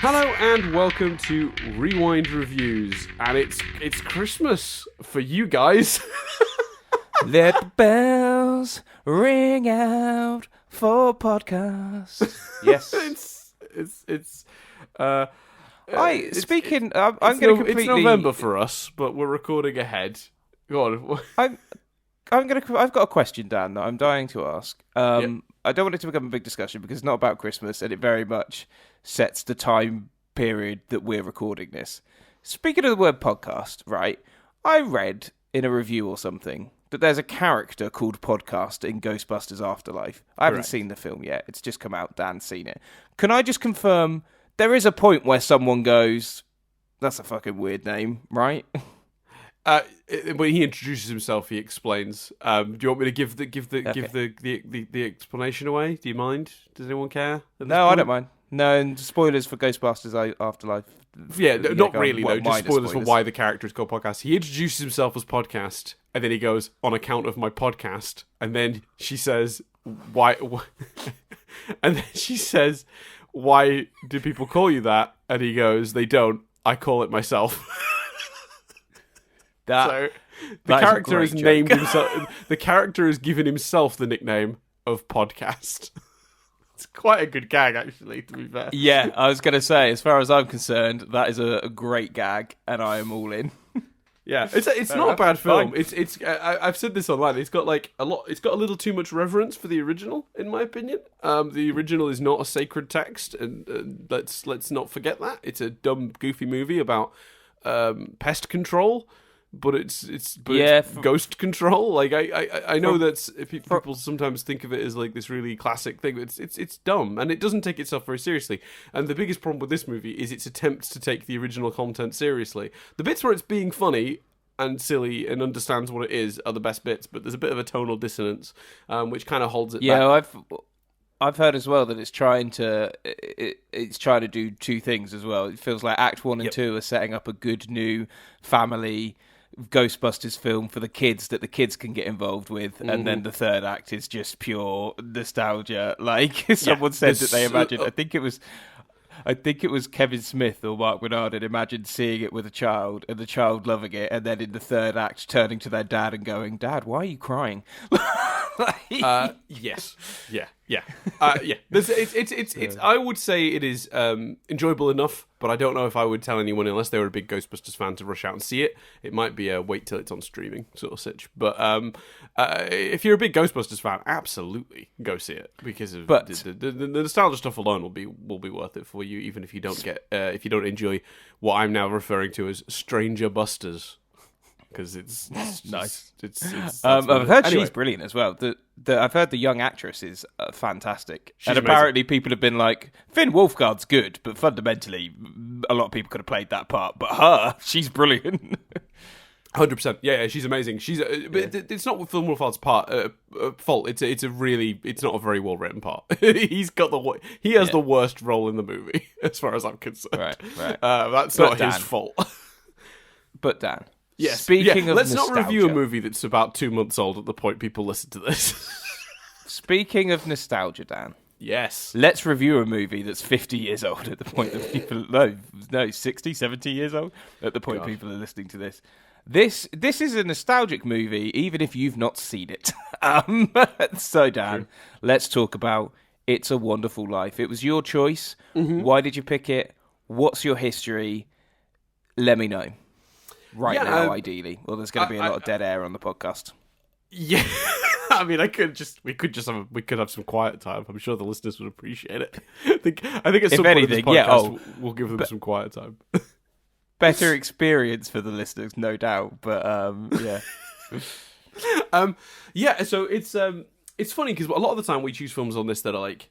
Hello and welcome to Rewind Reviews, and it's Christmas for you guys. Let the bells ring out for podcast. Yes. I'm going to completely. It's November for us, but we're recording ahead. Go on. I've got a question, Dan, that I'm dying to ask. I don't want it to become a big discussion because it's not about Christmas, and it very much sets the time period that we're recording this. Speaking of the word podcast, right? I read in a review or something that there's a character called Podcast in Ghostbusters Afterlife. I haven't seen the film yet. It's just come out. Dan's seen it. Can I just confirm there is a point where someone goes, "That's a fucking weird name," right? When he introduces himself, he explains. Do you want me to give the explanation away? Do you mind? Does anyone care? No, I don't mind. No, and spoilers for Ghostbusters Afterlife. Yeah, not really though. Just spoilers for why the character is called Podcast. He introduces himself as Podcast, and then he goes, "On account of my podcast," and then she says, "Why?" And then she says, "Why do people call you that?" And he goes, "They don't. I call it myself." So the character has named himself. The character has given himself the nickname of Podcast. It's quite a good gag, actually, to be fair. Yeah, I was going to say, as far as I'm concerned, that is a great gag, and I am all in. Yeah, it's not a bad film. It's I've said this online. It's got like a lot. It's got a little too much reverence for the original, in my opinion. The original is not a sacred text, and let's not forget that. It's a dumb, goofy movie about pest control. But it's ghost control. Like I know that people sometimes think of it as like this really classic thing. But it's dumb, and it doesn't take itself very seriously. And the biggest problem with this movie is its attempts to take the original content seriously. The bits where it's being funny and silly and understands what it is are the best bits. But there's a bit of a tonal dissonance, which kind of holds it back. Yeah, I've heard as well that it's trying to do two things as well. It feels like Act 1 and 2 are setting up a good new family Ghostbusters film for the kids that the kids can get involved with, and then the third act is just pure nostalgia. Like someone said that they imagined, I think it was Kevin Smith or Mark Bernard had imagined seeing it with a child and the child loving it, and then in the third act turning to their dad and going, "Dad, why are you crying?" Yes, yeah. It's. I would say it is enjoyable enough, but I don't know if I would tell anyone unless they were a big Ghostbusters fan to rush out and see it. It might be a wait till it's on streaming sort of sitch. But if you're a big Ghostbusters fan, absolutely go see it because of the nostalgia stuff alone will be worth it for you, even if you don't enjoy what I'm now referring to as Stranger Busters. Because it's nice. I've heard she's brilliant as well. I've heard the young actress is fantastic. And apparently people have been like, Finn Wolfhard's good, but fundamentally a lot of people could have played that part. But she's brilliant. 100%. Yeah, she's amazing. It's not Finn Wolfhard's fault. It's not a very well written part. He has the worst role in the movie, as far as I'm concerned. Right. That's not his fault. But Dan. Yes. Speaking of let's nostalgia, not review a movie that's about 2 months old at the point people listen to this. Speaking of nostalgia, Dan. Yes. Let's review a movie that's 50 years old at the point that people... No, 60, 70 years old at the point people are listening to this. This is a nostalgic movie, even if you've not seen it. So, Dan, let's talk about It's a Wonderful Life. It was your choice. Mm-hmm. Why did you pick it? What's your history? Let me know. Now, ideally. Well, there's going to be a lot of dead air on the podcast. Yeah, I mean, we could have some quiet time. I'm sure the listeners would appreciate it. I think at some point in this podcast, we'll give them some quiet time. Better experience for the listeners, no doubt. But yeah. So it's funny because a lot of the time we choose films on this that are like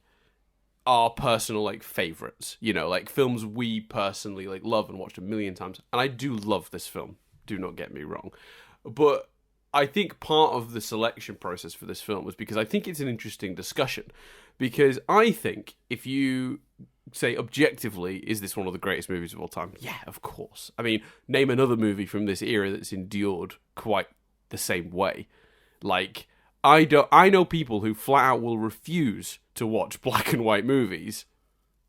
our personal like favorites, like films we personally like love and watched a million times. And I do love this film, do not get me wrong, but I think part of the selection process for this film was because I think it's an interesting discussion, because I think if you say objectively, is this one of the greatest movies of all time? Yeah, of course. I mean, name another movie from this era that's endured quite the same way. Like, I know people who flat out will refuse to watch black and white movies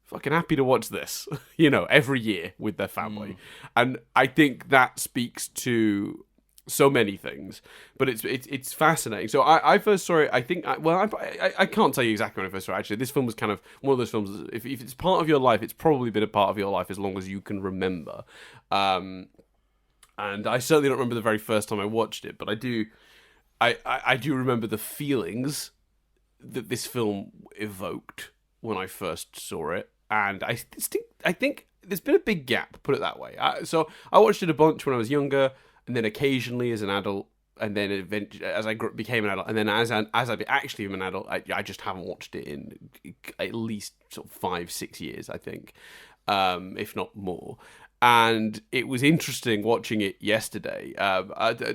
fucking happy to watch this, every year with their family. And I think that speaks to so many things, but it's fascinating. So I first saw it, I think, I can't tell you exactly when I first saw it, actually. This film was kind of one of those films, if it's part of your life, it's probably been a part of your life as long as you can remember. And I certainly don't remember the very first time I watched it, but I do remember the feelings that this film evoked when I first saw it. And I think there's been a big gap, put it that way. So I watched it a bunch when I was younger, and then occasionally as an adult, and then eventually as I became an adult, and then as I actually am an adult, I just haven't watched it in at least sort of 5-6 years, I think, if not more. And it was interesting watching it yesterday.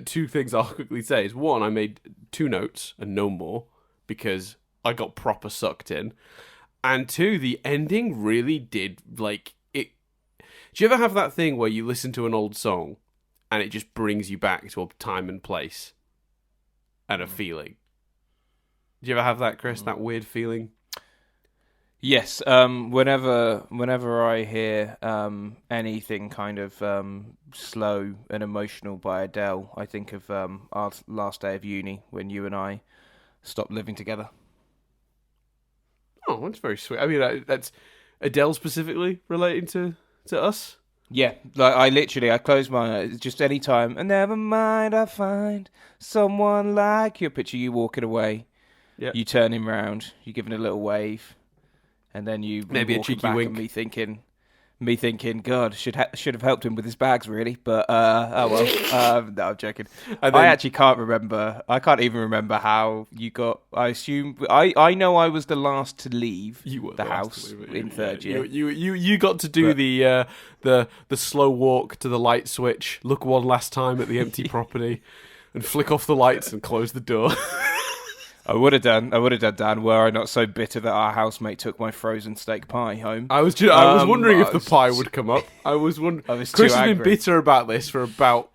Two things I'll quickly say is, one, I made 2 notes and no more because I got proper sucked in. And 2, the ending really did, like, it. Do you ever have that thing where you listen to an old song and it just brings you back to a time and place and a feeling? Do you ever have that, Chris? That weird feeling? Yes. Whenever I hear anything kind of slow and emotional by Adele, I think of our last day of uni when you and I stopped living together. Oh, that's very sweet. I mean, that's Adele specifically relating to us? Yeah, like I close my eyes just any time, and never mind, I find someone like you. Picture you walking away, you turning round, you giving a little wave, and then you maybe a cheeky back wink. And me thinking, God, should have helped him with his bags, really. But oh well. No, I'm joking. I actually can't remember. I can't even remember how you got. I assume I know I was the last to leave the house in third year. You got to do the slow walk to the light switch, look one last time at the empty property, and flick off the lights and close the door. I would have done, Dan, were I not so bitter that our housemate took my frozen steak pie home. I was wondering if the pie would come up. I was wondering. Chris has been bitter about this for about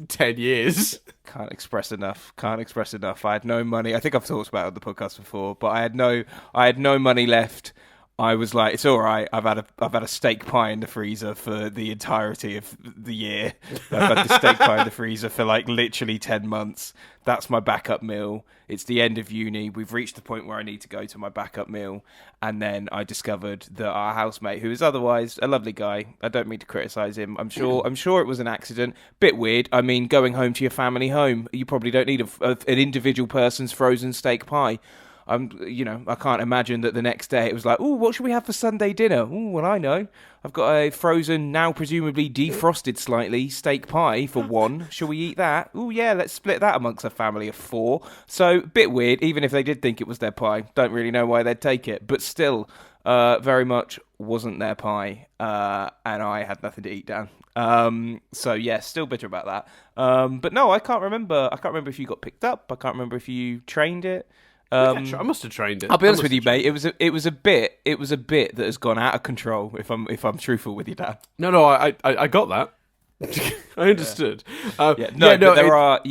10 years. Can't express enough. I had no money. I think I've talked about it on the podcast before, but I had no money left. I was like, it's all right. I've had a steak pie in the freezer for the entirety of the year. I've had the steak pie in the freezer for like literally 10 months. That's my backup meal. It's the end of uni. We've reached the point where I need to go to my backup meal. And then I discovered that our housemate, who is otherwise a lovely guy, I don't mean to criticize him. I'm sure it was an accident. Bit weird. I mean, going home to your family home, you probably don't need an individual person's frozen steak pie. I can't imagine that the next day it was like, oh, what should we have for Sunday dinner? Oh, well, I know. I've got a frozen, now presumably defrosted slightly, steak pie for one. Shall we eat that? Oh, yeah, let's split that amongst a family of 4. So, bit weird, even if they did think it was their pie. Don't really know why they'd take it. But still, very much wasn't their pie. And I had nothing to eat, Dan. So, yeah, still bitter about that. But no, I can't remember. I can't remember if you got picked up. I can't remember if you trained it. I must have trained it. I'll be honest with you, mate. It was a bit that has gone out of control. If I'm truthful with you, Dan. No, I got that. I understood. There are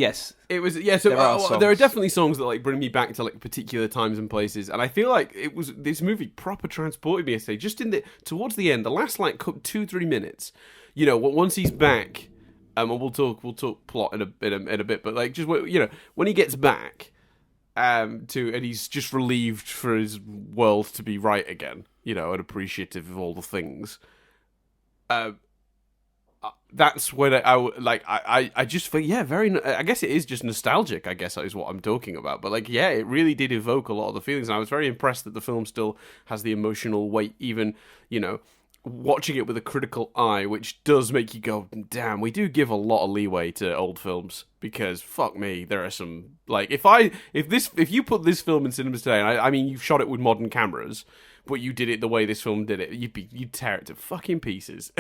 definitely songs that like bring me back to like particular times and places, and I feel like this movie proper transported me yesterday. Just towards the end, the last like 2-3 minutes. Once he's back, and we'll talk plot in a bit, but like just when he gets back. And he's just relieved for his world to be right again, and appreciative of all the things. That's when I just feel, I guess it is just nostalgic, I guess is what I'm talking about. But it really did evoke a lot of the feelings, and I was very impressed that the film still has the emotional weight, even, watching it with a critical eye, which does make you go, damn, we do give a lot of leeway to old films, because fuck me, there are some, like, if you put this film in cinemas today, and I mean, you've shot it with modern cameras, but you did it the way this film did it, you'd tear it to fucking pieces.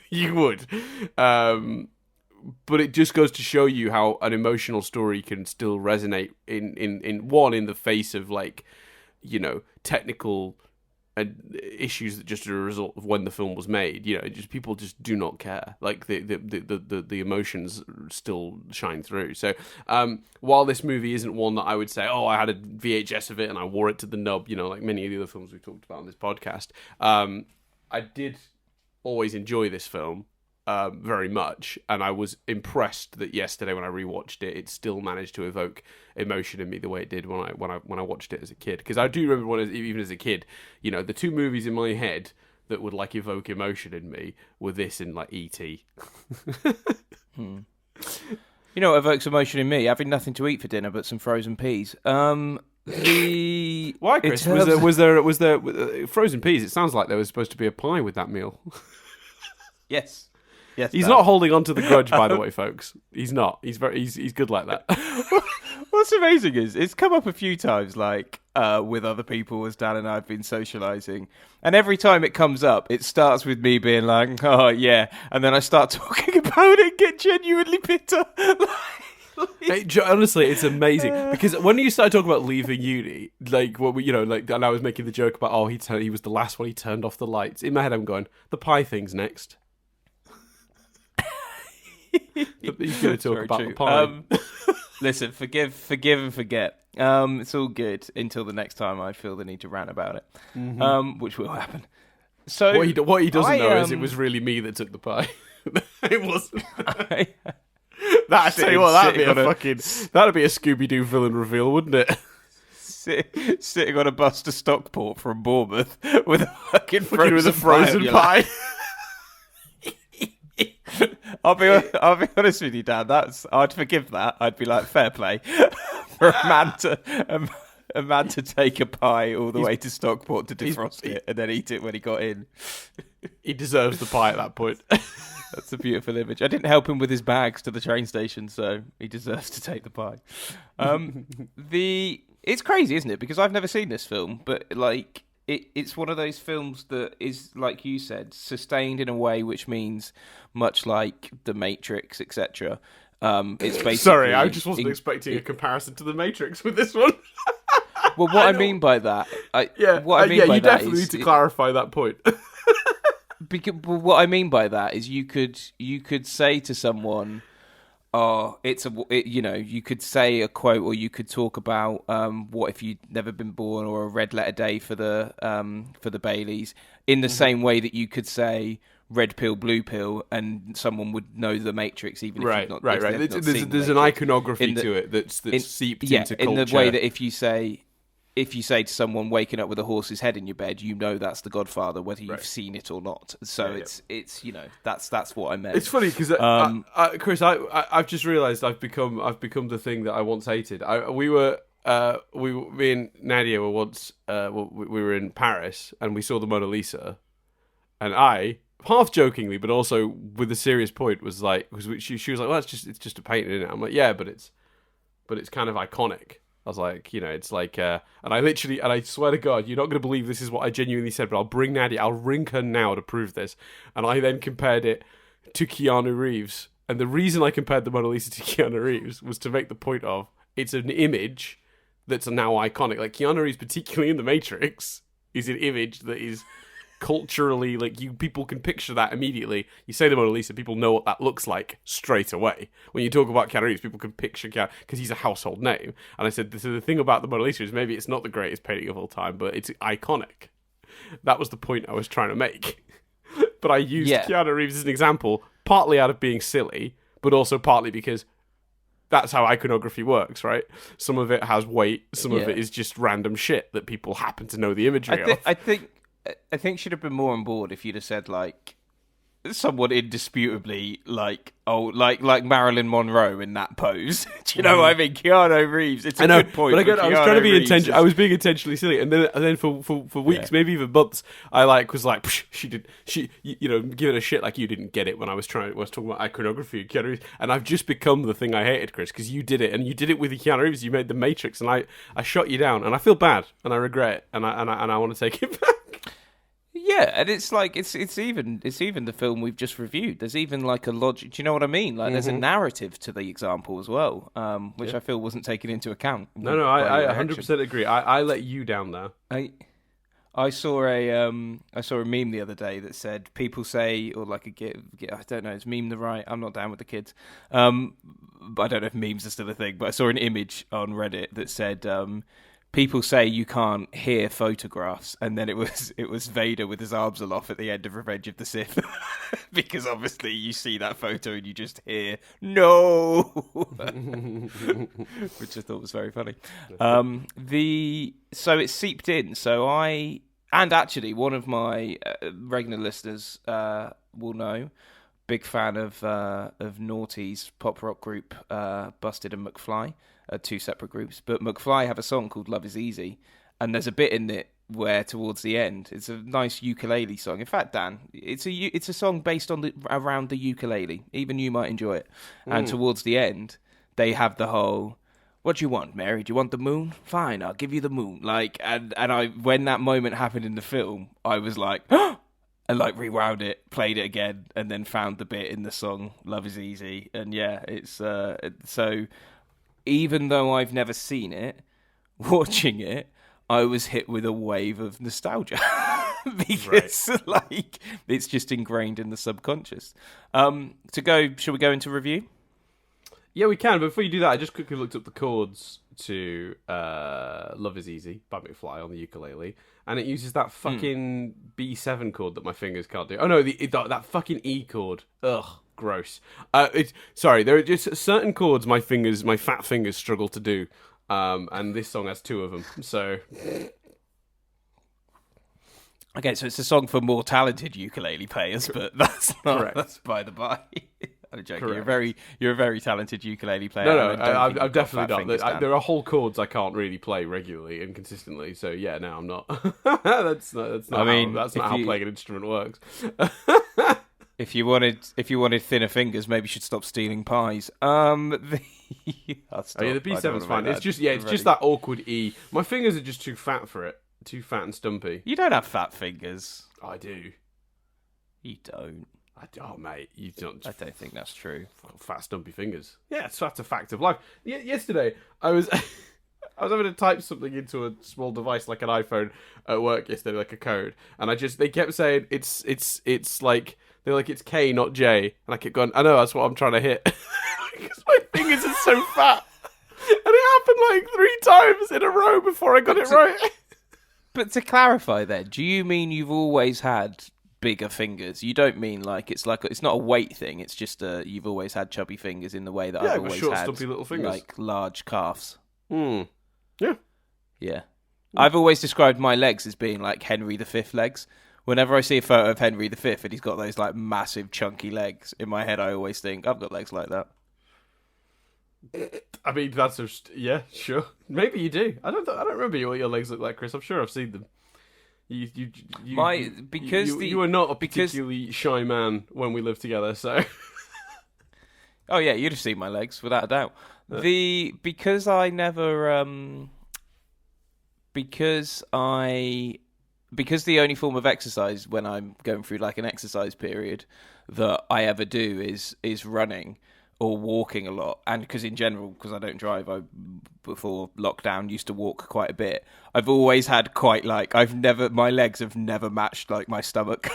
You would. But it just goes to show you how an emotional story can still resonate in the face of, like, technical issues that just are a result of when the film was made. Just people just do not care. Like the emotions still shine through. So while this movie isn't one that I would say, oh, I had a VHS of it and I wore it to the nub, like many of the other films we've talked about on this podcast, I did always enjoy this film very much, and I was impressed that yesterday when I rewatched it, it still managed to evoke emotion in me the way it did when I watched it as a kid. Because I do remember even as a kid, the two movies in my head that would like evoke emotion in me were this and like E.T. You know what evokes emotion in me? Having nothing to eat for dinner but some frozen peas. Why, Chris? Was there frozen peas? It sounds like there was supposed to be a pie with that meal. Yes. He's not holding on to the grudge, by the way, folks. He's not. He's good like that. What's amazing is it's come up a few times, like with other people as Dan and I have been socialising, and every time it comes up, it starts with me being like, "Oh yeah," and then I start talking about it, and get genuinely bitter. Honestly, it's amazing because when you started talking about leaving uni, like and I was making the joke about, he was the last one, he turned off the lights. In my head, I'm going, the pie thing's next. He's going to talk about the pie. Listen, forgive and forget. It's all good until the next time I feel the need to rant about it, which will happen. So what he doesn't know is it was really me that took the pie. It wasn't. That'd be a Scooby-Doo villain reveal, wouldn't it? Sitting on a bus to Stockport from Bournemouth with a fucking frozen pie. I'll be honest with you, Dan. I'd forgive that. I'd be like, fair play for a man to take a pie all the way to Stockport to defrost it and then eat it when he got in. He deserves the pie at that point. That's a beautiful image. I didn't help him with his bags to the train station, so he deserves to take the pie. It's crazy, isn't it? Because I've never seen this film, but like it's one of those films that is, like you said, sustained in a way which means much like The Matrix, etc. It's basically. Sorry, I just wasn't expecting a comparison to The Matrix with this one. Well, what I mean by that, you definitely need to clarify that point. What I mean by that is you could say to someone, you could say a quote, or you could talk about what if you'd never been born, or a red letter day for the Baileys, in the same way that you could say red pill, blue pill, and someone would know The Matrix, even if you've not. Right. There's an iconography to it that's seeped into culture. In the way that if you say to someone waking up with a horse's head in your bed, you know that's The Godfather, whether you've seen it or not. So it's that's what I meant. It's funny because Chris, I've just realised I've become the thing that I once hated. Me and Nadia were once we were in Paris and we saw the Mona Lisa, and I, half jokingly but also with a serious point, was like, because she was like, well, it's just a painting, isn't it? I'm like, yeah, but it's kind of iconic. I was like, it's like, and I swear to God, you're not going to believe this is what I genuinely said, but I'll bring Nadia, I'll ring her now to prove this. And I then compared it to Keanu Reeves. And the reason I compared the Mona Lisa to Keanu Reeves was to make the point of, it's an image that's now iconic. Like, Keanu Reeves, particularly in The Matrix, is an image that is culturally, like, people can picture that immediately. You say the Mona Lisa, people know what that looks like straight away. When you talk about Keanu Reeves, people can picture Keanu because he's a household name. And I said, so the thing about the Mona Lisa is maybe it's not the greatest painting of all time, but it's iconic. That was the point I was trying to make. But I used Keanu Reeves as an example, partly out of being silly, but also partly because that's how iconography works, right? Some of it has weight, some of it is just random shit that people happen to know the imagery of. I think she'd have been more on board if you'd have said, like, someone indisputably, like Marilyn Monroe in that pose. Do you know what I mean? Keanu Reeves. It's a good point. But I was trying to be intentional. I was being intentionally silly, and then for weeks, maybe even months, I was like, she giving a shit like you didn't get it when I was talking about iconography and Keanu Reeves, and I've just become the thing I hated, Chris, because you did it, and you did it with Keanu Reeves. You made The Matrix, and I shot you down, and I feel bad, and I regret it, and I want to take it back. Yeah, and it's like it's even the film we've just reviewed. There's even like a logic. Do you know what I mean? Like there's a narrative to the example as well, which I feel wasn't taken into account. No, I 100% agree. I let you down there. I saw a meme the other day that said people say, or like I don't know, is meme the right? I'm not down with the kids. But I don't know if memes are still a thing. But I saw an image on Reddit that said people say you can't hear photographs, and then it was Vader with his arms aloft at the end of Revenge of the Sith, because obviously you see that photo and you just hear no, which I thought was very funny. So it's seeped in. And actually one of my regular listeners will know. Big fan of Naughty's pop rock group, Busted and McFly, two separate groups. But McFly have a song called "Love Is Easy," and there's a bit in it where towards the end, it's a nice ukulele song. In fact, Dan, it's a song based on around the ukulele. Even you might enjoy it. And towards the end, they have the whole, "What do you want, Mary? Do you want the moon? Fine, I'll give you the moon." Like, and I when that moment happened in the film, I was like, and like rewound it, played it again, and then found the bit in the song "Love Is Easy." And yeah, it's so even though I've never seen it, watching it, I was hit with a wave of nostalgia because like it's just ingrained in the subconscious. Shall we go into review? Yeah, we can. But before you do that, I just quickly looked up the chords to "Love Is Easy" by McFly on the ukulele, and it uses that fucking B7 chord that my fingers can't do. Oh no, that fucking E chord. Ugh, gross. Sorry, there are just certain chords my fat fingers struggle to do, and this song has two of them. So. Okay, so it's a song for more talented ukulele players, but that's not. Correct. That's by the by. I'm joking. You're a very talented ukulele player. No, I'm definitely not. There are whole chords I can't really play regularly and consistently. So yeah, no, I'm not. That's not how playing an instrument works. If you wanted thinner fingers, maybe you should stop stealing pies. The B7's fine. It's just that awkward E. My fingers are just too fat for it. Too fat and stumpy. You don't have fat fingers. I do. You don't. Oh, mate, you don't. I don't think that's true. Fat, stumpy fingers. Yeah, that's a fact of life. Yesterday, I was having to type something into a small device like an iPhone at work yesterday, like a code, and they kept saying it's like they're like it's K, not J, and I kept going. I know that's what I'm trying to hit because my fingers are so fat, and it happened like 3 times in a row before I got it right. But to clarify, then, do you mean you've always had bigger fingers? You don't mean like it's not a weight thing. It's just you've always had chubby fingers in the way that I've always short, had stumpy little fingers, like large calves. Yeah. I've always described my legs as being like Henry V legs. Whenever I see a photo of Henry V and he's got those like massive chunky legs, in my head I always think I've got legs like that. I mean, that's yeah, sure. Maybe you do. I don't remember what your legs look like, Chris. I'm sure I've seen them. You were not a particularly shy man when we lived together, so. Oh yeah, you'd have seen my legs without a doubt. Because the only form of exercise when I'm going through like an exercise period that I ever do is running or walking a lot, and because in general, because I don't drive, I before lockdown used to walk quite a bit. I've always had my legs have never matched like my stomach.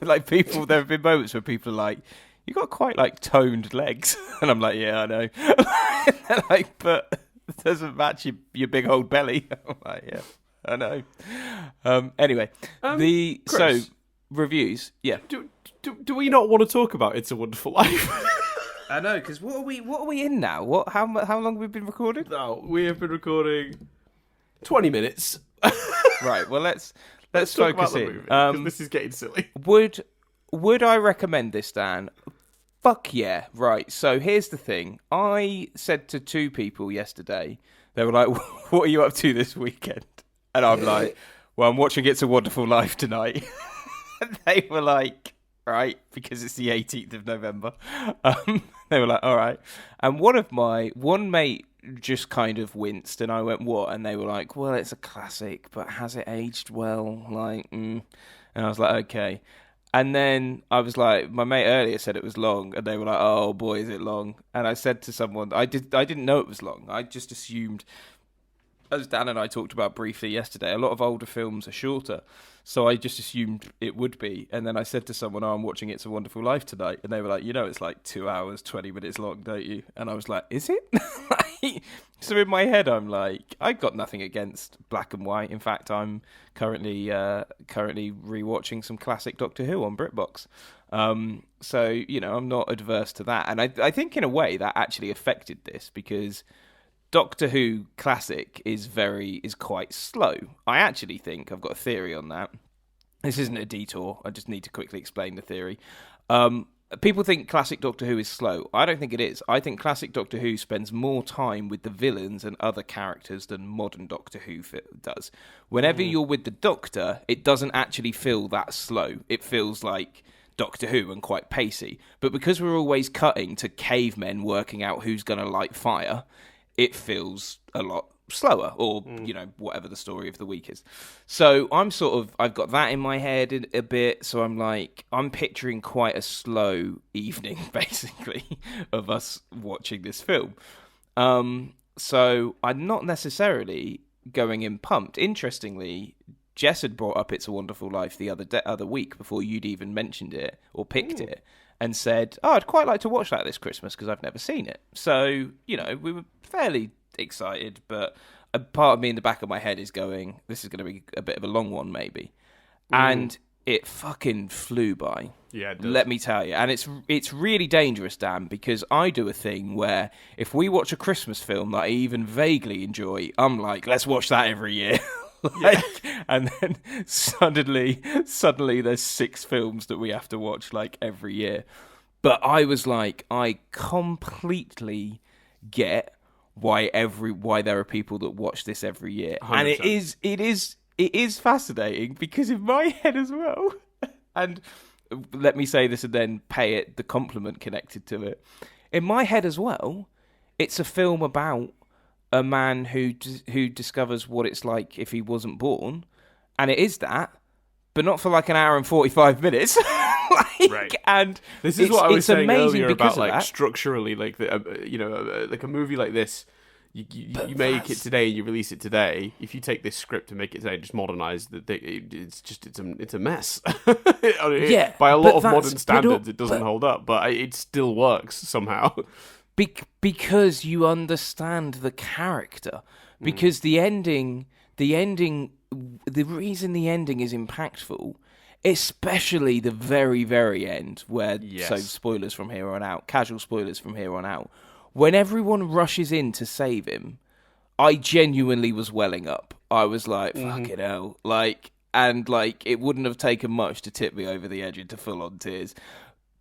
Like there have been moments where people are like, "You got quite like toned legs," and I'm like, "Yeah, I know." They're like, but it doesn't match your big old belly. I'm like, "Yeah, I know." Anyway, Chris, so reviews, yeah. Do we not want to talk about It's a Wonderful Life? I know, because what are we in now? How long have we been recording? No, we have been recording 20 minutes. Right. Well, let's focus in. Because this is getting silly. Would I recommend this, Dan? Fuck yeah. Right. So here's the thing. I said to 2 people yesterday. They were like, "What are you up to this weekend?" And I'm like, "Well, I'm watching It's a Wonderful Life tonight." And they were like, "Right," because it's the 18th of November. They were like, "All right." And one mate just kind of winced, and I went, "What?" And they were like, "Well, it's a classic, but has it aged well?" And I was like, "Okay." And then I was like, my mate earlier said it was long, and they were like, "Oh boy, is it long?" And I said to someone, I didn't know it was long. I just assumed, as Dan and I talked about briefly yesterday, a lot of older films are shorter. So I just assumed it would be. And then I said to someone, "Oh, I'm watching It's a Wonderful Life tonight." And they were like, "You know, it's like 2 hours, 20 minutes long, don't you?" And I was like, "Is it?" So in my head, I'm like, I got nothing against black and white. In fact, I'm currently rewatching some classic Doctor Who on BritBox. So I'm not adverse to that, and I think in a way that actually affected this because Doctor Who classic is quite slow. I actually think I've got a theory on that. This isn't a detour. I just need to quickly explain the theory. People think classic Doctor Who is slow. I don't think it is. I think classic Doctor Who spends more time with the villains and other characters than modern Doctor Who does. Whenever you're with the Doctor, it doesn't actually feel that slow. It feels like Doctor Who and quite pacey. But because we're always cutting to cavemen working out who's going to light fire, it feels a lot slower, or whatever the story of the week is. So I've got that in my head a bit, so I'm picturing quite a slow evening basically of us watching this film. So I'm not necessarily going in pumped. Interestingly, Jess had brought up It's a Wonderful Life the other week before you'd even mentioned it or picked it, and said, I'd quite like to watch that this Christmas because I've never seen it. So we were fairly excited, but a part of me in the back of my head is going, this is going to be a bit of a long one maybe. And it fucking flew by. Yeah, it does. Let me tell you. And it's really dangerous, Dan, because I do a thing where if we watch a Christmas film that I even vaguely enjoy, I'm like, let's watch that every year. And then suddenly there's 6 films that we have to watch every year. But I was like, I completely get why there are people that watch this every year. 100%. And it is fascinating because in my head as well, and let me say this and then pay it the compliment connected to it. In my head as well, it's a film about a man who discovers what it's like if he wasn't born, and it is that, but not for an hour and 45 minutes. Right. And this is what I was saying earlier about structurally, a movie like this. You make it today, you release it today. If you take this script and make it today, just modernize it's a mess. By a lot of modern standards, it doesn't hold up, but it still works somehow. Because you understand the character. Because the ending, the reason the ending is impactful, especially the very, very end, so spoilers from here on out, casual spoilers from here on out, when everyone rushes in to save him, I genuinely was welling up. I was like, fucking hell. It wouldn't have taken much to tip me over the edge into full-on tears.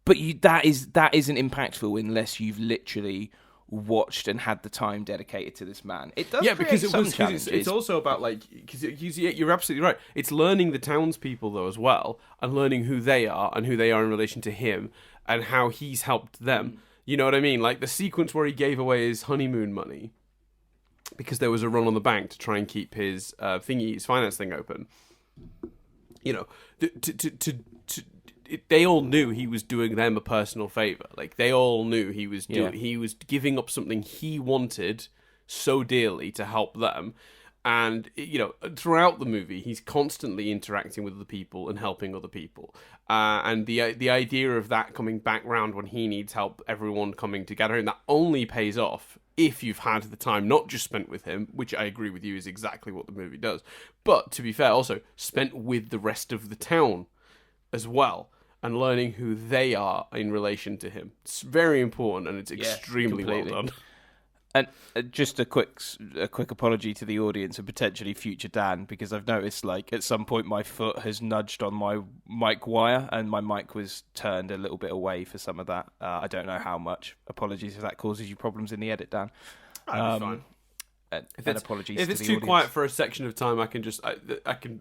But that isn't impactful unless you've literally watched and had the time dedicated to this man. It does create some challenges. It's also about you're absolutely right. It's learning the townspeople though as well, and learning who they are and who they are in relation to him and how he's helped them. You know what I mean? Like the sequence where he gave away his honeymoon money because there was a run on the bank to try and keep his his finance thing open. They all knew he was doing them a personal favor. They all knew he was he was giving up something he wanted so dearly to help them. And throughout the movie, he's constantly interacting with other people and helping other people. And the idea of that coming back round when he needs help, everyone coming together, and that only pays off if you've had the time not just spent with him, which I agree with you is exactly what the movie does, but to be fair, also spent with the rest of the town as well. And learning who they are in relation to him. It's very important, and it's extremely well done. And just a quick apology to the audience and potentially future Dan, because I've noticed at some point my foot has nudged on my mic wire and my mic was turned a little bit away for some of that. I don't know how much. Apologies if that causes you problems in the edit, Dan. That'd be fine. Apologies. If it's too quiet for a section of time, I can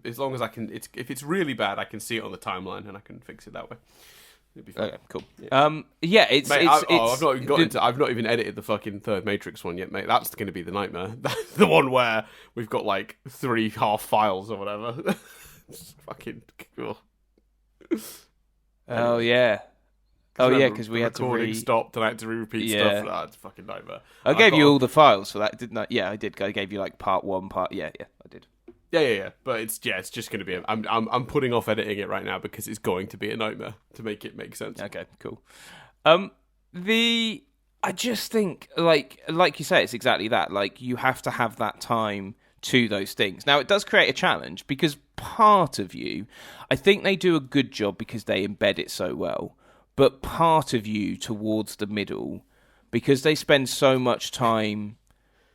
as long as I can. If it's really bad, I can see it on the timeline and I can fix it that way. It'd be fine. Okay, cool. I've not even edited the fucking third Matrix one yet, mate. That's going to be the nightmare. That's the one where we've got 3 half files or whatever. It's fucking cool. Oh yeah. Oh yeah, because we had to stopped and I had to re-repeat stuff. It's a fucking nightmare. I gave you all the files for that, didn't I? Yeah, I did. I gave you part 1, part. Yeah, I did. Yeah. But it's just going to be. I'm putting off editing it right now because it's going to be a nightmare to make it make sense. Okay, cool. The I just think, like you say, it's exactly that. Like, you have to have that time to those things. Now, it does create a challenge because part of you, I think they do a good job because they embed it so well. But part of you towards the middle, because they spend so much time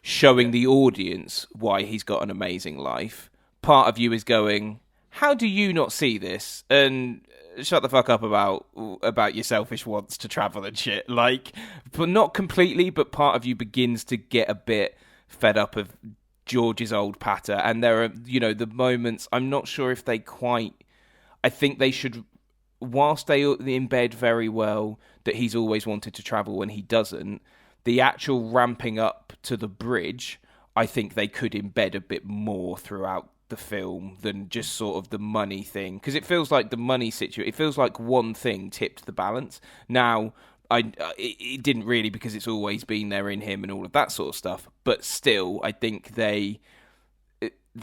showing the audience why he's got an amazing life, part of you is going, how do you not see this? And shut the fuck up about your selfish wants to travel and shit. Like, but not completely, but part of you begins to get a bit fed up of George's old patter. And there are, the moments, I'm not sure if they quite, I think they should, whilst they embed very well that he's always wanted to travel when he doesn't, the actual ramping up to the bridge, I think they could embed a bit more throughout the film than just sort of the money thing, because it feels like the money situation, it feels like one thing tipped the balance. Now, it didn't really, because it's always been there in him and all of that sort of stuff, but still, I think they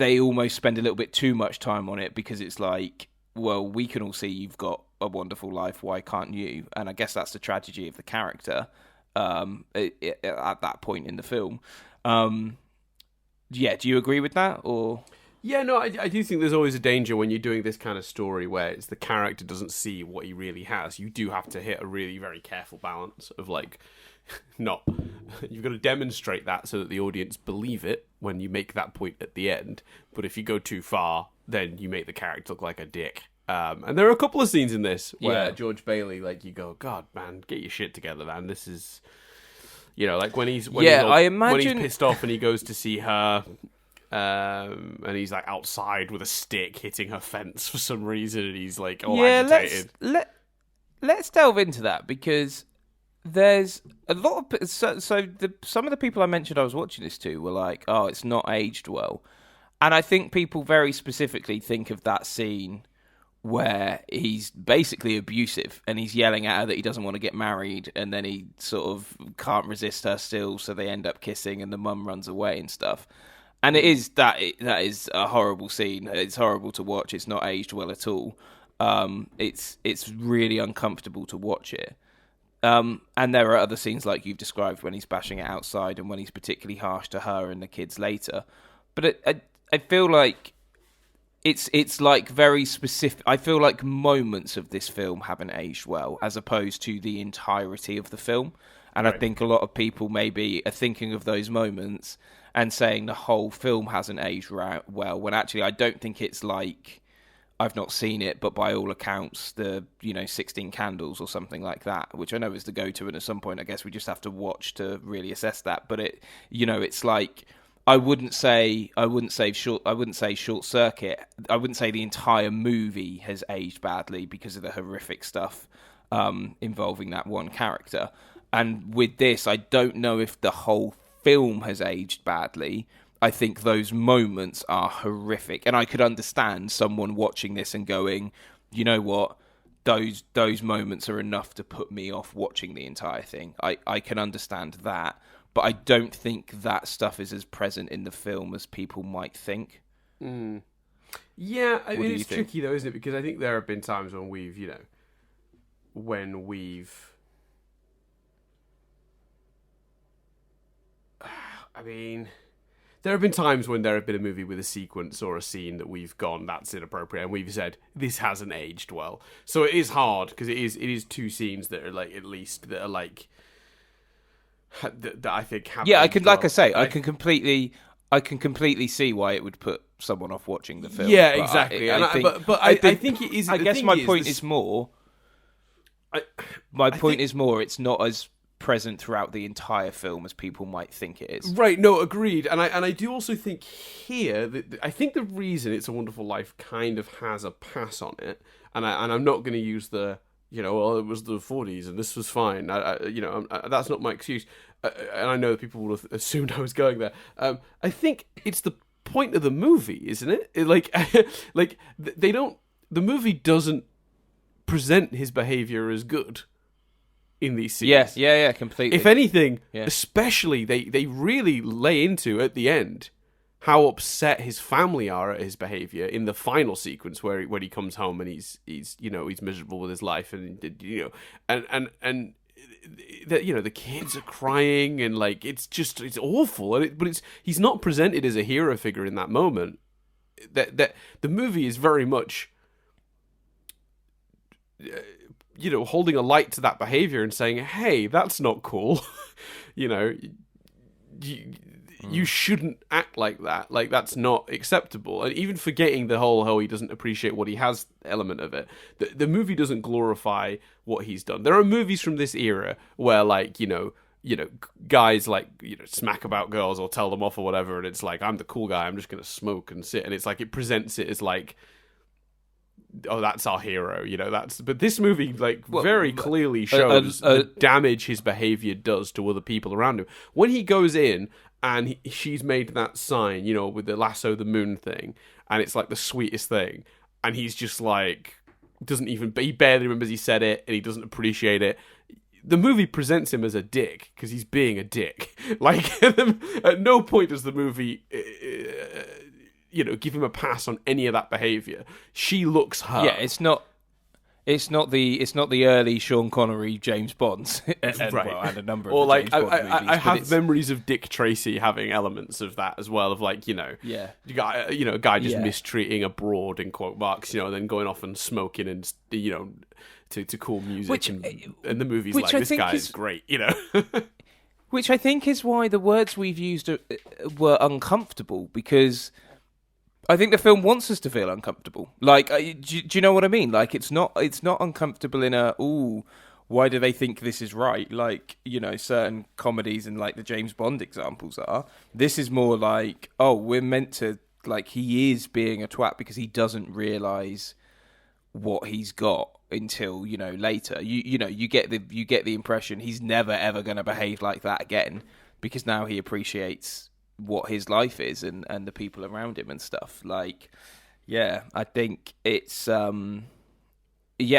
almost spend a little bit too much time on it, because it's like, well, we can all see you've got a wonderful life, why can't you? And I guess that's the tragedy of the character at that point in the film. Yeah, do you agree with that, or? Yeah, no, I do think there's always a danger when you're doing this kind of story where it's the character doesn't see what he really has. You do have to hit a really very careful balance of like, not, you've got to demonstrate that so that the audience believe it when you make that point at the end. But if you go too far, then you make the character look like a dick. And there are a couple of scenes in this where George Bailey, like, you go, God, man, get your shit together, man. This is, like when he's when he's pissed off and he goes to see her. And he's like outside with a stick hitting her fence for some reason, and he's like agitated. Let's delve into that, because there's a lot of some of the people I mentioned I was watching this to were like, oh, it's not aged well, and I think people very specifically think of that scene where he's basically abusive and he's yelling at her that he doesn't want to get married, and then he sort of can't resist her still, so they end up kissing and the mum runs away and stuff. And that is a horrible scene. It's horrible to watch. It's not aged well at all. It's really uncomfortable to watch it. And there are other scenes like you've described when he's bashing it outside and when he's particularly harsh to her and the kids later. But I feel like it's like very specific. I feel like moments of this film haven't aged well, as opposed to the entirety of the film. And right. I think a lot of people maybe are thinking of those moments and saying the whole film hasn't aged well, when actually I don't think it's like, I've not seen it, but by all accounts, the 16 Candles or something like that, which I know is the go-to, and at some point I guess we just have to watch to really assess that. But it's like, I wouldn't say Short Circuit. I wouldn't say the entire movie has aged badly because of the horrific stuff involving that one character. And with this, I don't know if the whole film has aged badly. I think those moments are horrific, and I could understand someone watching this and going, you know what, those moments are enough to put me off watching the entire thing. I can understand that, but I don't think that stuff is as present in the film as people might think. Yeah, I mean, it's tricky though, isn't it? Because I think there have been times when there have been times when there have been a movie with a sequence or a scene that we've gone, that's inappropriate, and we've said, this hasn't aged well. So it is hard, because it is two scenes that are like, at least, that are like, that I think have. Yeah, I can, like I say, I can completely see why it would put someone off watching the film. Yeah, exactly. I think it is. I guess my point is more. My point is more. It's not as present throughout the entire film as people might think it is. Right, no, agreed. And I do also think here that I think the reason It's a Wonderful Life kind of has a pass on it, and I'm not going to use the well, it was the 40s and this was fine. That's not my excuse. And I know that people will have assumed I was going there. I think it's the point of the movie, isn't it? They don't. The movie doesn't present his behavior as good in these scenes. Yeah, completely. If anything, especially they really lay into at the end how upset his family are at his behavior in the final sequence when he comes home and he's miserable with his life, and that, you know, the kids are crying and like it's awful, but he's not presented as a hero figure in that moment. That the movie is very much, you know, holding a light to that behavior and saying, hey, that's not cool. You know, you shouldn't act like that. Like, that's not acceptable. And even forgetting the whole, he doesn't appreciate what he has element of it. The movie doesn't glorify what he's done. There are movies from this era where, like, you know, guys, like, you know, smack about girls or tell them off or whatever, and it's like, I'm the cool guy, I'm just going to smoke and sit. And it's like, it presents it as like, oh, that's our hero, you know, but this movie, like, very clearly shows the damage his behavior does to other people around him. When he goes in, and she's made that sign, you know, with the lasso the moon thing, and it's like the sweetest thing, and he's just like, he barely remembers he said it, and he doesn't appreciate it. The movie presents him as a dick, because he's being a dick. Like, at no point does the movie, you know, give him a pass on any of that behavior. She looks hurt. Yeah, it's not the early Sean Connery James Bonds, and a number of or like James Bond movies, I have memories of Dick Tracy having elements of that as well, of like, you know, a guy just mistreating a broad in quote marks, you know, and then going off and smoking and, you know, to cool music, and the movie's like, this guy is great, you know. Which I think is why the words we've used were uncomfortable, because I think the film wants us to feel uncomfortable. Like, do you know what I mean? Like, it's not uncomfortable in a, ooh, why do they think this is right? Like, you know, certain comedies and like the James Bond examples are. This is more like, oh, we're meant to, like, he is being a twat because he doesn't realise what he's got until, you know, later. You know, you get the impression he's never ever going to behave like that again, because now he appreciates what his life is and the people around him and stuff. Like, yeah, I think it's I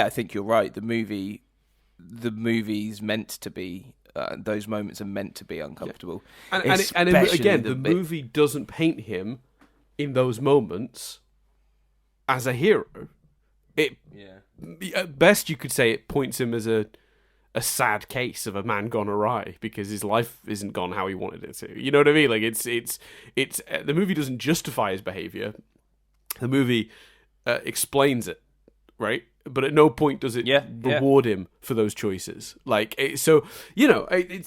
think you're right. The movie's meant to be those moments are meant to be uncomfortable. Yeah. And again, the movie doesn't paint him in those moments as a hero. At best you could say it points him as a sad case of a man gone awry, because his life isn't gone how he wanted it to. You know what I mean? Like, it's the movie doesn't justify his behavior. The movie explains it, right? But at no point does it reward him for those choices. Like, so, you know, I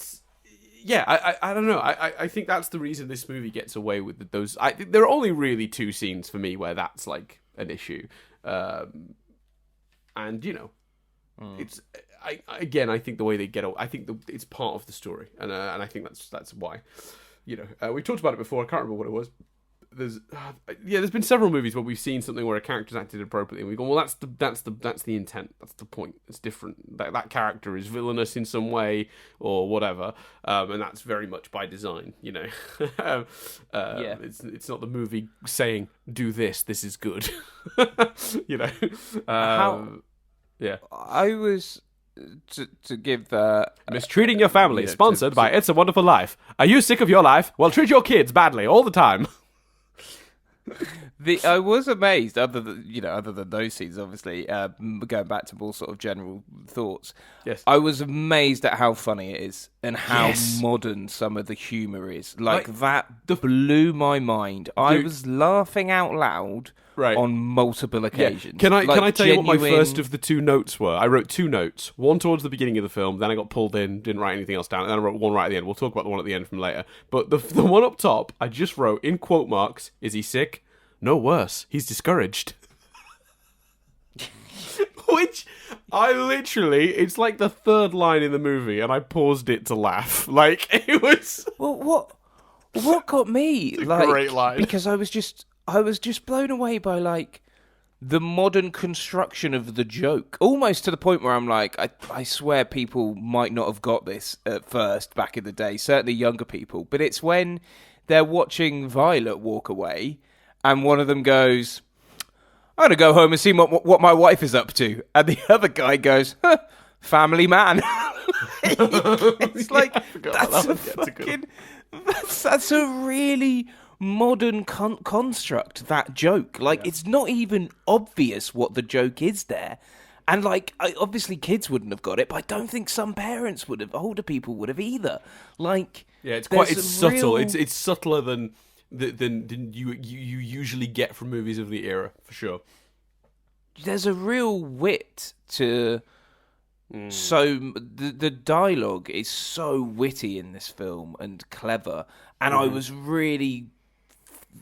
don't know. I think that's the reason this movie gets away with those. There are only really two scenes for me where that's like an issue, and you know, it's. I think the way they get, I think it's part of the story, and I think that's why, you know, we talked about it before. I can't remember what it was. There's been several movies where we've seen something where a character's acted appropriately, and we go, well, that's the intent, that's the point. It's different. That character is villainous in some way or whatever, and that's very much by design, you know. It's not the movie saying, do this is good, you know. I was. To give the Mistreating Your Family, sponsored by It's a Wonderful Life. Are you sick of your life? Well, treat your kids badly all the time. I was amazed, other than those scenes, obviously, going back to more sort of general thoughts. Yes, I was amazed at how funny it is and how modern some of the humour is. Like that blew my mind. Dude, I was laughing out loud. Right. On multiple occasions. Yeah. Can I tell you what my first of the two notes were? I wrote two notes. One towards the beginning of the film, then I got pulled in, didn't write anything else down, and then I wrote one right at the end. We'll talk about the one at the end from later. But the one up top, I just wrote, in quote marks, is he sick? No, worse. He's discouraged. Which, I literally, it's like the third line in the movie, and I paused it to laugh. Like, it was... Well, what got me? It's a great line. Because I was just blown away by, like, the modern construction of the joke. Almost to the point where I'm like, I swear people might not have got this at first back in the day, certainly younger people. But it's when they're watching Violet walk away and one of them goes, I'm going to go home and see what my wife is up to. And the other guy goes, family man. It's like, that's a really modern construct, that joke. Like, it's not even obvious what the joke is there. And like, obviously, kids wouldn't have got it, but I don't think some parents would have. Older people would have either. Like, yeah, it's subtle. It's subtler than you usually get from movies of the era, for sure. There's a real wit to. So the dialogue is so witty in this film and clever, and I was really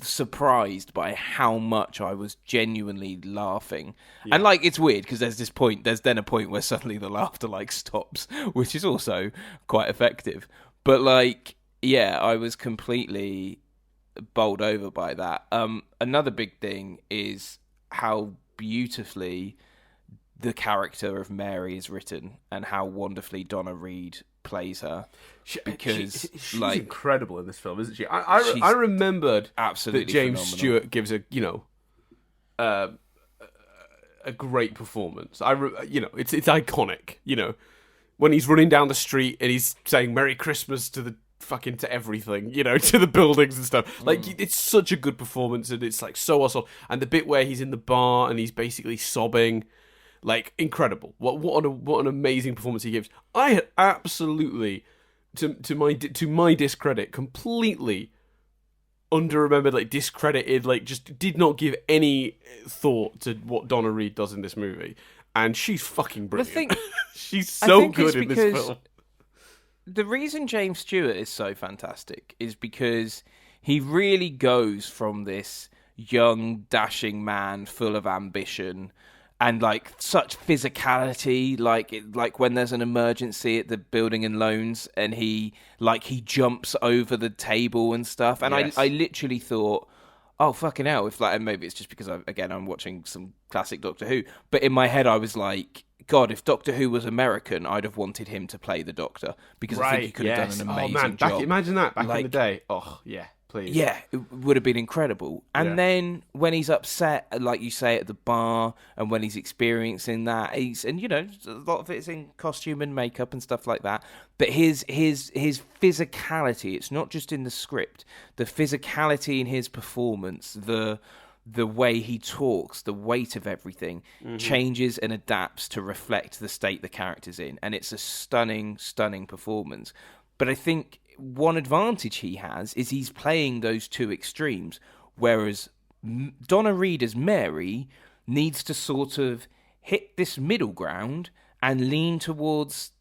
surprised by how much I was genuinely laughing. And like, it's weird because there's then a point where suddenly the laughter like stops, which is also quite effective. But like, yeah, I was completely bowled over by that. Another big thing is how beautifully the character of Mary is written and how wonderfully Donna Reed plays her. Because she's like, incredible in this film, isn't she? I remembered absolutely that James phenomenal. Stewart gives a great performance. It's iconic. When he's running down the street and he's saying "Merry Christmas" to everything, to the buildings and stuff. Like, it's such a good performance, and it's like so awesome. And the bit where he's in the bar and he's basically sobbing, like, incredible. What an amazing performance he gives. I had absolutely, to my discredit, completely under-remembered, like, discredited, like, just did not give any thought to what Donna Reed does in this movie. And she's fucking brilliant. She's so good in this film. The reason James Stewart is so fantastic is because he really goes from this young, dashing man full of ambition and like such physicality, like when there's an emergency at the building and loans, and he jumps over the table and stuff. And yes. I literally thought, oh fucking hell! If like, and maybe it's just because I'm watching some classic Doctor Who, but in my head I was like, God, if Doctor Who was American, I'd have wanted him to play the Doctor, because I think he could have done an amazing job. Imagine that back in the day. Oh yeah. Please. Yeah, it would have been incredible. And then when he's upset, like you say, at the bar, and when he's experiencing that, a lot of it's in costume and makeup and stuff like that. But his physicality, it's not just in the script. The physicality in his performance, the way he talks, the weight of everything changes and adapts to reflect the state the character's in. And it's a stunning, stunning performance. But I think one advantage he has is he's playing those two extremes, whereas Donna Reed as Mary needs to sort of hit this middle ground and lean towards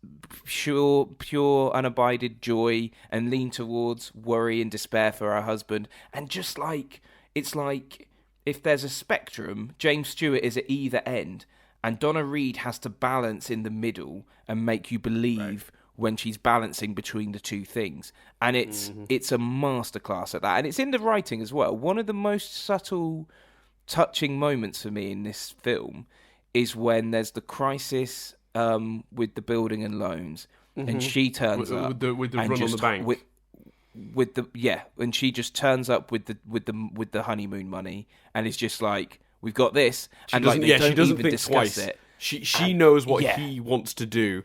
pure unabided joy, and lean towards worry and despair for her husband. And just like, it's like if there's a spectrum, James Stewart is at either end, and Donna Reed has to balance in the middle and make you believe when she's balancing between the two things. And it's a masterclass at that. And it's in the writing as well. One of the most subtle, touching moments for me in this film is when there's the crisis with the building and loans, and she turns up with the run on the bank. And she just turns up with the honeymoon money, and it's just like, we've got this, and like they don't even discuss it. She knows what he wants to do,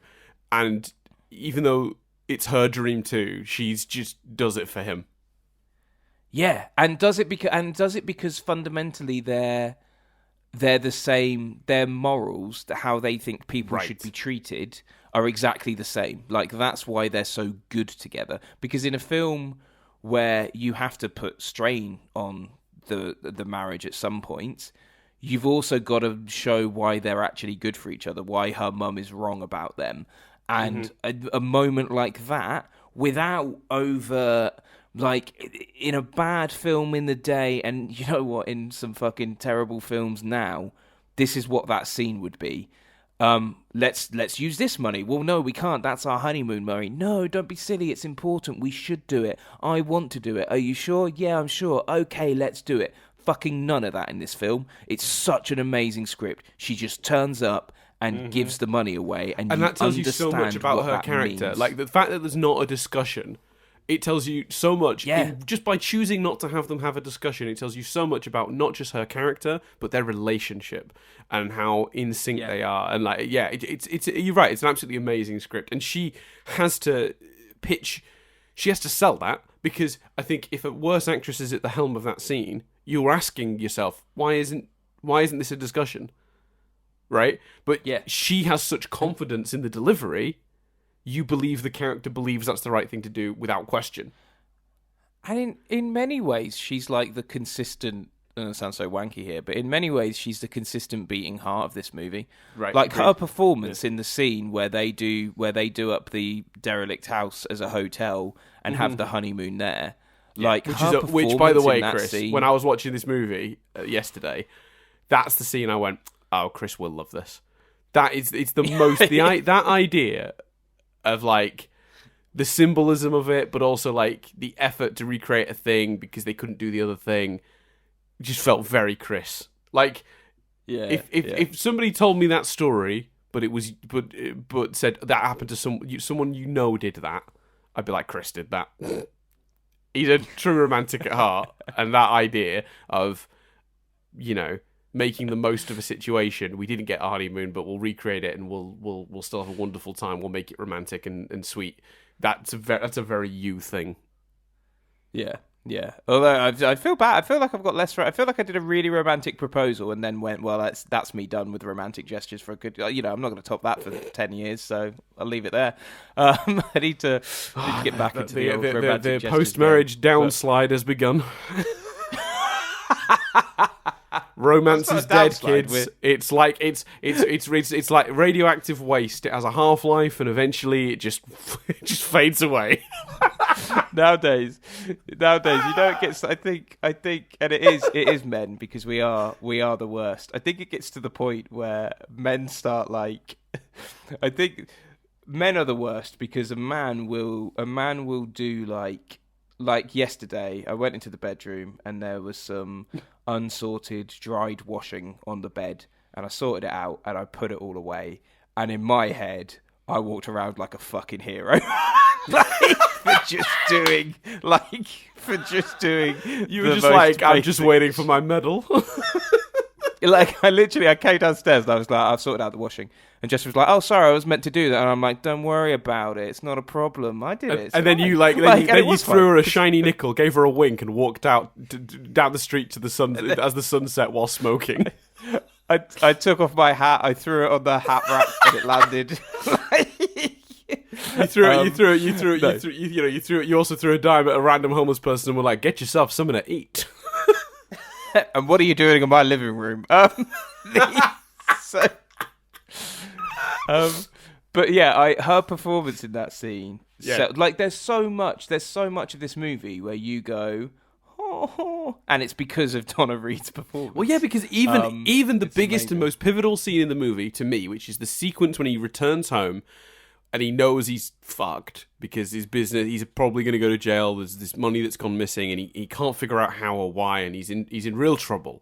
and even though it's her dream too, she's just does it for him. Yeah, and does it because fundamentally they're the same. Their morals, how they think people should be treated, are exactly the same. Like, that's why they're so good together. Because in a film where you have to put strain on the marriage at some point, you've also got to show why they're actually good for each other, why her mum is wrong about them. And a moment like that, without over, like, in a bad film in the day, and you know what, in some fucking terrible films now, this is what that scene would be. Let's use this money. Well, no, we can't. That's our honeymoon money. No, don't be silly. It's important. We should do it. I want to do it. Are you sure? Yeah, I'm sure. Okay, let's do it. Fucking none of that in this film. It's such an amazing script. She just turns up and gives the money away, and that tells you so much about her character. Means. Like, the fact that there's not a discussion, it tells you so much. Yeah. Just by choosing not to have them have a discussion, it tells you so much about not just her character, but their relationship and how in sync they are. And like, it's you're right. It's an absolutely amazing script, and she has to sell that, because I think if a worse actress is at the helm of that scene, you're asking yourself, why isn't this a discussion? right? But Yeah. she has such confidence in the delivery, you believe the character believes that's the right thing to do without question. And in many ways, she's like the consistent. I don't sound so wanky here, but in many ways, she's the consistent beating heart of this movie. Right. Like agreed. her performance in the scene where they do up the derelict house as a hotel and have the honeymoon there. Like which, by the way, Chris, scene, when I was watching this movie yesterday, that's the scene I went, "Oh, Chris will love this." It's the most that idea of like the symbolism of it, but also like the effort to recreate a thing because they couldn't do the other thing, just felt very Chris. Like, if somebody told me that story, but said that happened to someone did that, I'd be like, Chris did that. He's a true romantic at heart, and that idea of, making the most of a situation. We didn't get a honeymoon, but we'll recreate it, and we'll still have a wonderful time. We'll make it romantic and sweet. That's a very you thing. Yeah. Although I feel bad. I feel like I've got less. I feel like I did a really romantic proposal and then went, well, that's me done with romantic gestures for a good. I'm not going to top that for 10 years, so I'll leave it there. I need to get back into the romantic the post-marriage downslide has begun. Romance is dead, kids. It's like it's like radioactive waste. It has a half-life, and eventually it just fades away. Nowadays, you don't get. I think, and it is men, because we are the worst. I think it gets to the point where men start like. I think men are the worst because a man will do like yesterday. I went into the bedroom and there was some unsorted, dried washing on the bed, and I sorted it out and I put it all away. And in my head, I walked around like a fucking hero. For just doing. You were just like, I'm just waiting for my medal. Like, I came downstairs and I was like, I've sorted out the washing. And Jess was like, oh, sorry, I was meant to do that. And I'm like, don't worry about it. It's not a problem. I did it. And then you you threw her a shiny nickel, gave her a wink, and walked out down the street to the sun as the sun set while smoking. I took off my hat. I threw it on the hat rack, and it landed. You also threw a dime at a random homeless person and were like, get yourself something to eat. And what are you doing in my living room? But yeah, her performance in that scene. Yeah. So, there's so much of this movie where you go, oh, and it's because of Donna Reed's performance. Well, yeah, because even the biggest amazing and most pivotal scene in the movie to me, which is the sequence when he returns home and he knows he's fucked because he's probably going to go to jail. There's this money that's gone missing, and he can't figure out how or why, and he's in real trouble.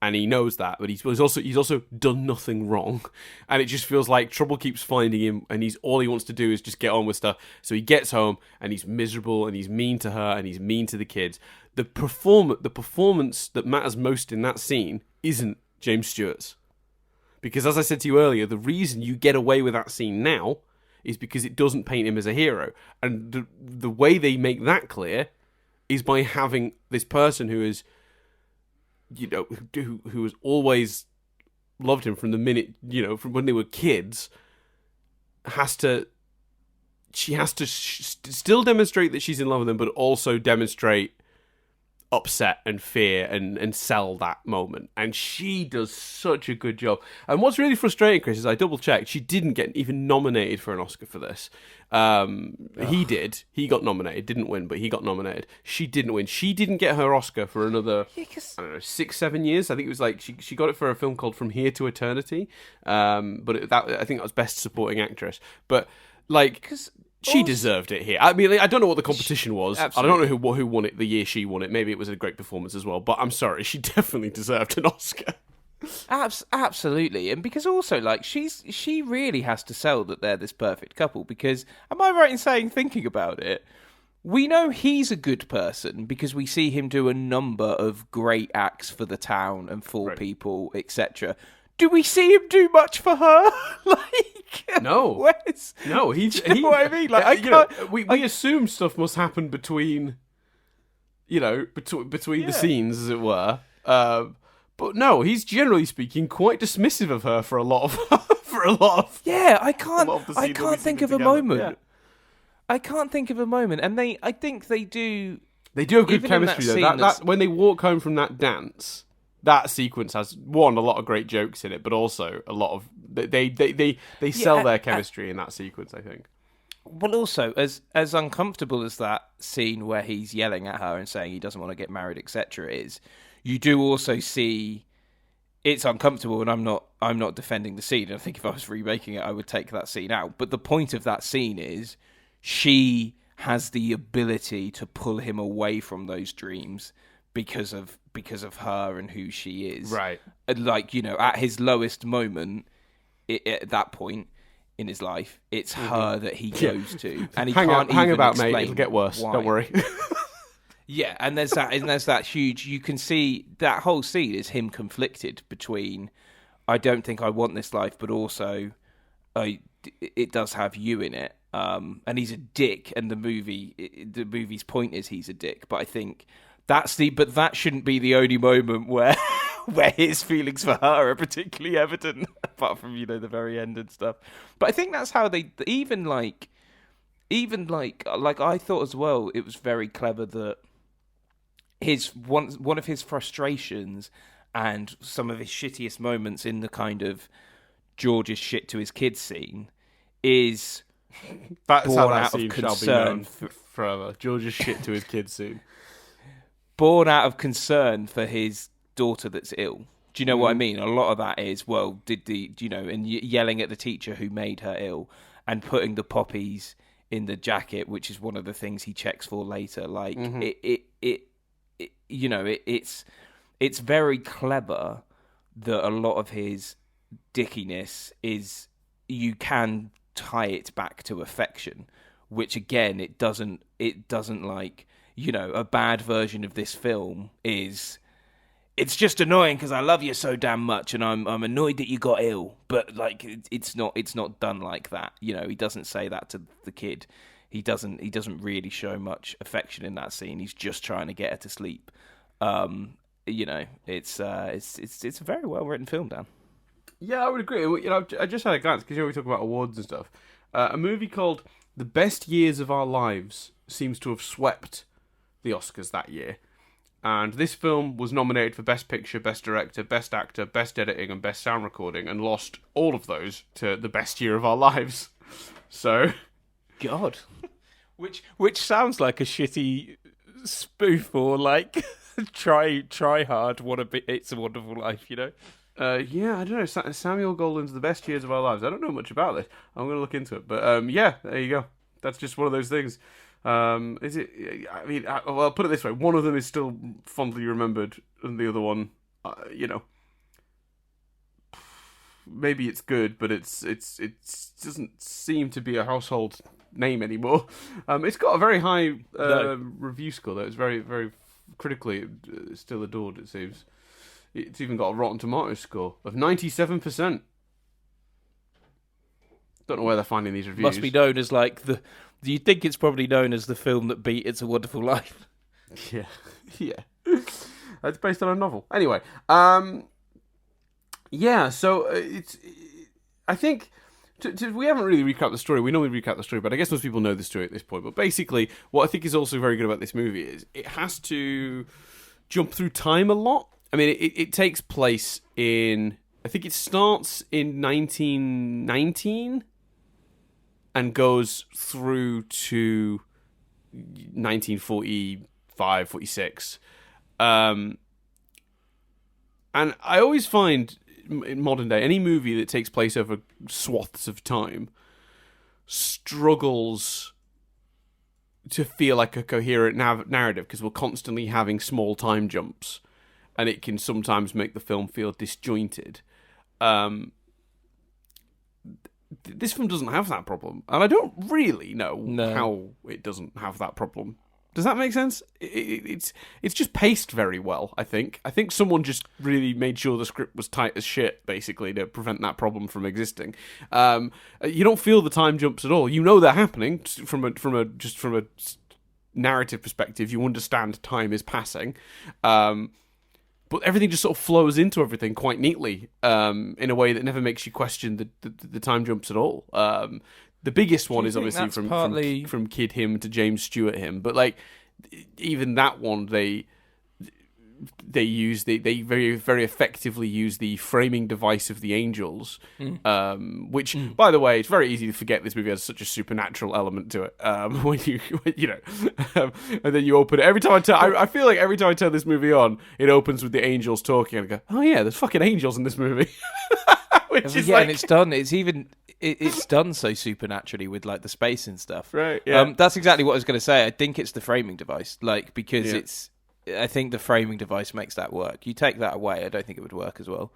And he knows that, but he's also done nothing wrong, and it just feels like trouble keeps finding him, and all he wants to do is just get on with stuff. So he gets home, and he's miserable, and he's mean to her, and he's mean to the kids. The performance that matters most in that scene isn't James Stewart's, because as I said to you earlier, the reason you get away with that scene now is because it doesn't paint him as a hero, and the way they make that clear is by having this person who is, who has always loved him from the minute, from when they were kids, she has to still demonstrate that she's in love with him, but also demonstrate upset and fear and sell that moment. And she does such a good job. And what's really frustrating, Chris, is I double checked, she didn't get even nominated for an Oscar for this. He did. He got nominated, didn't win, but he got nominated. She didn't win. She didn't get her Oscar for another, 6-7 years. I think it was like she got it for a film called From Here to Eternity. But I think that was Best Supporting Actress. But she deserved it here. I mean, I don't know what the competition was. Absolutely. I don't know who won it the year she won it. Maybe it was a great performance as well. But I'm sorry, she definitely deserved an Oscar. Absolutely, and because also she really has to sell that they're this perfect couple. Because am I right in saying, thinking about it, we know he's a good person because we see him do a number of great acts for the town and for people, etc. Do we see him do much for her? No. No, you know what I mean? We assume stuff must happen between the scenes, as it were. But no, he's generally speaking quite dismissive of her for a lot of Yeah, I a can't. lot of the I scenes can't think of together. a moment. Yeah. I can't think of a moment, and I think they do. They do have good Even in chemistry that though. scene That when they walk home from that dance, that sequence has a lot of great jokes in it, but also a lot of they sell their chemistry in that sequence, I think. Well, also as uncomfortable as that scene where he's yelling at her and saying he doesn't want to get married, etc., is, you do also see it's uncomfortable, and I'm not defending the scene. I think if I was remaking it, I would take that scene out. But the point of that scene is she has the ability to pull him away from those dreams because of her and who she is. Right. Like, at his lowest moment, at that point in his life, it's her that he goes to, and he can't hang even about, explain mate. It'll get worse. why. Don't worry. Yeah, and there's that huge. You can see that whole scene is him conflicted between, I don't think I want this life, but also, it does have you in it. And he's a dick, and the movie's point is he's a dick. But I think but that shouldn't be the only moment where his feelings for her are particularly evident, apart from the very end and stuff. But I think that's how they even like I thought as well. It was very clever that one of his frustrations and some of his shittiest moments in the kind of George's shit to his kids scene is That's born how that out scene of shall be known concern forever. George's shit to his kids soon. born out of concern for his daughter that's ill. Do you know what I mean? A lot of that is, well, and yelling at the teacher who made her ill, and putting the poppies in the jacket, which is one of the things he checks for later. Like it's very clever that a lot of his dickiness is, you can tie it back to affection, which again, it doesn't like, a bad version of this film is, it's just annoying because I love you so damn much, and I'm annoyed that you got ill. But like, it's not done like that. He doesn't say that to the kid. He doesn't really show much affection in that scene. He's just trying to get her to sleep. It's a very well written film, Dan. Yeah, I would agree. I just had a glance because we talk about awards and stuff. A movie called The Best Years of Our Lives seems to have swept the Oscars that year. And this film was nominated for Best Picture, Best Director, Best Actor, Best Editing, and Best Sound Recording, and lost all of those to The Best Year of Our Lives. So, God, which sounds like a shitty spoof, or like try hard. It's a Wonderful Life, Yeah, I don't know. Samuel Goldwyn's The Best Years of Our Lives. I don't know much about this. I'm going to look into it. But yeah, there you go. That's just one of those things. Is it? I mean, I'll put it this way: one of them is still fondly remembered, and the other one, maybe it's good, but it doesn't seem to be a household name anymore. It's got a very high review score, though. It's very, very critically still adored. It seems. It's even got a Rotten Tomatoes score of 97%. Don't know where they're finding these reviews. Must be known as like the. Do you think it's probably known as the film that beat It's a Wonderful Life? Yeah. It's based on a novel. Anyway, so it's. I think we haven't really recapped the story. We normally recap the story, but I guess most people know the story at this point. But basically, what I think is also very good about this movie is it has to jump through time a lot. I mean, it takes place in. I think it starts in 1919. And goes through to 1945, 46. And I always find, in modern day, any movie that takes place over swaths of time struggles to feel like a coherent narrative, because we're constantly having small time jumps. And it can sometimes make the film feel disjointed. This film doesn't have that problem, and I don't really know how it doesn't have that problem. Does that make sense? It's just paced very well, I think. I think someone just really made sure the script was tight as shit, basically, to prevent that problem from existing. You don't feel the time jumps at all. You know they're happening from a narrative perspective. You understand time is passing. But but everything just sort of flows into everything quite neatly, in a way that never makes you question the time jumps at all. The biggest one is obviously from Kid him to James Stewart him, but like even that one they very very effectively use the framing device of the angels, which by the way, it's very easy to forget this movie has such a supernatural element to it. When you know, and then you open it every time I feel like every time I turn this movie on, it opens with the angels talking, and I go, oh yeah, there's fucking angels in this movie. Which is and it's done so supernaturally with like the space and stuff. Right. Yeah. That's exactly what I was going to say. I think it's the framing device, like because I think the framing device makes that work. You take that away, I don't think it would work as well.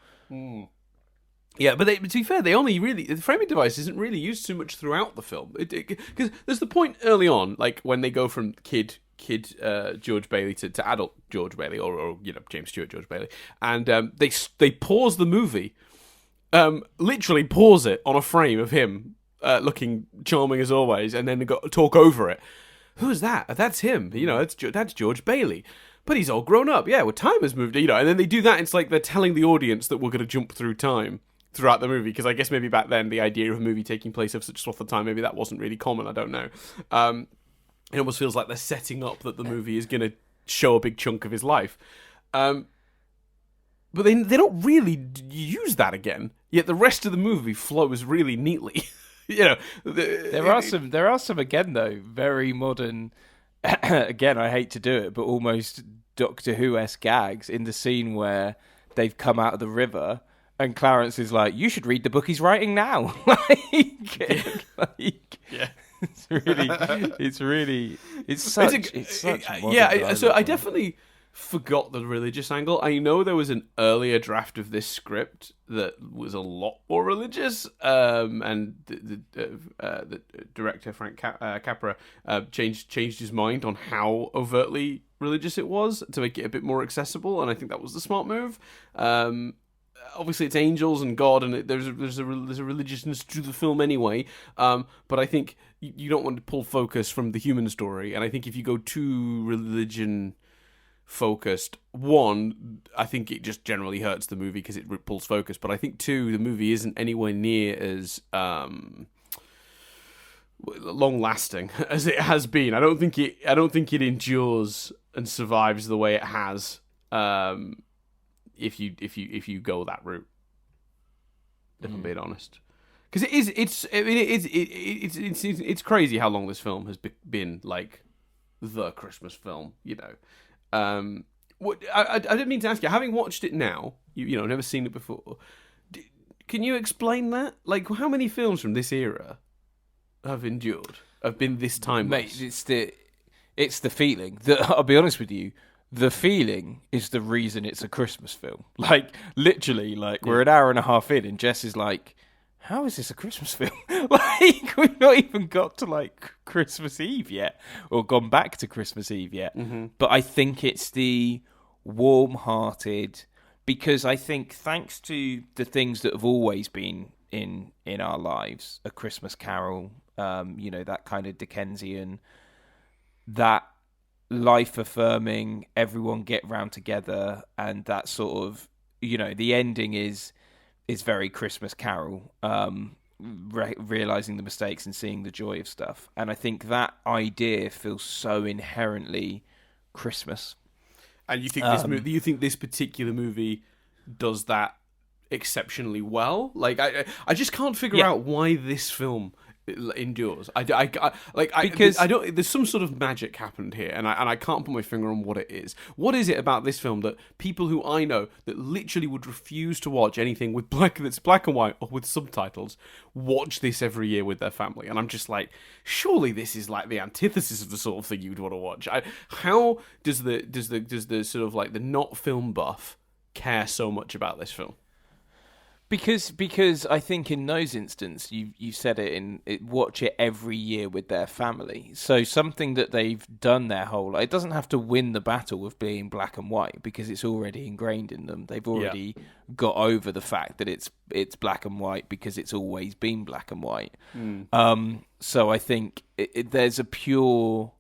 Yeah, but to be fair, the framing device isn't really used too much throughout the film. Because there's the point early on, like when they go from kid George Bailey to adult George Bailey, or you know, James Stewart George Bailey, and they pause the movie, literally pause it on a frame of him looking charming as always, and then they talk over it. Who's that? That's him. You know, that's George Bailey. But he's all grown up. Yeah, well, time has moved. You know, and then they do that. It's like they're telling the audience that we're going to jump through time throughout the movie. Because I guess maybe back then the idea of a movie taking place over such a swath of time, maybe that wasn't really common. I don't know. It almost feels like they're setting up that the movie is going to show a big chunk of his life. But they don't really use that again. Yet the rest of the movie flows really neatly. You know, there are some again though very modern. Again, I hate to do it, but almost Doctor Who-esque gags in the scene where they've come out of the river and Clarence is like, "You should read the book he's writing now." It's such yeah. So I definitely forgot the religious angle. I know there was an earlier draft of this script that was a lot more religious, and the director Frank Capra changed his mind on how overtly religious it was to make it a bit more accessible, and I think that was the smart move. Obviously, it's angels and God, and there's a religiousness to the film anyway. But I think you don't want to pull focus from the human story, and I think if you go too religion focused, one, I think it just generally hurts the movie because it pulls focus. But I think two, the movie isn't anywhere near as long lasting as it has been. I don't think it endures and survives the way it has. If you go that route, if I'm being honest, because it's crazy how long this film has been like the Christmas film, you know. What I didn't mean to ask you, having watched it now, you know, never seen it before. Can you explain that? Like, how many films from this era have been this timeless? Mate, it's the feeling that I'll be honest with you. The feeling is the reason it's a Christmas film. Like, literally, like, we're an hour and a half in, and Jess is like, how is this a Christmas film? Like, we've not even got to, like, Christmas Eve yet, or gone back to Christmas Eve yet. Mm-hmm. But I think it's the warm-hearted, because I think thanks to the things that have always been in our lives, A Christmas Carol, you know, that kind of Dickensian, that life-affirming, everyone get round together, and that sort of, you know, the ending is very Christmas Carol, realizing the mistakes and seeing the joy of stuff. And I think that idea feels so inherently Christmas. And you think you think this particular movie does that exceptionally well? Like, I just can't figure out why this film endures. Because I don't. There's some sort of magic happened here, and I can't put my finger on what it is. What is it about this film that people who I know that literally would refuse to watch anything that's black and white or with subtitles watch this every year with their family? And I'm just like, surely this is like the antithesis of the sort of thing you'd want to watch. How does the sort of like the not film buff care so much about this film? Because I think in those instances, you said it, watch it every year with their family. So something that they've done their whole life, it doesn't have to win the battle of being black and white because it's already ingrained in them. They've already got over the fact that it's black and white because it's always been black and white. So I think there's a pure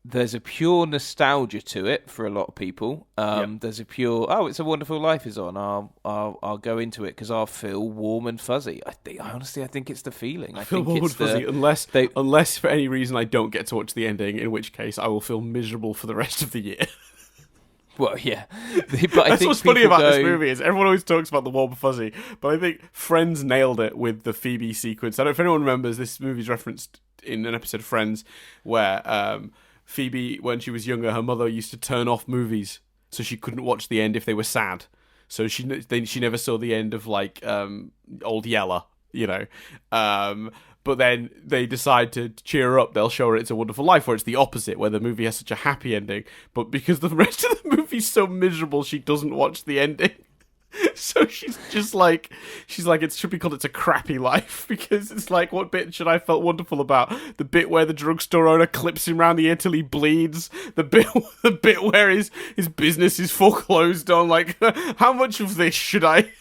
there's a pure nostalgia to it for a lot of people. There's a pure, It's a Wonderful Life is on. I'll go into it because I'll feel warm and fuzzy. I think it's the feeling. I feel think warm it's and fuzzy unless for any reason I don't get to watch the ending, in which case I will feel miserable for the rest of the year. Well, yeah. But that's what's funny about this movie is everyone always talks about the warm and fuzzy, but I think Friends nailed it with the Phoebe sequence. I don't know if anyone remembers, this movie's referenced in an episode of Friends where Phoebe, when she was younger, her mother used to turn off movies so she couldn't watch the end if they were sad. So she never saw the end of like Old Yeller, you know. But then they decide to cheer her up. They'll show her It's a Wonderful Life, where it's the opposite, where the movie has such a happy ending. But because the rest of the movie's so miserable, she doesn't watch the ending. So she's like, it should be called It's a Crappy Life, because it's like, what bit should I have felt wonderful about? The bit where the drugstore owner clips him round the ear till he bleeds? The bit where his business is foreclosed on? Like, how much of this should I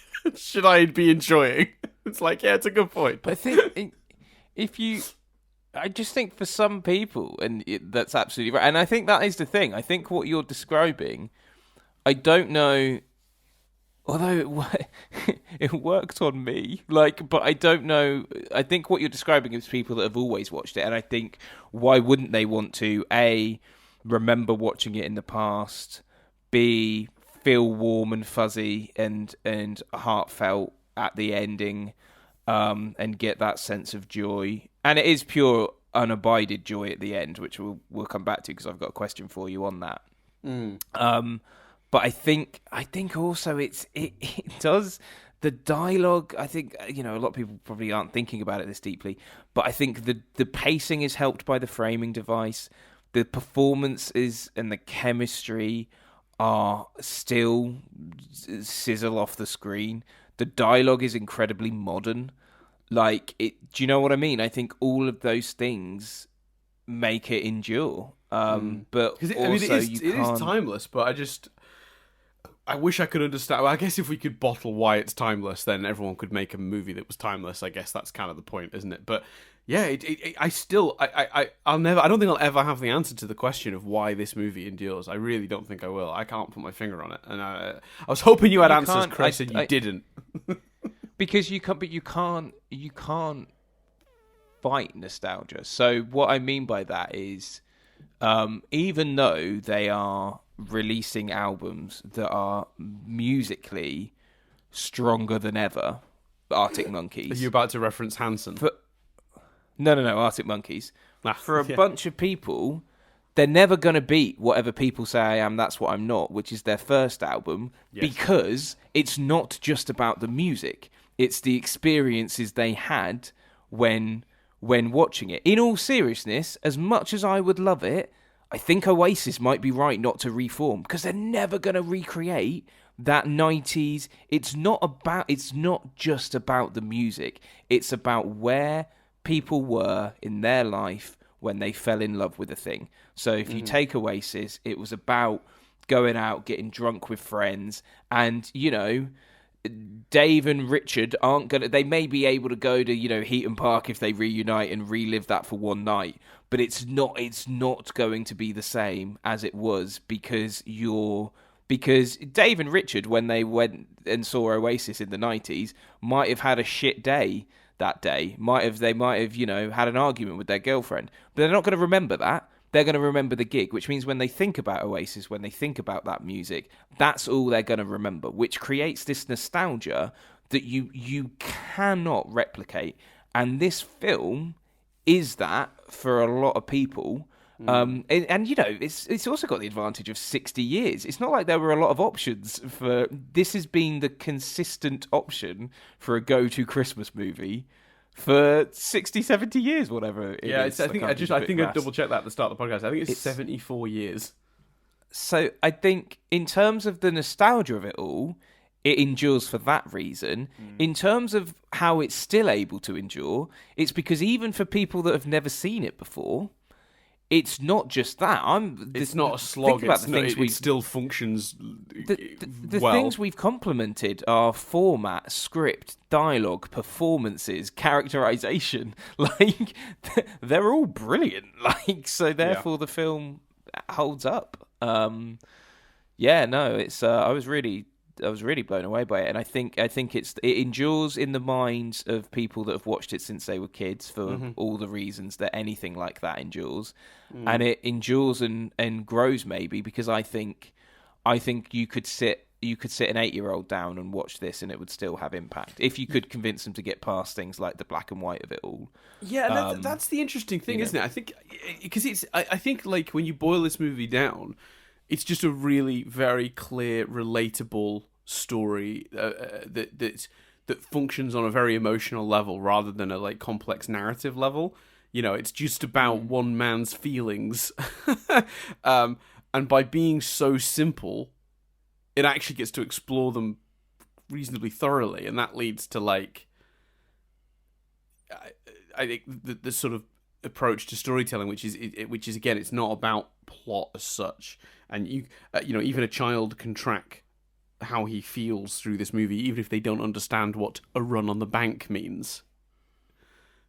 be enjoying? It's like, yeah, it's a good point. But I think I just think for some people, that's absolutely right. And I think that is the thing. I think what you're describing, I don't know, although it worked on me, but I don't know. I think what you're describing is people that have always watched it. And I think, why wouldn't they want to, A, remember watching it in the past, B, feel warm and fuzzy and heartfelt at the ending, and get that sense of joy. And it is pure, unabided joy at the end, which we'll come back to because I've got a question for you on that. But I think also it does, the dialogue. I think, a lot of people probably aren't thinking about it this deeply, but I think the pacing is helped by the framing device. The performances and the chemistry are still sizzle off the screen. The dialogue is incredibly modern. Do you know what I mean? I think all of those things make it endure. But it is timeless, but I wish I could understand. Well, I guess if we could bottle why it's timeless, then everyone could make a movie that was timeless. I guess that's kind of the point, isn't it? But yeah, I don't think I'll ever have the answer to the question of why this movie endures. I really don't think I will. I can't put my finger on it, and I was hoping you had answers, Chris, and you didn't. Because you can't fight nostalgia. So what I mean by that is, even though they are releasing albums that are musically stronger than ever, Arctic Monkeys. Are you about to reference Hanson? No, Arctic Monkeys. For a bunch of people, they're never going to beat Whatever People Say I Am, That's What I'm Not, which is their first album, because it's not just about the music. It's the experiences they had when watching it. In all seriousness, as much as I would love it, I think Oasis might be right not to reform, because they're never going to recreate that 90s. It's not just about the music. It's about where people were in their life when they fell in love with a thing. So if you take Oasis, it was about going out, getting drunk with friends, and, Dave and Richard they may be able to go to, Heaton Park if they reunite and relive that for one night, but it's not going to be the same as it was, because Dave and Richard, when they went and saw Oasis in the 90s, might have had a shit day that day. They might have, had an argument with their girlfriend, but they're not going to remember that. They're going to remember the gig, which means when they think about Oasis, when they think about that music, that's all they're going to remember, which creates this nostalgia that you cannot replicate. And this film is that for a lot of people. It's also got the advantage of 60 years. It's not like there were a lot of options for... This has been the consistent option for a go-to Christmas movie for 60, 70 years, whatever it is. I think I double-checked that at the start of the podcast. I think it's 74 years. So I think in terms of the nostalgia of it all, it endures for that reason. In terms of how it's still able to endure, it's because even for people that have never seen it before, it's not just that. It's not a slog. It still functions the well. Things we've complimented are format, script, dialogue, performances, characterization. They're all brilliant. So therefore the film holds up. Yeah, no, it's I was really blown away by it, and I think it endures in the minds of people that have watched it since they were kids for all the reasons that anything like that endures, and it endures and grows maybe because I think you could sit an 8-year-old down and watch this and it would still have impact if you could convince them to get past things like the black and white of it all. Yeah, that's the interesting thing, isn't it? I think because I think like when you boil this movie down, it's just a really very clear, relatable story that functions on a very emotional level rather than a like complex narrative level. You know, it's just about one man's feelings, and by being so simple, it actually gets to explore them reasonably thoroughly, and that leads to like I think the sort of approach to storytelling, which is again, it's not about plot as such, and you know, even a child can track how he feels through this movie, even if they don't understand what a run on the bank means.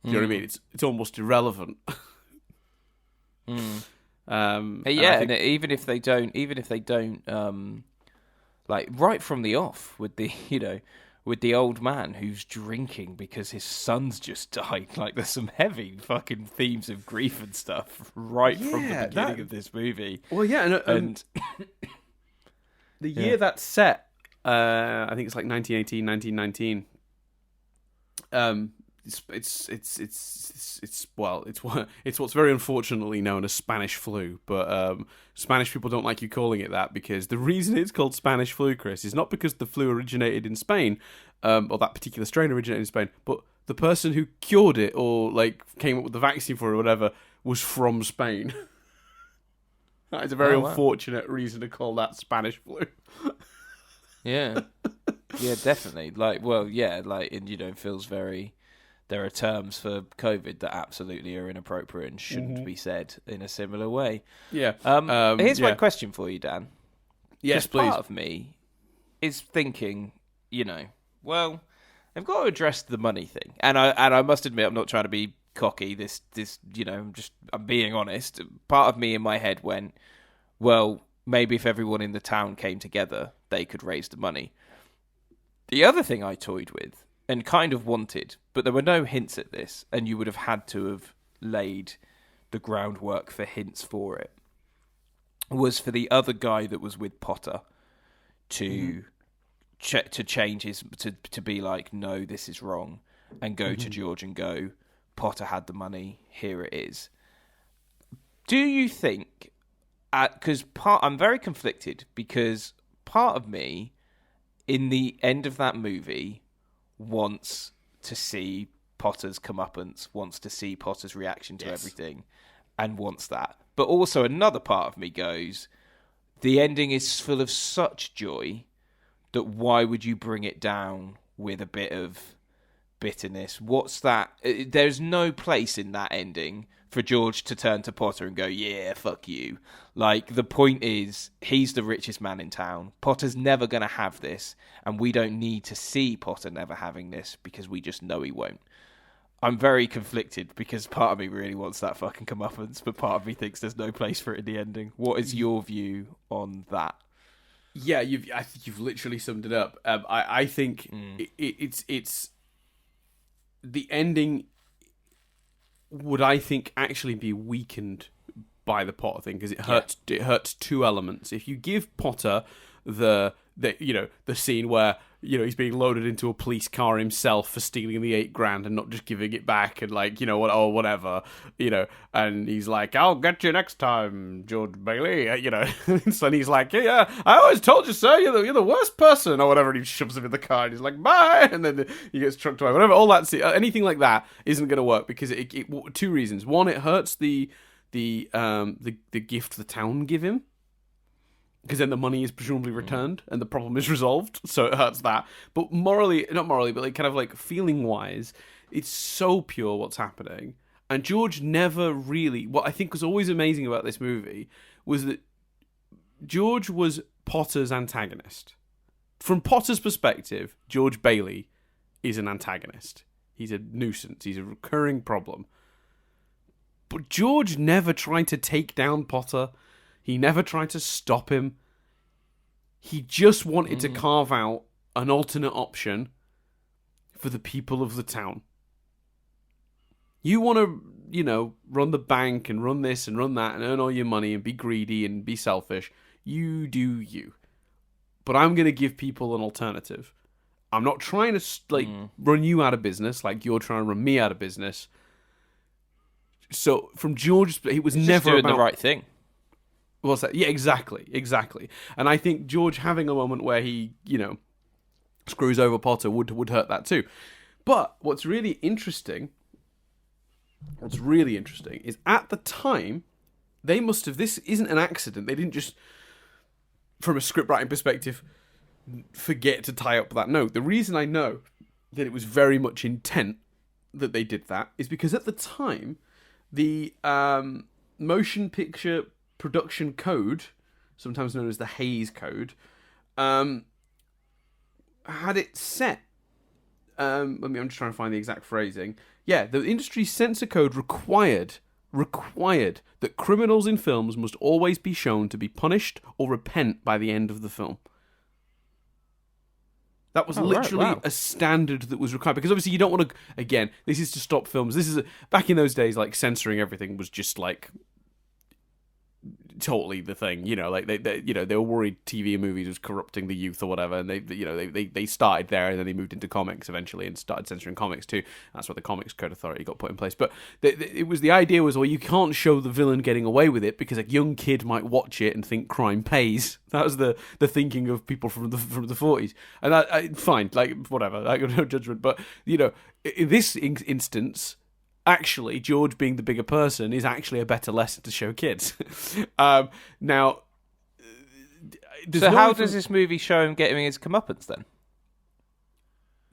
Do you know what I mean? It's almost irrelevant. And even if they don't, like right from the off with the old man who's drinking because his son's just died. Like there's some heavy fucking themes of grief and stuff right from the beginning of this movie. Well, yeah, and the year that's set, I think it's like 1918, 1919. It's what's very unfortunately known as Spanish flu, but Spanish people don't like you calling it that because the reason it's called Spanish flu, Chris, is not because the flu originated in Spain, or that particular strain originated in Spain, but the person who cured it or like came up with the vaccine for it or whatever was from Spain. That is a very unfortunate reason to call that Spanish flu. Yeah, definitely. Like, well, yeah, like, and it feels very. There are terms for COVID that absolutely are inappropriate and shouldn't be said in a similar way. Yeah. Here's my question for you, Dan. Yes, please. Part of me is thinking, well, they've got to address the money thing, and I must admit, I'm not trying to be cocky. This, I'm being honest. Part of me in my head went, well, maybe if everyone in the town came together, they could raise the money. The other thing I toyed with and kind of wanted, but there were no hints at this, and you would have had to have laid the groundwork for hints for it, was for the other guy that was with Potter to change his, to be like, no, this is wrong, and go to George and go, Potter had the money, here it is. Do you think, because I'm very conflicted, because part of me, in the end of that movie, wants to see Potter's comeuppance, wants to see Potter's reaction to everything, and wants that. But also another part of me goes, the ending is full of such joy that why would you bring it down with a bit of bitterness? What's that? There's no place in that ending for George to turn to Potter and go, yeah, fuck you. Like, the point is, he's the richest man in town. Potter's never going to have this, and we don't need to see Potter never having this because we just know he won't. I'm very conflicted because part of me really wants that fucking comeuppance, but part of me thinks there's no place for it in the ending. What is your view on that? Yeah, I think you've literally summed it up. I think it's the ending would, I think, actually be weakened by the Potter thing because it hurts two elements. If you give Potter the scene where he's being loaded into a police car himself for stealing the $8,000 and not just giving it back, and whatever, and he's like, I'll get you next time, George Bailey, and he's like, yeah, I always told you, sir, you're the worst person, or whatever, and he shoves him in the car and he's like, bye, and then he gets trucked away, whatever. All that, anything like that isn't going to work because it two reasons. One, it hurts the gift the town give him, because then the money is presumably returned and the problem is resolved, so it hurts that. But not morally, but like kind of like feeling wise, it's so pure what's happening. And George never really, what I think was always amazing about this movie was that George was Potter's antagonist. From Potter's perspective, George Bailey is an antagonist. He's a nuisance. He's a recurring problem. But George never tried to take down Potter. He never tried to stop him. He just wanted to carve out an alternate option for the people of the town. You want to, run the bank and run this and run that and earn all your money and be greedy and be selfish. You do you. But I'm going to give people an alternative. I'm not trying to run you out of business like you're trying to run me out of business. So from George's, it was He's never just doing about the right thing. What's that? Yeah, exactly. And I think George having a moment where he, screws over Potter would hurt that too. But what's really interesting is at the time, they must have, this isn't an accident. They didn't just, from a script writing perspective, forget to tie up that note. The reason I know that it was very much intent that they did that is because at the time, the motion picture production code, sometimes known as the Hays Code, had it set. I'm just trying to find the exact phrasing. Yeah, the industry censor code required that criminals in films must always be shown to be punished or repent by the end of the film. That was literally a standard that was required. Because obviously you don't want to... Again, this is to stop films. Back in those days, censoring everything was just totally the thing, they were worried TV and movies was corrupting the youth or whatever, and they started there, and then they moved into comics eventually and started censoring comics too. That's where the Comics Code Authority got put in place. But the idea was, well, you can't show the villain getting away with it because a young kid might watch it and think crime pays. That was the thinking of people from the 40s, and that fine, whatever, I got no judgment. But in this instance, actually, George being the bigger person is actually a better lesson to show kids. Now, so how does this movie show him getting his comeuppance then?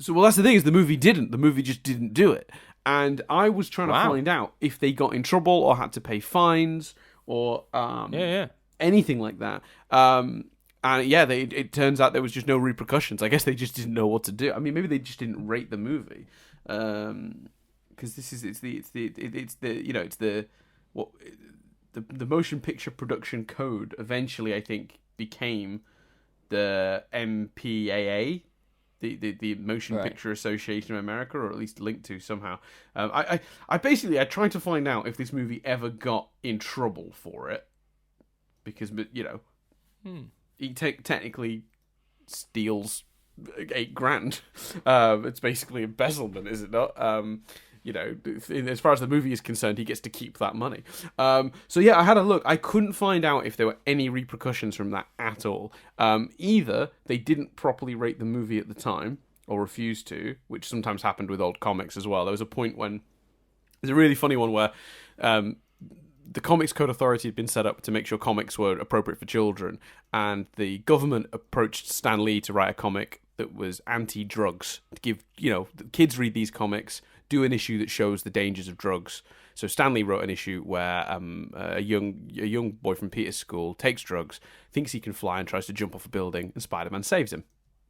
So, well, that's the thing, is the movie didn't. The movie just didn't do it. And I was trying to find out if they got in trouble or had to pay fines or anything like that. And yeah, it turns out there was just no repercussions. I guess they just didn't know what to do. I mean, maybe they just didn't rate the movie. Because the motion picture production code eventually, I think, became the MPAA, the Motion Picture Association of America, or at least linked to somehow. I tried to find out if this movie ever got in trouble for it, because he technically steals $8,000. It's basically embezzlement, is it not? As far as the movie is concerned, he gets to keep that money. So yeah, I had a look. I couldn't find out if there were any repercussions from that at all. Either they didn't properly rate the movie at the time, or refused to, which sometimes happened with old comics as well. There was a point when... There's a really funny one where the Comics Code Authority had been set up to make sure comics were appropriate for children, and the government approached Stan Lee to write a comic that was anti-drugs, to give, kids read these comics, do an issue that shows the dangers of drugs. So Stanley wrote an issue where a young boy from Peter's school takes drugs, thinks he can fly, and tries to jump off a building, and Spider-Man saves him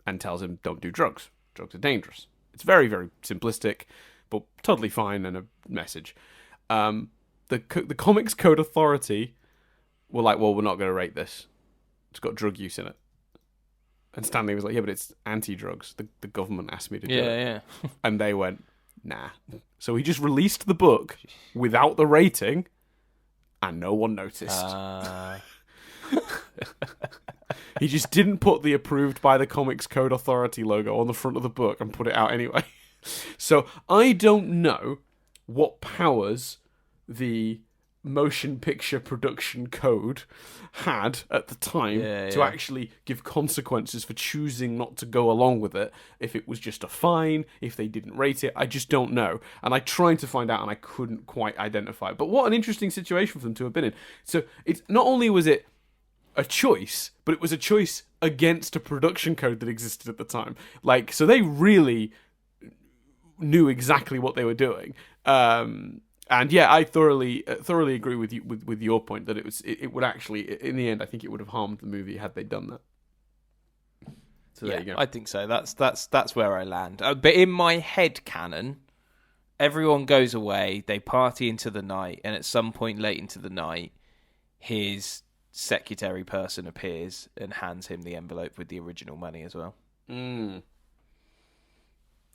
and tells him, don't do drugs. Drugs are dangerous. It's very, very simplistic, but totally fine, and a message. The Comics Code Authority were like, well, we're not going to rate this. It's got drug use in it. And Stanley was like, yeah, but it's anti-drugs. The government asked me to do it. Yeah. And they went, nah. So he just released the book without the rating, and no one noticed. He just didn't put the approved by the Comics Code Authority logo on the front of the book and put it out anyway. So I don't know what powers the motion picture production code had at the time to actually give consequences for choosing not to go along with it. If it was just a fine, if they didn't rate it, I just don't know. And I tried to find out, and I couldn't quite identify it. But what an interesting situation for them to have been in. So it's not only was it a choice, but it was a choice against a production code that existed at the time. So they really knew exactly what they were doing. And yeah, I thoroughly agree with you with your point that it would actually, in the end, I think it would have harmed the movie had they done that. So there you go. I think so. That's where I land. But in my head canon, everyone goes away, they party into the night, and at some point late into the night, his secretary person appears and hands him the envelope with the original money as well.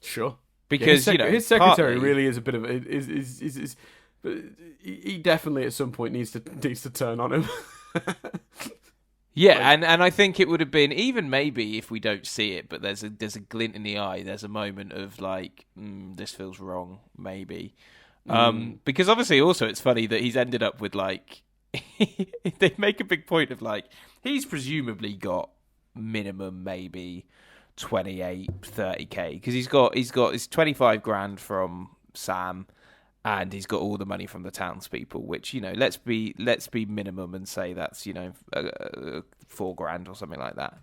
Sure. Because his secretary really is a bit of he definitely at some point needs to turn on him. Yeah, and I think it would have been, even maybe if we don't see it, but there's a glint in the eye. There's a moment of like, this feels wrong, maybe. Because obviously, also it's funny that he's ended up with like, they make a big point of like, he's presumably got minimum maybe 30K because he's got his 25 grand from Sam, and he's got all the money from the townspeople, which, let's be minimum and say that's 4 grand or something like that.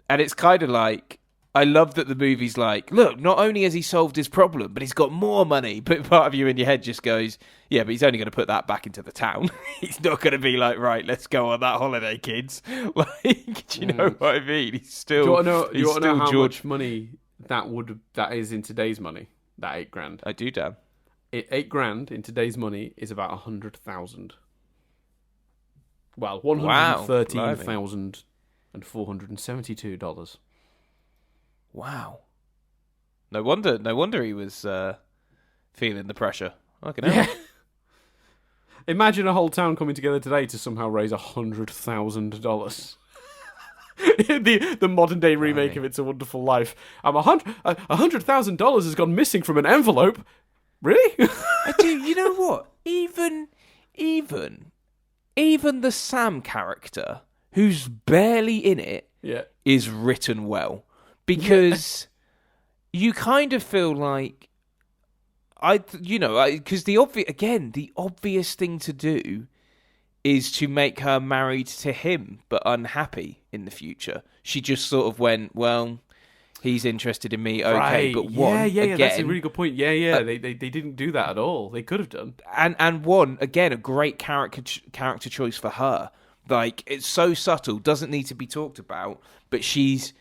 And it's kind of like, I love that the movie's like, look, not only has he solved his problem, but he's got more money. But part of you in your head just goes, yeah, but he's only going to put that back into the town. He's not going to be like, right, let's go on that holiday, kids. Like, do you know what I mean? He's still. Do you want to know how much money that is in today's money? That 8 grand. I do, Dan. 8 grand in today's money is about 100,000. Well, $113,472. Wow. No wonder he was feeling the pressure. Yeah. Imagine a whole town coming together today to somehow raise $100,000. the modern day remake of It's a Wonderful Life. $100,000 has gone missing from an envelope. Really? I do. You know what? Even the Sam character, who's barely in it, is written well. Because you kind of feel like because the obvious thing to do is to make her married to him but unhappy in the future. She just sort of went, well, he's interested in me, okay, right. But again, that's a really good point. They didn't do that at all. They could have done. And again, a great character choice for her. Like, it's so subtle, doesn't need to be talked about, but she's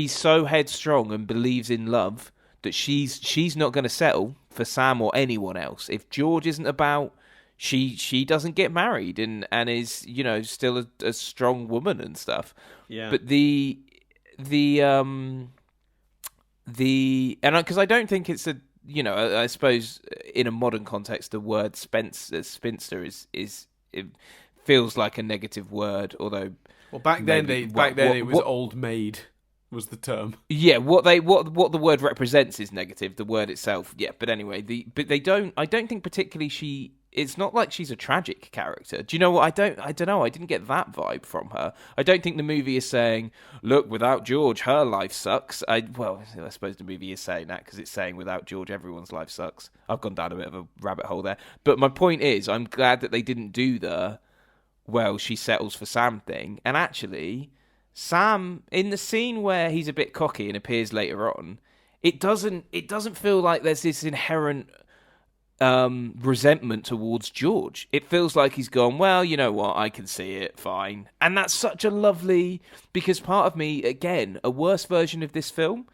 so headstrong and believes in love that she's not going to settle for Sam or anyone else. If George isn't about, she doesn't get married and is still a strong woman and stuff. Yeah. But because I don't think it's I suppose in a modern context the word spinster is it feels like a negative word, although back then it was old maid was the term. Yeah, what the word represents is negative. The word itself, yeah. But anyway, I don't think particularly it's not like she's a tragic character. Do you know what? I don't know. I didn't get that vibe from her. I don't think the movie is saying, look, without George, her life sucks. I suppose the movie is saying that because it's saying without George, everyone's life sucks. I've gone down a bit of a rabbit hole there. But my point is, I'm glad that they didn't do she settles for Sam thing. And actually, Sam, in the scene where he's a bit cocky and appears later on, it doesn't feel like there's this inherent resentment towards George. It feels like he's gone, well, you know what, I can see it, fine. And that's such a lovely, because part of me, again, a worse version of this film,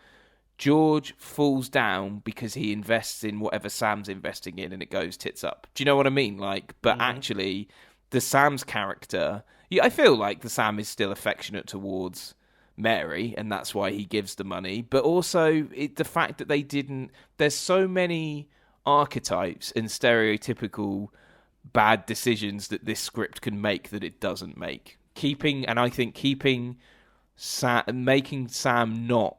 George falls down because he invests in whatever Sam's investing in and it goes tits up. Do you know what I mean? Like, but actually, the Sam's character, I feel like the Sam is still affectionate towards Mary, and that's why he gives the money. But also, the fact that there's so many archetypes and stereotypical bad decisions that this script can make that it doesn't make. Making Sam not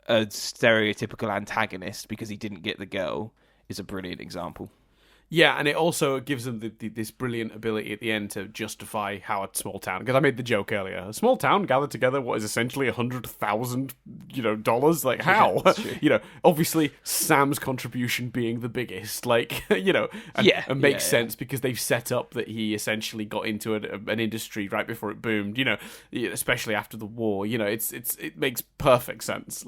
a stereotypical antagonist because he didn't get the girl is a brilliant example. Yeah, and it also gives them this brilliant ability at the end to justify how a small town, because I made the joke earlier, a small town gathered together what is essentially $100,000, like how? Obviously Sam's contribution being the biggest, and makes sense because they've set up that he essentially got into an industry right before it boomed, especially after the war, it makes perfect sense,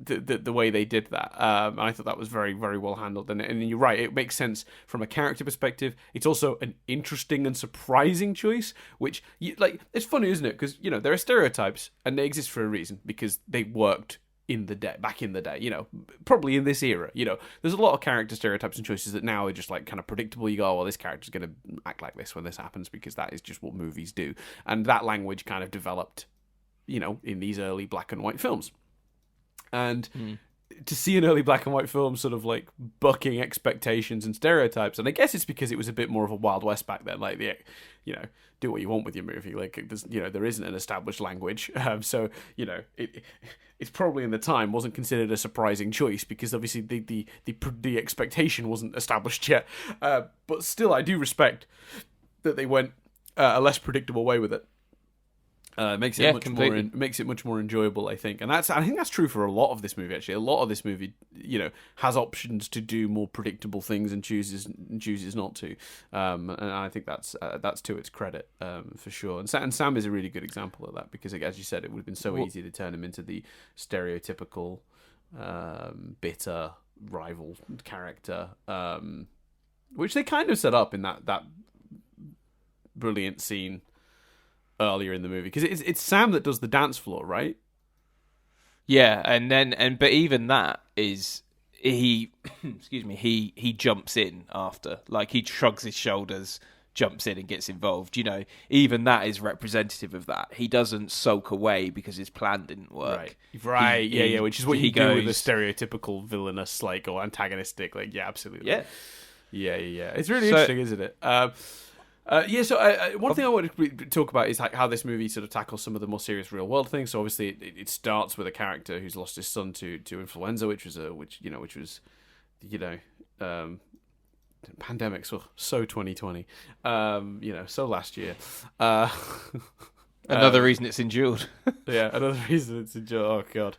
the way they did that, and I thought that was very, very well handled. And you're right, it makes sense from a character perspective. It's also an interesting and surprising choice, which it's funny, isn't it? Because there are stereotypes and they exist for a reason because they worked back in the day, probably in this era. There's a lot of character stereotypes and choices that now are just like kind of predictable. You go, oh, well, this character's going to act like this when this happens because that is just what movies do. And that language kind of developed, in these early black and white films. And to see an early black and white film sort of like bucking expectations and stereotypes, and I guess it's because it was a bit more of a Wild West back then, like do what you want with your movie. Like there isn't an established language, so it's probably in the time wasn't considered a surprising choice because obviously the expectation wasn't established yet. But still, I do respect that they went a less predictable way with it. Makes it much more enjoyable, I think, and I think that's true for a lot of this movie. Actually, a lot of this movie, has options to do more predictable things and chooses not to, and I think that's to its credit, for sure. And Sam is a really good example of that because, as you said, it would have been so easy to turn him into the stereotypical, bitter rival character, which they kind of set up in that brilliant scene earlier in the movie, because it's Sam that does the dance floor, right? Yeah, but even that is he excuse me, he jumps in after, like he shrugs his shoulders, jumps in and gets involved. Even that is representative of that. He doesn't sulk away because his plan didn't work. Right. Yeah, which is what you do with a stereotypical villainous, like, or antagonistic, like, yeah, absolutely. Yeah. It's really interesting, isn't it? So one thing I wanted to talk about is how this movie sort of tackles some of the more serious real world things. So obviously it starts with a character who's lost his son to influenza, which was pandemics, so 2020, so last year. Another reason it's endured. Yeah, another reason it's endured. Oh God.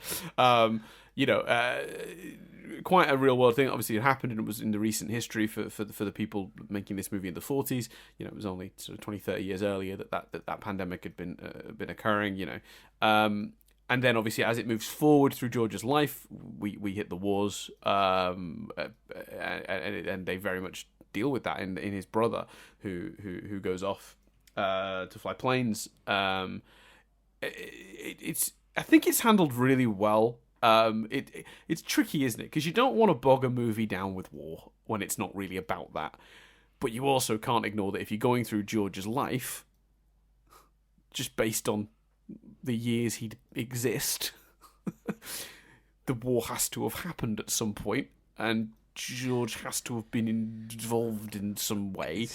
Quite a real world thing. Obviously, it happened, and it was in the recent history for the people making this movie in the 40s. It was only sort of 20, 30 years earlier that pandemic had been occurring. And then obviously, as it moves forward through George's life, we hit the wars, and they very much deal with that in his brother who goes off to fly planes. I think it's handled really well. It's tricky, isn't it? Because you don't want to bog a movie down with war when it's not really about that. But you also can't ignore that if you're going through George's life, just based on the years he'd exist, the war has to have happened at some point, and George has to have been involved in some way.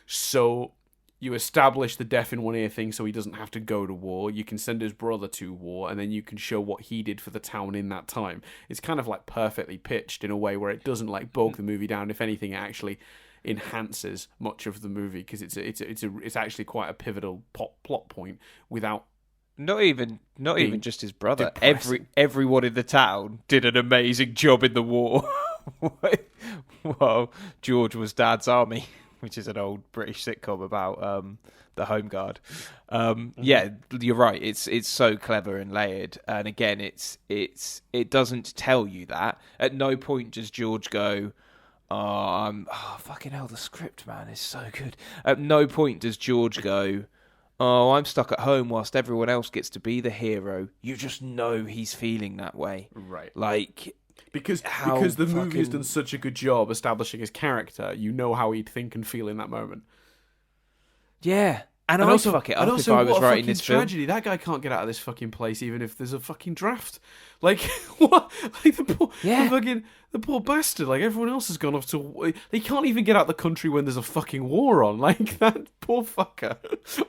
So you establish the deaf in one ear thing so he doesn't have to go to war. You can send his brother to war, and then you can show what he did for the town in that time. It's kind of like perfectly pitched in a way where it doesn't like bog the movie down. If anything, it actually enhances much of the movie because it's actually quite a pivotal plot point without not even just his brother. Everyone in the town did an amazing job in the war. Well, George was Dad's army, which is an old British sitcom about the Home Guard. Yeah, you're right. It's so clever and layered, and again, it doesn't tell you that. At no point does George go, fucking hell, the script, man, is so good. At no point does George go, oh, I'm stuck at home whilst everyone else gets to be the hero. You just know he's feeling that way, right? Like. Because the movie has done such a good job establishing his character, you know how he'd think and feel in that moment. Yeah, and I'd also fuck it up if I was writing this film. Tragedy. That guy can't get out of this fucking place, even if there's a fucking draft. Like what? Like the poor bastard. Like everyone else has gone off to. They can't even get out the country when there's a fucking war on. Like that poor fucker.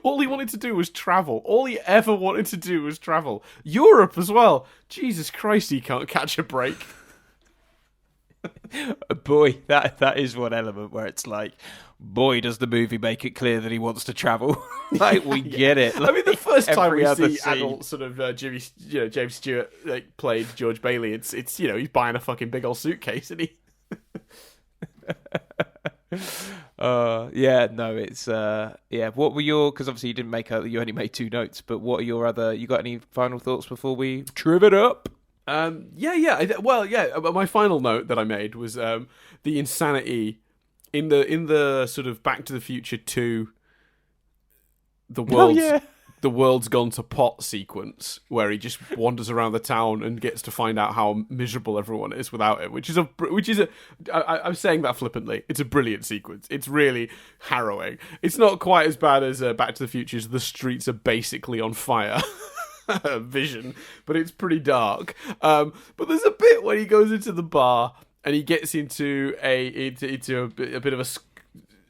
All he wanted to do was travel. All he ever wanted to do was travel. Europe as well. Jesus Christ, he can't catch a break. Boy, that is one element where it's like, boy, does the movie make it clear that he wants to travel. Like, we get it. Like, I mean, the first time we see adult sort of James Stewart like played George Bailey, it's he's buying a fucking big old suitcase, isn't he? What were your? Because obviously you only made 2 notes, but what are your other? You got any final thoughts before we trim it up? My final note that I made was the insanity in the sort of Back to the Future 2, the world's the world's gone to pot sequence where he just wanders around the town and gets to find out how miserable everyone is without him, I'm saying that flippantly. It's a brilliant sequence. It's really harrowing. It's not quite as bad as Back to the Future's "the streets are basically on fire" vision, but it's pretty dark. But there's a bit when he goes into the bar and he gets into a bit of a...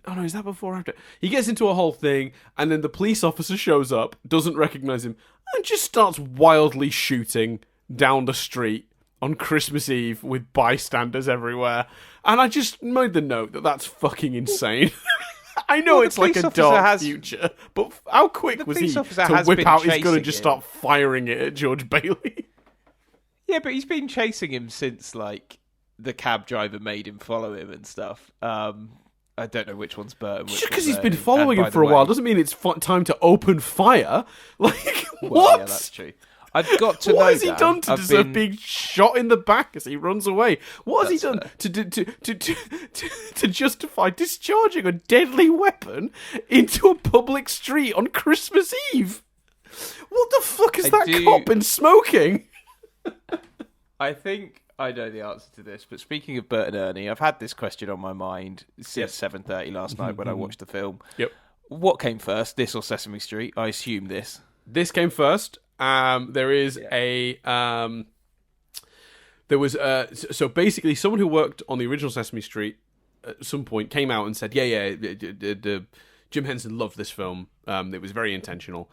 Oh no, is that before or after? He gets into a whole thing, and then the police officer shows up, doesn't recognise him, and just starts wildly shooting down the street on Christmas Eve with bystanders everywhere. And I just made the note that that's fucking insane. I know it's like a dark future, but how quick was he to whip out his gun and just start firing it at George Bailey? Yeah, but he's been chasing him since, like, the cab driver made him follow him and stuff. I don't know which one's Burton. Just because he's been following him for a while doesn't mean it's time to open fire. Like, what? Well, yeah, that's true. I've got to know. What has he done to deserve being shot in the back as he runs away? What has he done to justify discharging a deadly weapon into a public street on Christmas Eve? What the fuck is that cop been smoking? I think I know the answer to this, but speaking of Bert and Ernie, I've had this question on my mind since 7:30 last night when I watched the film. Yep. What came first, this or Sesame Street? I assume this. This came first. There is there was so basically someone who worked on the original Sesame Street at some point came out and said, Jim Henson loved this film. It was very intentional.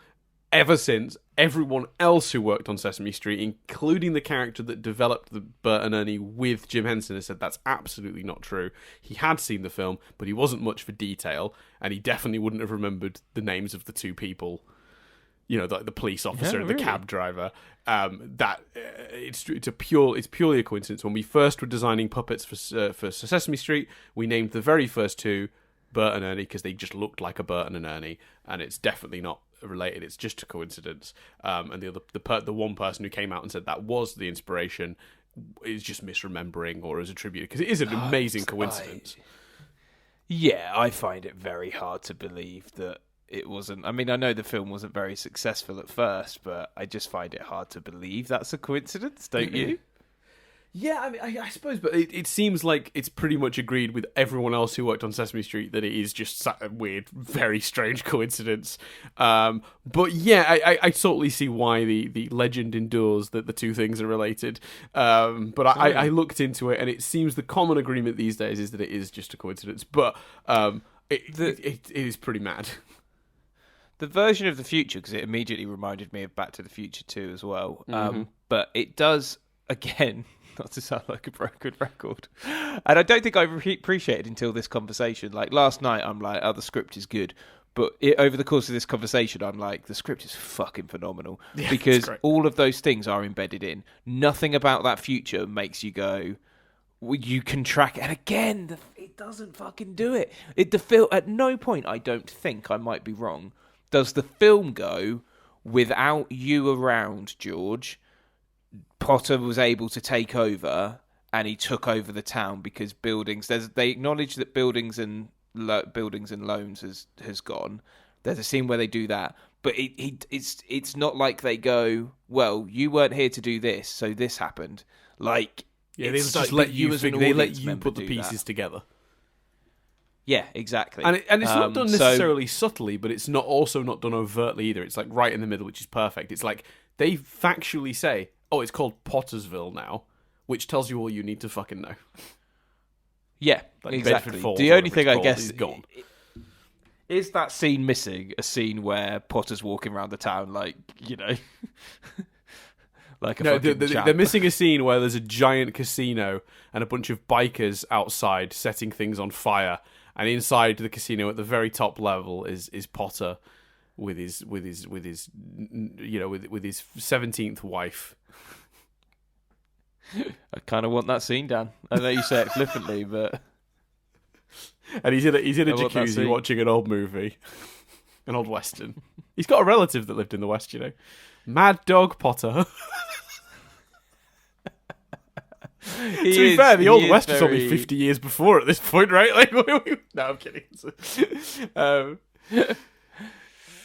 Ever since, everyone else who worked on Sesame Street, including the character that developed the Bert and Ernie with Jim Henson, has said that's absolutely not true. He had seen the film, but he wasn't much for detail, and he definitely wouldn't have remembered the names of the two people. You know, the police officer and the cab driver. It's purely a coincidence. When we first were designing puppets for Sesame Street, we named the very first two Bert and Ernie because they just looked like a Bert and an Ernie, and it's definitely not related. It's just a coincidence. And the one person who came out and said that was the inspiration is just misremembering or is attributed, because it is an amazing coincidence. I find it very hard to believe that it wasn't. I mean, I know the film wasn't very successful at first, but I just find it hard to believe that's a coincidence, don't you? Yeah, I mean, I suppose, but it seems like it's pretty much agreed with everyone else who worked on Sesame Street that it is just a weird, very strange coincidence. But yeah, I totally see why the legend endures that the two things are related. But I looked into it, and it seems the common agreement these days is that it is just a coincidence. But it is pretty mad. The version of the future, because it immediately reminded me of Back to the Future 2 as well. But it does, again, not to sound like a broken record, and I don't think I appreciated until this conversation. Like last night, I'm like, oh, the script is good. But over the course of this conversation, I'm like, the script is fucking phenomenal. Yeah, because all of those things are embedded in. Nothing about that future makes you go, well, you can track it. And again, it doesn't fucking do it. At no point, I don't think, I might be wrong, does the film go, without you around, George, Potter was able to take over, and he took over the town because buildings. They acknowledge that buildings and loans has gone. There's a scene where they do that, but it's not like they go, well, you weren't here to do this, so this happened. Like, yeah, they just let you put the pieces together. Yeah, exactly. And it's not done necessarily subtly, but it's also not done overtly either. It's like right in the middle, which is perfect. It's like they factually say, oh, it's called Pottersville now, which tells you all you need to fucking know. Yeah, like exactly. Falls, the only thing I guess is gone. Is that scene missing? A scene where Potter's walking around the town like, you know, like a fucking champ. They're missing a scene where there's a giant casino and a bunch of bikers outside setting things on fire, and inside the casino at the very top level is Potter with his 17th wife. I kind of want that scene, Dan. I know you say it flippantly, but and he's in a jacuzzi watching an old movie, an old western. He's got a relative that lived in the West, you know. Mad Dog Potter. To be fair, the Old West is only 50 years before at this point, right? Like, no, I'm kidding.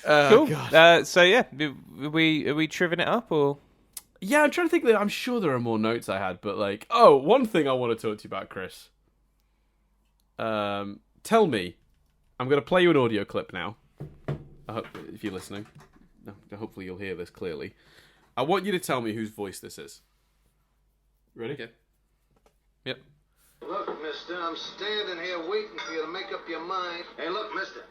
Cool. God. So yeah, are we triving it up or? Yeah, I'm trying to think. I'm sure there are more notes I had, but one thing I want to talk to you about, Chris. Tell me, I'm going to play you an audio clip now. I hope, if you're listening, hopefully you'll hear this clearly. I want you to tell me whose voice this is. Ready? Okay. Yep. Look, mister, I'm standing here waiting for you to make up your mind. Hey, look, mister.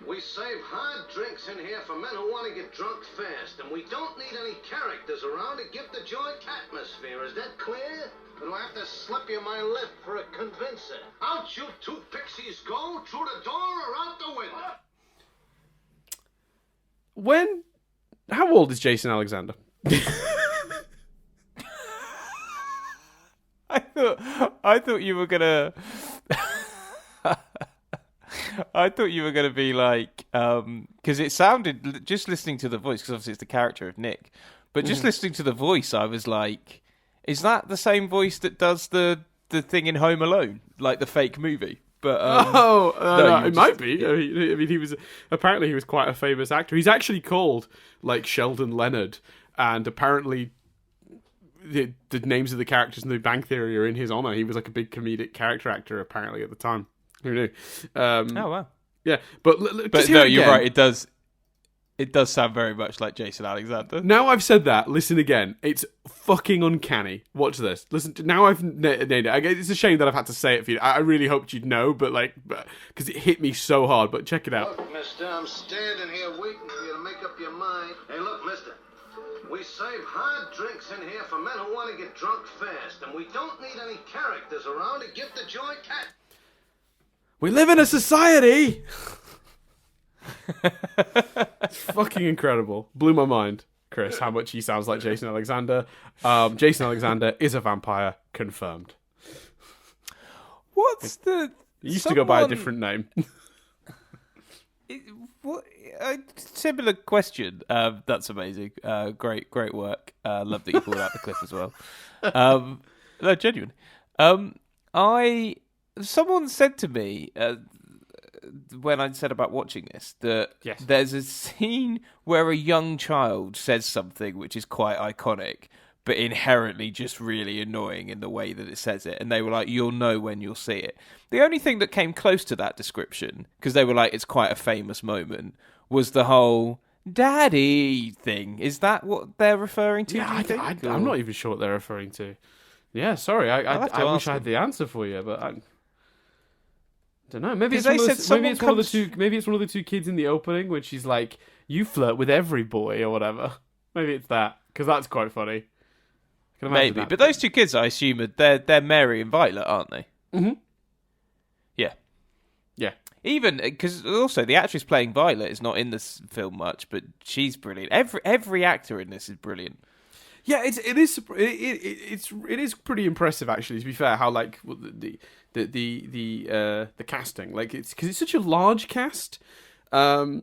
We save hard drinks in here for men who want to get drunk fast, and we don't need any characters around to give the joint atmosphere. Is that clear? Or do I have to slip you my lip for a convincer? Out you two pixies go, through the door or out the window. How old is Jason Alexander? I thought you were gonna. I thought you were gonna be like, because it sounded, just listening to the voice, because obviously it's the character of Nick, but just listening to the voice, I was like, is that the same voice that does the thing in Home Alone, like the fake movie? But no, it might be. I mean, he was quite a famous actor. He's actually called like Sheldon Leonard, and apparently the names of the characters in The Big Bang Theory are in his honor. He was like a big comedic character actor apparently at the time. Who knew? Oh wow. Yeah, but no, you're right. It does sound very much like Jason Alexander. Now I've said that, listen again. It's fucking uncanny. Watch this. Listen. Now I've named it. It's a shame that I've had to say it for you. I really hoped you'd know, but because it hit me so hard. But check it out. Look, mister, I'm standing here waiting for you to make up your mind. Hey, look, mister. We save hard drinks in here for men who want to get drunk fast, and we don't need any characters around to give the joint cat. We live in a society. It's fucking incredible. Blew my mind, Chris, how much he sounds like Jason Alexander. Jason Alexander is a vampire, confirmed. He used to go by a different name. Similar question. That's amazing. Great work. Love that you pulled out the clip as well. No, genuine. Someone said to me when I said about watching this that there's a scene where a young child says something which is quite iconic, but inherently just really annoying in the way that it says it. And they were like, you'll know when you'll see it. The only thing that came close to that description, because they were like, it's quite a famous moment, was the whole daddy thing. Is that what they're referring to? Yeah, I'm not even sure what they're referring to. Yeah, sorry. I wish I had the answer for you, but I don't know. Maybe it's one of the two kids in the opening when she's like, "You flirt with every boy" or whatever. Maybe it's that, because that's quite funny. Maybe, but those two kids, I assume, they're Mary and Violet, aren't they? Mm-hmm. Yeah. Even because also the actress playing Violet is not in this film much, but she's brilliant. Every actor in this is brilliant. Yeah, it is pretty impressive actually. To be fair, how like the casting, like it's because it's such a large cast, and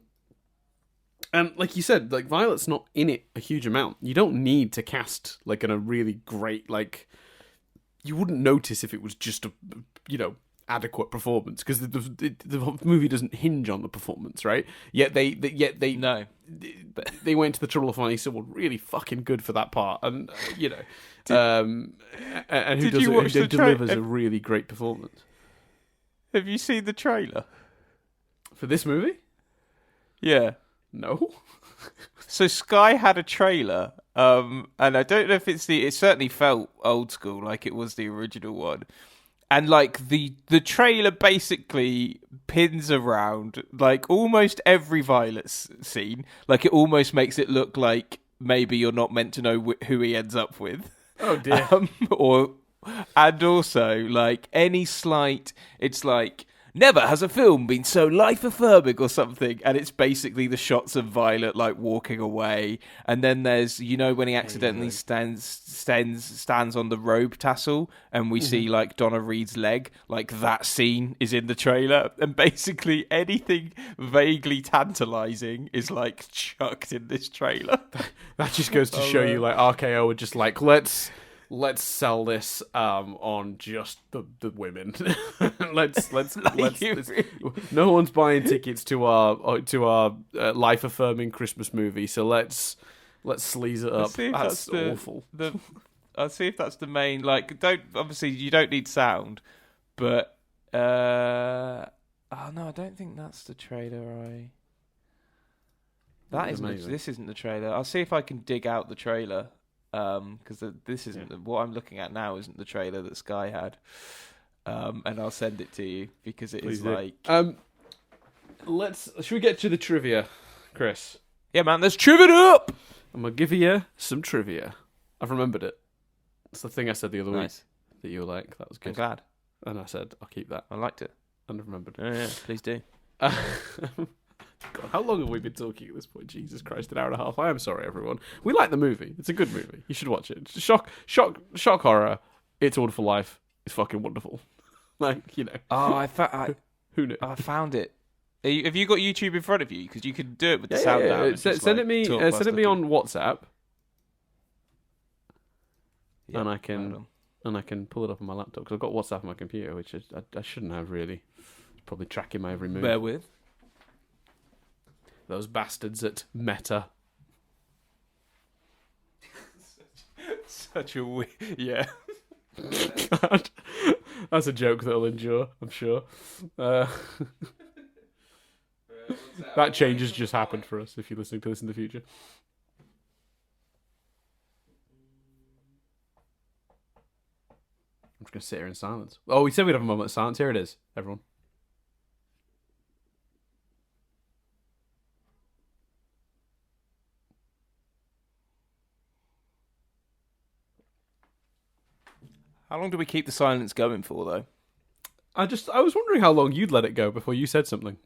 like you said, like Violet's not in it a huge amount. You don't need to cast like in a really great, like you wouldn't notice if it was just a adequate performance, because the movie doesn't hinge on the performance, right? Yet they went to the trouble of finding someone really fucking good for that part, and and who delivers a really great performance. Have you seen the trailer for this movie? Yeah. No. So Sky had a trailer, and I don't know if it certainly felt old school, like it was the original one. And like the trailer basically pins around like almost every Violet scene. Like it almost makes it look like maybe you're not meant to know who he ends up with. Oh dear. And also like any slight, it's like never has a film been so life-affirming or something, and it's basically the shots of Violet like walking away, and then there's when he accidentally stands on the robe tassel, and we see like Donna Reed's leg, like that scene is in the trailer, and basically anything vaguely tantalizing is like chucked in this trailer. That just goes to show you like RKO were just like, let's let's sell this on just the women. let's no one's buying tickets to our life affirming Christmas movie, so let's sleaze it up. That's awful. I'll see if that's the main. Like, obviously you don't need sound, but oh no, I don't think that's the trailer. This isn't the trailer. I'll see if I can dig out the trailer. Because this isn't what I'm looking at now. Isn't the trailer that Sky had? And I'll send it to you because it is like. Should we get to the trivia, Chris? Yeah, man. Let's trivia it up. I'm gonna give you some trivia. I've remembered it. It's the thing I said the other week that you were like. That was good. I'm glad. And I said I'll keep that. I liked it. And I've remembered. Yeah, please do. God, how long have we been talking at this point? Jesus Christ, an hour and a half. I am sorry, everyone. We like the movie. It's a good movie. You should watch it. It's shock horror. It's a Wonderful Life. It's fucking wonderful. Like, you know. Oh, who knew? I found it. Have you got YouTube in front of you? Because you could do it with the sound down. Send it me on WhatsApp. Yeah, and I can pull it up on my laptop because I've got WhatsApp on my computer, which I shouldn't have really. It's probably tracking my every move. Bear with. Those bastards at Meta. Such a weird... Yeah. God. That's a joke that'll endure, I'm sure. That change has just happened for us if you're listening to this in the future. I'm just going to sit here in silence. Oh, we said we'd have a moment of silence. Here it is, everyone. How long do we keep the silence going for, though? I was wondering how long you'd let it go before you said something.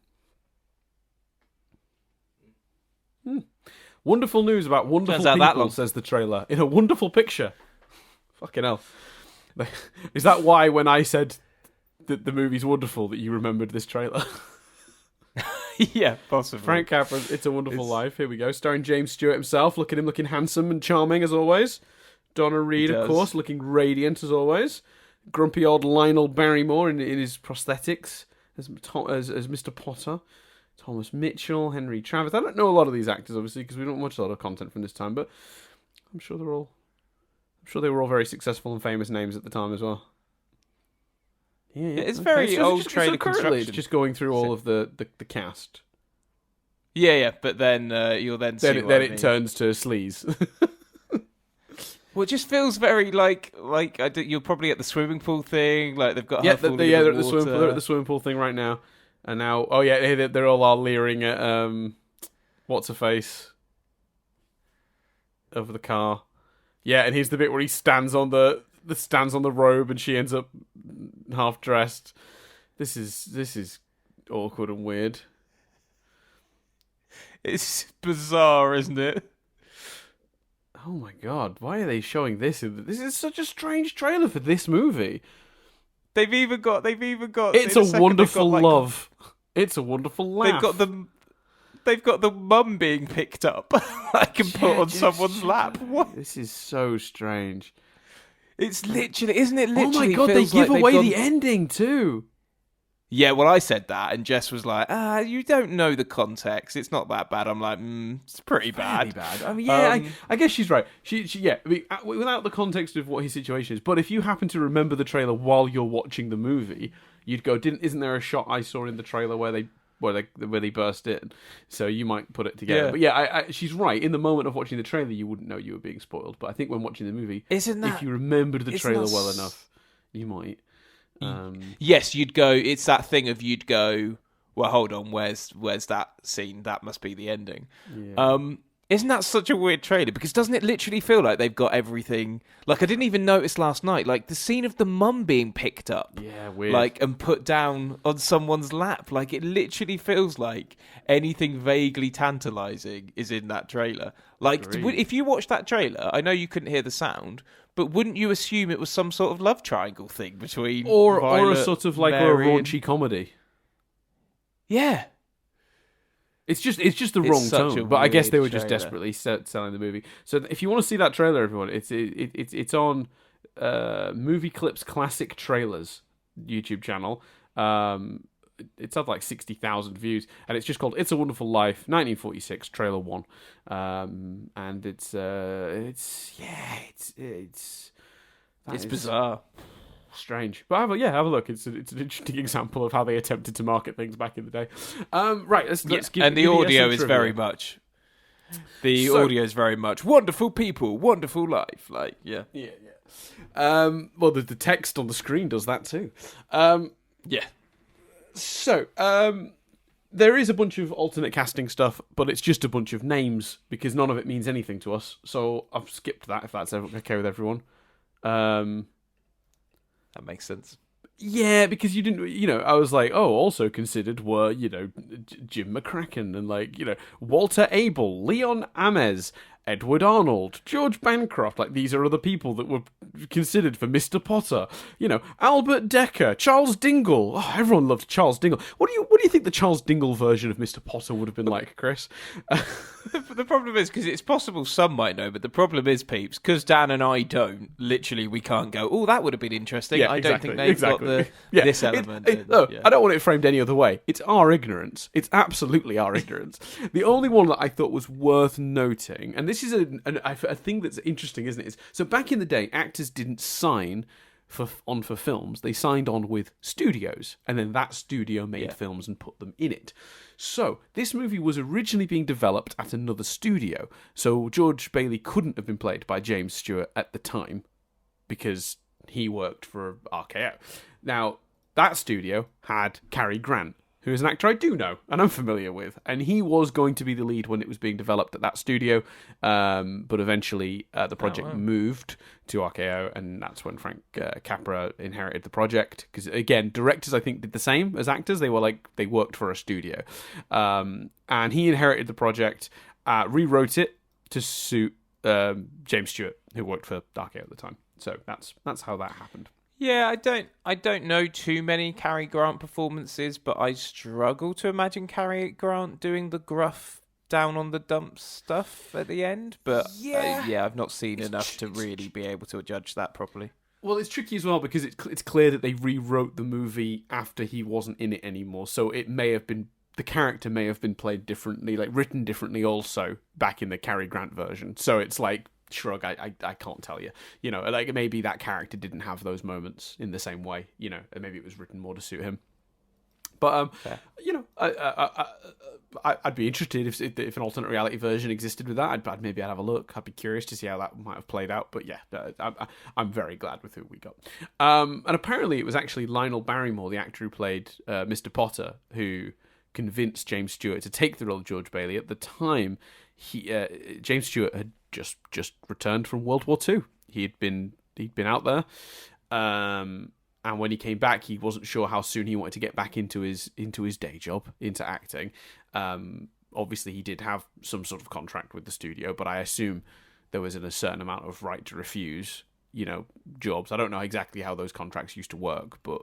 Wonderful news about wonderful people, says the trailer, in a wonderful picture. Fucking hell. Is that why when I said that the movie's wonderful that you remembered this trailer? Yeah, possibly. Frank Capra's It's a Wonderful Life. Here we go. Starring James Stewart himself. Look at him looking handsome and charming as always. Donna Reed, of course, looking radiant as always. Grumpy old Lionel Barrymore in his prosthetics as Mr. Potter. Thomas Mitchell, Henry Travis. I don't know a lot of these actors, obviously, because we don't watch a lot of content from this time, but I'm sure they were all very successful and famous names at the time as well. Yeah. It's very old trailer construction. It's just going through all of the cast. Yeah, but then you'll then see then it turns to sleaze. Well, it just feels very like you're probably at the swimming pool thing. Like they've got they're at the swimming pool. They're at the swimming pool thing right now, and now they're all leering at what's her face over the car. Yeah, and here's the bit where he stands on the robe, and she ends up half dressed. This is awkward and weird. It's bizarre, isn't it? Oh my god, why are they showing this? This is such a strange trailer for this movie. They've even got It's a Wonderful Love. It's a Wonderful Laugh. They've got the mum being picked up like and put on someone's lap. What? This is so strange. It's literally, isn't it literally? Oh my god, they give away the ending too. Yeah, well, I said that, and Jess was like, you don't know the context. It's not that bad. I'm like, it's pretty bad. I mean, yeah, I guess she's right. She yeah, I mean, without the context of what his situation is, but if you happen to remember the trailer while you're watching the movie, you'd go, isn't there a shot I saw in the trailer where they burst in? So you might put it together. Yeah. But yeah, she's right. In the moment of watching the trailer, you wouldn't know you were being spoiled. But I think when watching the movie, if you remembered the trailer well enough, you might. Yes, you'd go. It's that thing of you'd go. Well, hold on. Where's that scene? That must be the ending. Yeah. Isn't that such a weird trailer? Because doesn't it literally feel like they've got everything? Like I didn't even notice last night. Like the scene of the mum being picked up. Yeah, weird. Like and put down on someone's lap. Like it literally feels like anything vaguely tantalizing is in that trailer. Like if you watch that trailer, I know you couldn't hear the sound. But wouldn't you assume it was some sort of love triangle thing between or Violet, a sort of like Mary, a raunchy comedy? Yeah, it's just the wrong tone. But I guess they were just desperately selling the movie. So if you want to see that trailer, everyone, it's on Movie Clips Classic Trailers YouTube channel. It's had like 60,000 views, and it's just called "It's a Wonderful Life" 1946 Trailer 1. And it's bizarre. Strange, but have a look. It's an interesting example of how they attempted to market things back in the day. Right, let's give. And the audio is trivia. very much. The audio is very much wonderful people, wonderful life. Like, yeah. Well, the text on the screen does that too. Yeah. So, there is a bunch of alternate casting stuff, but it's just a bunch of names because none of it means anything to us. So I've skipped that if that's okay with everyone. That makes sense. Yeah, because you didn't, I was like, also considered were, Jim McCracken and Walter Abel, Leon Ames, Edward Arnold, George Bancroft. Like, these are other people that were considered for Mr. Potter. Albert Decker, Charles Dingle. Oh, everyone loved Charles Dingle. What do you think the Charles Dingle version of Mr. Potter would have been like, Chris? The problem is, because it's possible some might know, but the problem is, peeps, because Dan and I don't, literally we can't go, oh, that would have been interesting. Yeah, I don't think they've got this element. I don't want it framed any other way. It's our ignorance. It's absolutely our ignorance. The only one that I thought was worth noting, and this is a thing that's interesting, isn't it? So back in the day, actors didn't sign for films. They signed on with studios, and then that studio made films and put them in it. So this movie was originally being developed at another studio. So George Bailey couldn't have been played by James Stewart at the time because he worked for RKO. Now, that studio had Cary Grant, who is an actor I do know and I'm familiar with, and he was going to be the lead when it was being developed at that studio, but eventually the project moved to RKO, and that's when Frank Capra inherited the project, because again, directors I think did the same as actors. They worked for a studio, and he inherited the project, rewrote it to suit James Stewart, who worked for RKO at the time. So that's how that happened. Yeah, I don't know too many Cary Grant performances, but I struggle to imagine Cary Grant doing the gruff down on the dumps stuff at the end. But I've not seen enough to really be able to judge that properly. Well, it's tricky as well because it's clear that they rewrote the movie after he wasn't in it anymore. So it may have been, the character may have been played differently, like written differently also back in the Cary Grant version. So it's like, shrug, I can't tell you. Like maybe that character didn't have those moments in the same way, and maybe it was written more to suit him. But I'd be interested if an alternate reality version existed with that. I'd have a look. I'd be curious to see how that might have played out. But yeah, I'm very glad with who we got. And apparently it was actually Lionel Barrymore, the actor who played Mr. Potter, who convinced James Stewart to take the role of George Bailey. At the time, James Stewart had just returned from World War II. He'd been out there, and when he came back, he wasn't sure how soon he wanted to get back into his day job, into acting. Obviously, he did have some sort of contract with the studio, but I assume there was a certain amount of right to refuse, jobs. I don't know exactly how those contracts used to work, but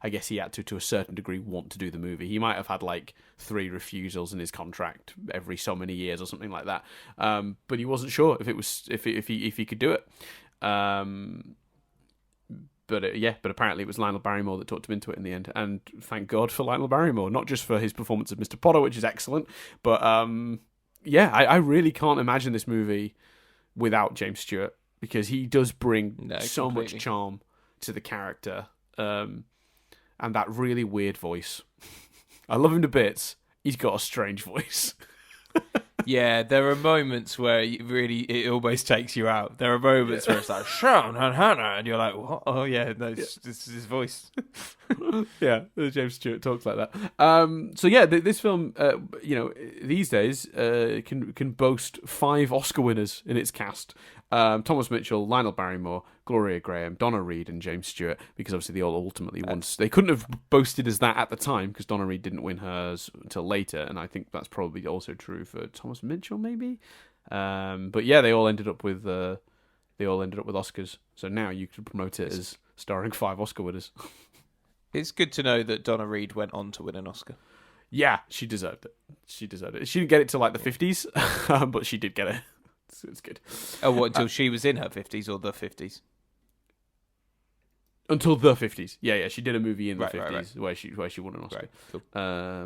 I guess he had to a certain degree want to do the movie. He might have had like 3 refusals in his contract every so many years or something like that. But he wasn't sure if he could do it. But apparently it was Lionel Barrymore that talked him into it in the end. And thank God for Lionel Barrymore, not just for his performance of Mr. Potter, which is excellent, but I really can't imagine this movie without James Stewart, because he does bring so much charm to the character. And that really weird voice. I love him to bits. He's got a strange voice. Yeah, there are moments where it almost takes you out. There are moments where it's like, Sean and Hannah, and you're like, what? Oh yeah, no, this is his voice. Yeah, James Stewart talks like that. So yeah, this film, these days can boast 5 Oscar winners in its cast. Thomas Mitchell, Lionel Barrymore, Gloria Graham, Donna Reed, and James Stewart, because obviously they all ultimately won. They couldn't have boasted as that at the time, because Donna Reed didn't win hers until later, and I think that's probably also true for Thomas Mitchell, maybe. But yeah, they all ended up with Oscars. So now you could promote it as starring 5 Oscar winners. It's good to know that Donna Reed went on to win an Oscar. Yeah, she deserved it. She didn't get it till like the 50s, but she did get it. It's good. Oh, what, until she was in her 50s or the 50s? Until the 50s. Yeah, she did a movie in the 50s right. where she won an Oscar. Right, cool.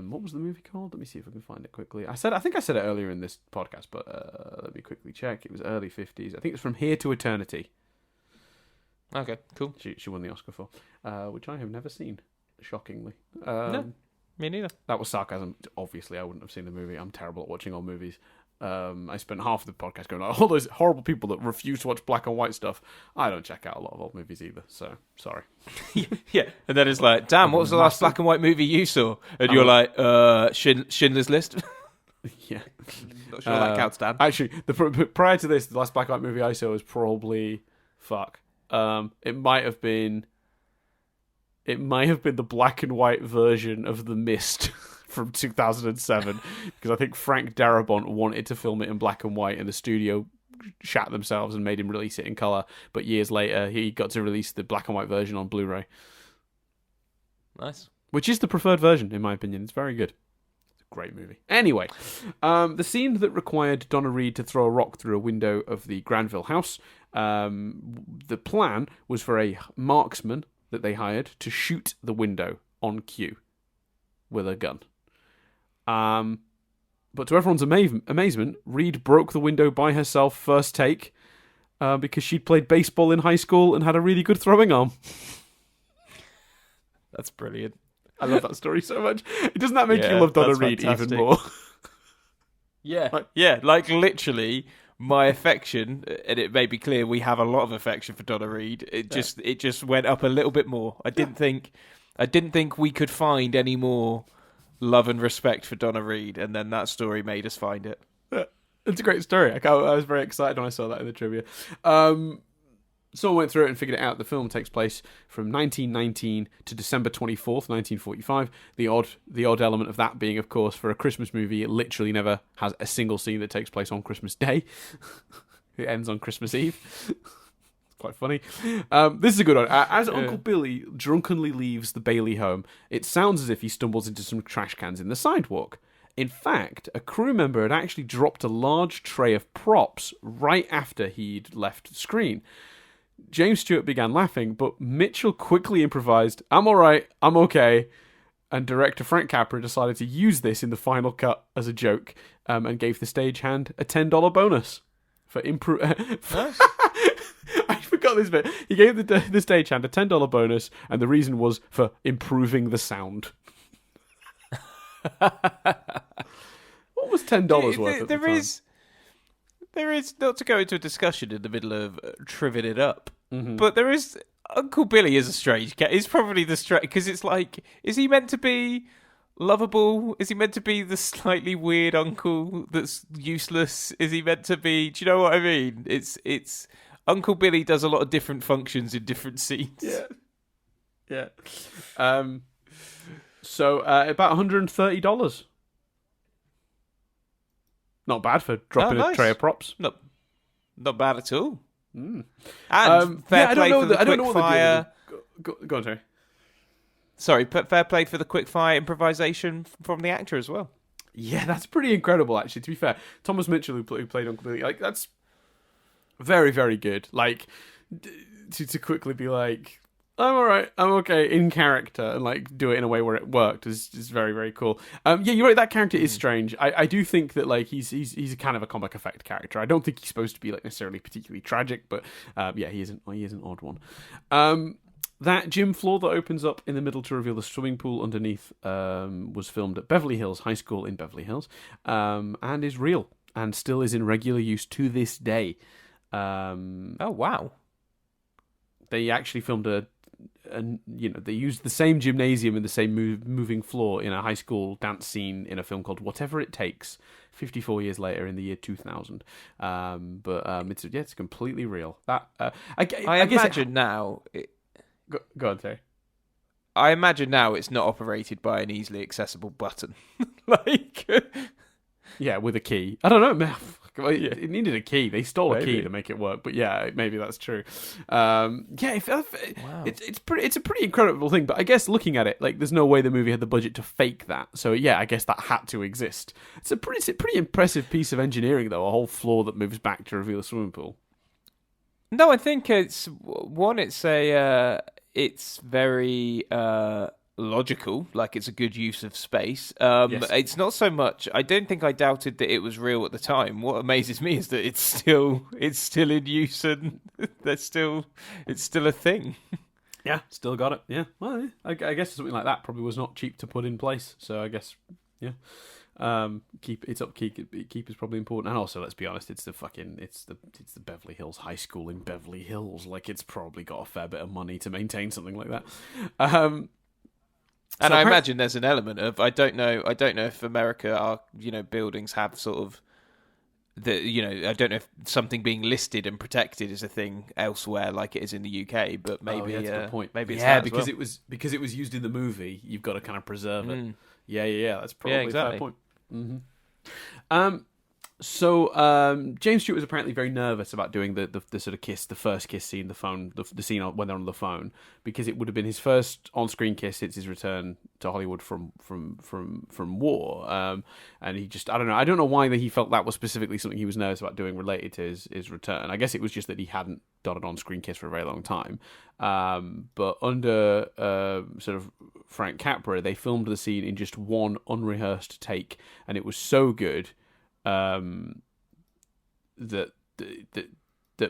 What was the movie called? Let me see if I can find it quickly. I think I said it earlier in this podcast, but let me quickly check. It was early 50s. I think it's From Here to Eternity. Okay, cool. She won the Oscar for, which I have never seen, shockingly. No, me neither. That was sarcasm. Obviously, I wouldn't have seen the movie. I'm terrible at watching old movies. I spent half of the podcast going, all those horrible people that refuse to watch black and white stuff. I don't check out a lot of old movies either, so sorry. Yeah, and then it's like, damn, what was the last black and white movie you saw? And you're like, Schindler's List. Yeah. Not sure that counts, Dan. Actually, prior to this, the last black and white movie I saw was probably... It might have been the black and white version of The Mist from 2007, because I think Frank Darabont wanted to film it in black and white, and the studio shat themselves and made him release it in colour. But years later, he got to release the black and white version on Blu-ray. Nice. Which is the preferred version, in my opinion. It's very good. It's a great movie. Anyway, the scene that required Donna Reed to throw a rock through a window of the Granville house, the plan was for a marksman that they hired to shoot the window on cue with a gun. But to everyone's amazement, Reed broke the window by herself first take because she'd played baseball in high school and had a really good throwing arm. That's brilliant. I love that story so much. Doesn't that make you love Donna Reed even more? Yeah, like literally my affection, and it may be clear we have a lot of affection for Donna Reed. It just went up a little bit more. I didn't think we could find any more love and respect for Donna Reed, and then that story made us find it. Yeah, it's a great story. I was very excited when I saw that in the trivia. Someone went through it and figured it out. The film takes place from 1919 to December 24th, 1945. The odd element of that being, of course, for a Christmas movie, it literally never has a single scene that takes place on Christmas Day. It ends on Christmas Eve. Quite funny. This is a good one. As Uncle Billy drunkenly leaves the Bailey home, it sounds as if he stumbles into some trash cans in the sidewalk. In fact, a crew member had actually dropped a large tray of props right after he'd left the screen. James Stewart began laughing, but Mitchell quickly improvised, "I'm alright, I'm okay," and director Frank Capra decided to use this in the final cut as a joke, and gave the stagehand a $10 bonus for Nice. I forgot this bit. He gave the stagehand a $10 bonus, and the reason was for improving the sound. What was $10 worth? There is, not to go into a discussion in the middle of triviaing it up, but there is, Uncle Billy is a strange cat. He's probably the strange, because it's like, is he meant to be lovable? Is he meant to be the slightly weird uncle that's useless? Is he meant to be, do you know what I mean? It's Uncle Billy does a lot of different functions in different scenes. Yeah. So about $130. Not bad for dropping a tray of props. Not bad at all. And fair play for the quick fire. Go on, Terry. Sorry, fair play for the quick fire improvisation from the actor as well. Yeah, that's pretty incredible, actually. To be fair, Thomas Mitchell, who played Uncle Billy, like that's very, very good. Like to quickly be like, "I'm all right, I'm okay," in character, and like do it in a way where it worked is very, very cool. Yeah, you're right. That character is strange. I do think that like he's a kind of a comic effect character. I don't think he's supposed to be like necessarily particularly tragic, but yeah, he is an odd one. That gym floor that opens up in the middle to reveal the swimming pool underneath was filmed at Beverly Hills High School in Beverly Hills, and is real and still is in regular use to this day. Oh wow! They actually filmed they used the same gymnasium and the same moving floor in a high school dance scene in a film called Whatever It Takes, 54 years later in the year 2000. It's completely real. That I imagine now. Go on, Terry. I imagine now it's not operated by an easily accessible button. Like, yeah, with a key. I don't know, man. Well, it needed a key. They stole a key to make it work, but yeah, maybe that's true. It's a pretty incredible thing. But I guess looking at it, like, there's no way the movie had the budget to fake that. So yeah, I guess that had to exist. It's a pretty impressive piece of engineering, though. A whole floor that moves back to reveal a swimming pool. No, I think it's very logical, like it's a good use of space. Yes. It's not so much. I don't think I doubted that it was real at the time. What amazes me is that it's still in use and it's still a thing. Yeah, still got it. Yeah, well, I guess something like that probably was not cheap to put in place. So I guess, yeah. Keep is probably important, and also, let's be honest, it's the Beverly Hills High School in Beverly Hills. Like, it's probably got a fair bit of money to maintain something like that. And I imagine there's an element of I don't know if America are buildings have sort of I don't know if something being listed and protected is a thing elsewhere like it is in the UK, but maybe that's a good point. Maybe it's because it was used in the movie. You've got to kind of preserve it. Yeah. That's probably a fair point. Mm-hmm. So James Stewart was apparently very nervous about doing the sort of the first kiss scene, the scene when they're on the phone, because it would have been his first on-screen kiss since his return to Hollywood from war. And he just, I don't know why he felt that was specifically something he was nervous about doing related to his return. I guess it was just that he hadn't done an on-screen kiss for a very long time. But under sort of Frank Capra, they filmed the scene in just one unrehearsed take, and it was so good that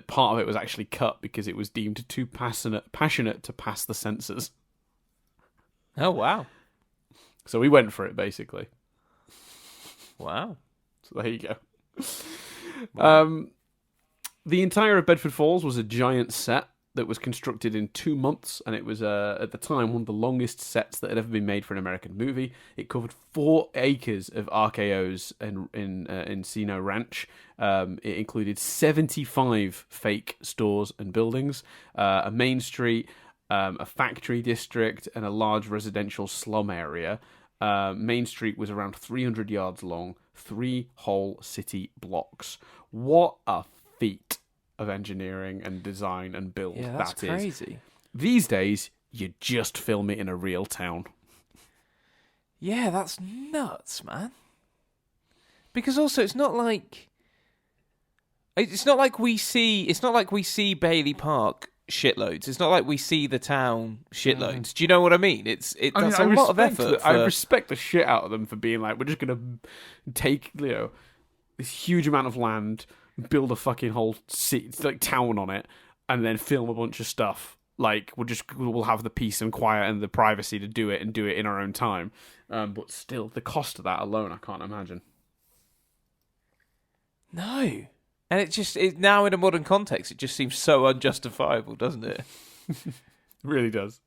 part of it was actually cut because it was deemed too passionate to pass the censors. Oh, wow. So we went for it, basically. Wow. So there you go. Wow. The entire of Bedford Falls was a giant set that was constructed in 2 months, and it was, at the time, one of the longest sets that had ever been made for an American movie. It covered 4 acres of RKOs in Encino Ranch. It included 75 fake stores and buildings, a main street, a factory district, and a large residential slum area. Main Street was around 300 yards long, 3 whole city blocks. What a feat of engineering and design and build. Yeah, that's crazy. These days, you just film it in a real town. Yeah, that's nuts, man. Because also, it's not like we see Bailey Park shitloads. It's not like we see the town shitloads. Do you know what I mean? That's a lot of effort. I respect the shit out of them for being like, we're just going to take this huge amount of land, build a fucking whole city, like town on it, and then film a bunch of stuff. Like, we'll have the peace and quiet and the privacy to do it in our own time. But still, the cost of that alone, I can't imagine. No. And now in a modern context, it just seems so unjustifiable, doesn't it? It really does.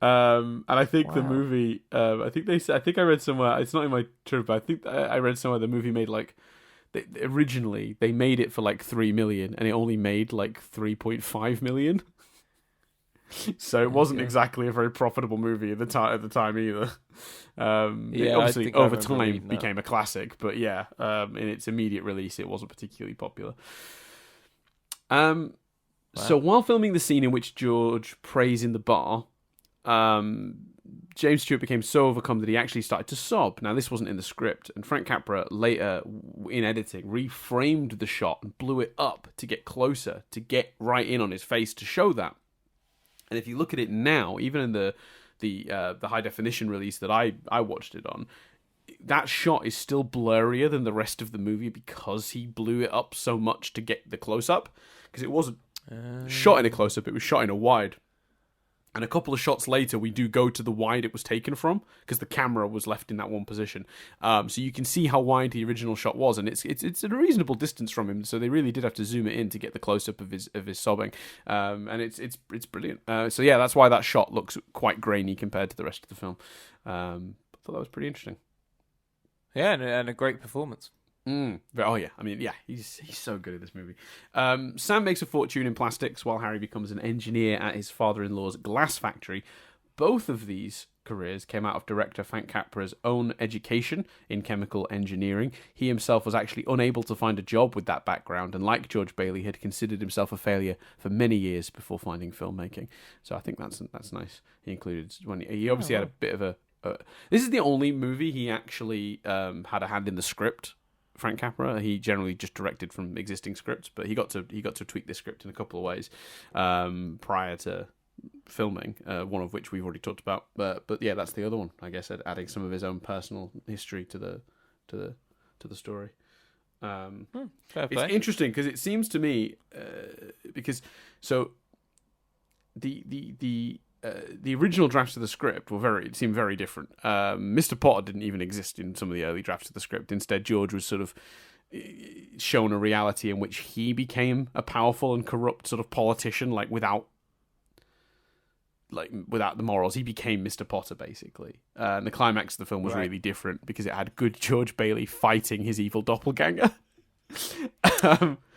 And I think the movie, I think I read somewhere, it's not in my trip, but I think I read somewhere the movie made originally they made it for like 3 million and it only made like 3.5 million. So it wasn't exactly a very profitable movie at the time either. It obviously over time became a classic, but yeah, in its immediate release it wasn't particularly popular. So while filming the scene in which George prays in the bar, James Stewart became so overcome that he actually started to sob. Now, this wasn't in the script, and Frank Capra later, in editing, reframed the shot and blew it up to get closer, to get right in on his face to show that. And if you look at it now, even in the high definition release that I watched it on, that shot is still blurrier than the rest of the movie because he blew it up so much to get the close up. Because it wasn't shot in a close up; it was shot in a wide. And a couple of shots later, we do go to the wide it was taken from because the camera was left in that one position. So you can see how wide the original shot was, and it's a reasonable distance from him. So they really did have to zoom it in to get the close up of his sobbing, and it's brilliant. So yeah, that's why that shot looks quite grainy compared to the rest of the film. I thought that was pretty interesting. Yeah, and a great performance. Oh yeah, I mean, yeah, he's so good at this movie. Sam makes a fortune in plastics while Harry becomes an engineer at his father-in-law's glass factory, Both of these careers came out of director Frank Capra's own education in chemical engineering. He himself was actually unable to find a job with that background, and like George Bailey, had considered himself a failure for many years before finding filmmaking. So I think that's nice. He included when he obviously had a bit of a. This is the only movie he actually had a hand in the script. Frank Capra. He generally just directed from existing scripts, but he got to tweak the script in a couple of ways prior to filming, one of which we've already talked about, but yeah, that's the other one, I guess, adding some of his own personal history to the story. It's interesting because it seems to me because so the original drafts of the script seemed very different. Mr. Potter didn't even exist in some of the early drafts of the script. Instead, George was sort of shown a reality in which he became a powerful and corrupt sort of politician, without the morals. He became Mr. Potter, basically. And the climax of the film was really different because it had good George Bailey fighting his evil doppelganger.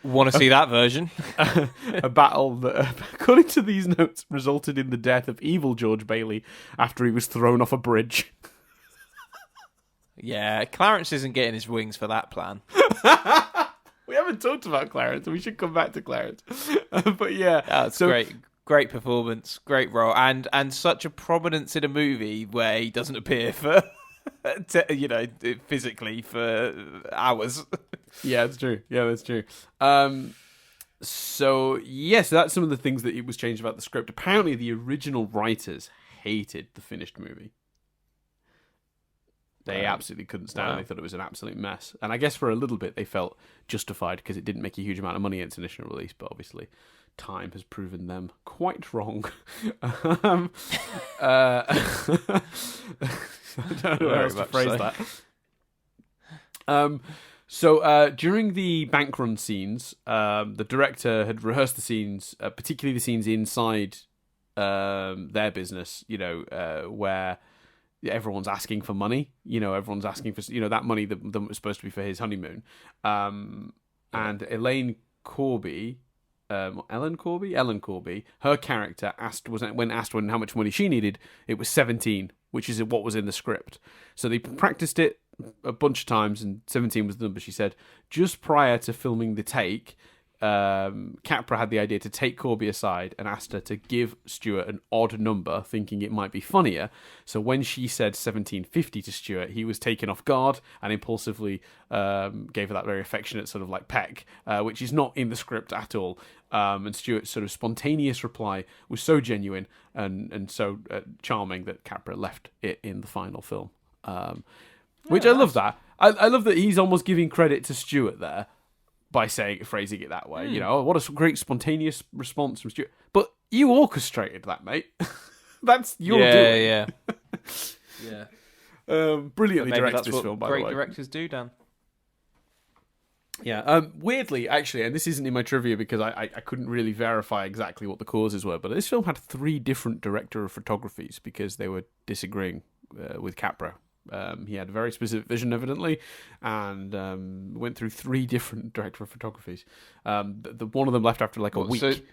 Want to see that version? A battle that, according to these notes, resulted in the death of evil George Bailey after he was thrown off a bridge. Yeah, Clarence isn't getting his wings for that plan. We haven't talked about Clarence. We should come back to Clarence. But yeah. That's great. Great performance, great role, and such a prominence in a movie where he doesn't appear for, physically for hours. Yeah, that's true. So yes, that's some of the things that it was changed about the script. Apparently, the original writers hated the finished movie. They absolutely couldn't stand it. They thought it was an absolute mess. And I guess for a little bit, they felt justified because it didn't make a huge amount of money in its initial release, but obviously time has proven them quite wrong. I don't know how else to phrase that. So during the bank run scenes, the director had rehearsed the scenes, particularly the scenes inside their business, where everyone's asking for money. Everyone's asking for, that money that was supposed to be for his honeymoon. And Ellen Corby, her character when asked how much money she needed, it was 17, which is what was in the script. So they practiced it a bunch of times, and 17 was the number she said. Just prior to filming the take, Capra had the idea to take Corby aside and asked her to give Stewart an odd number, thinking it might be funnier. So when she said 1750 to Stewart, he was taken off guard and impulsively gave her that very affectionate sort of peck, which is not in the script at all. And Stewart's sort of spontaneous reply was so genuine and so charming that Capra left it in the final film. Which I love that. I love that he's almost giving credit to Stewart there by phrasing it that way. What a great spontaneous response from Stewart. But you orchestrated that, mate. That's your doing. Yeah. Brilliantly directed this film, by the way. Great directors do, Dan. Yeah. Weirdly, actually, and this isn't in my trivia because I couldn't really verify exactly what the causes were, but this film had 3 different director of photographies because they were disagreeing with Capra. He had a very specific vision, evidently, and went through 3 different director of photographies. The one of them left after a week,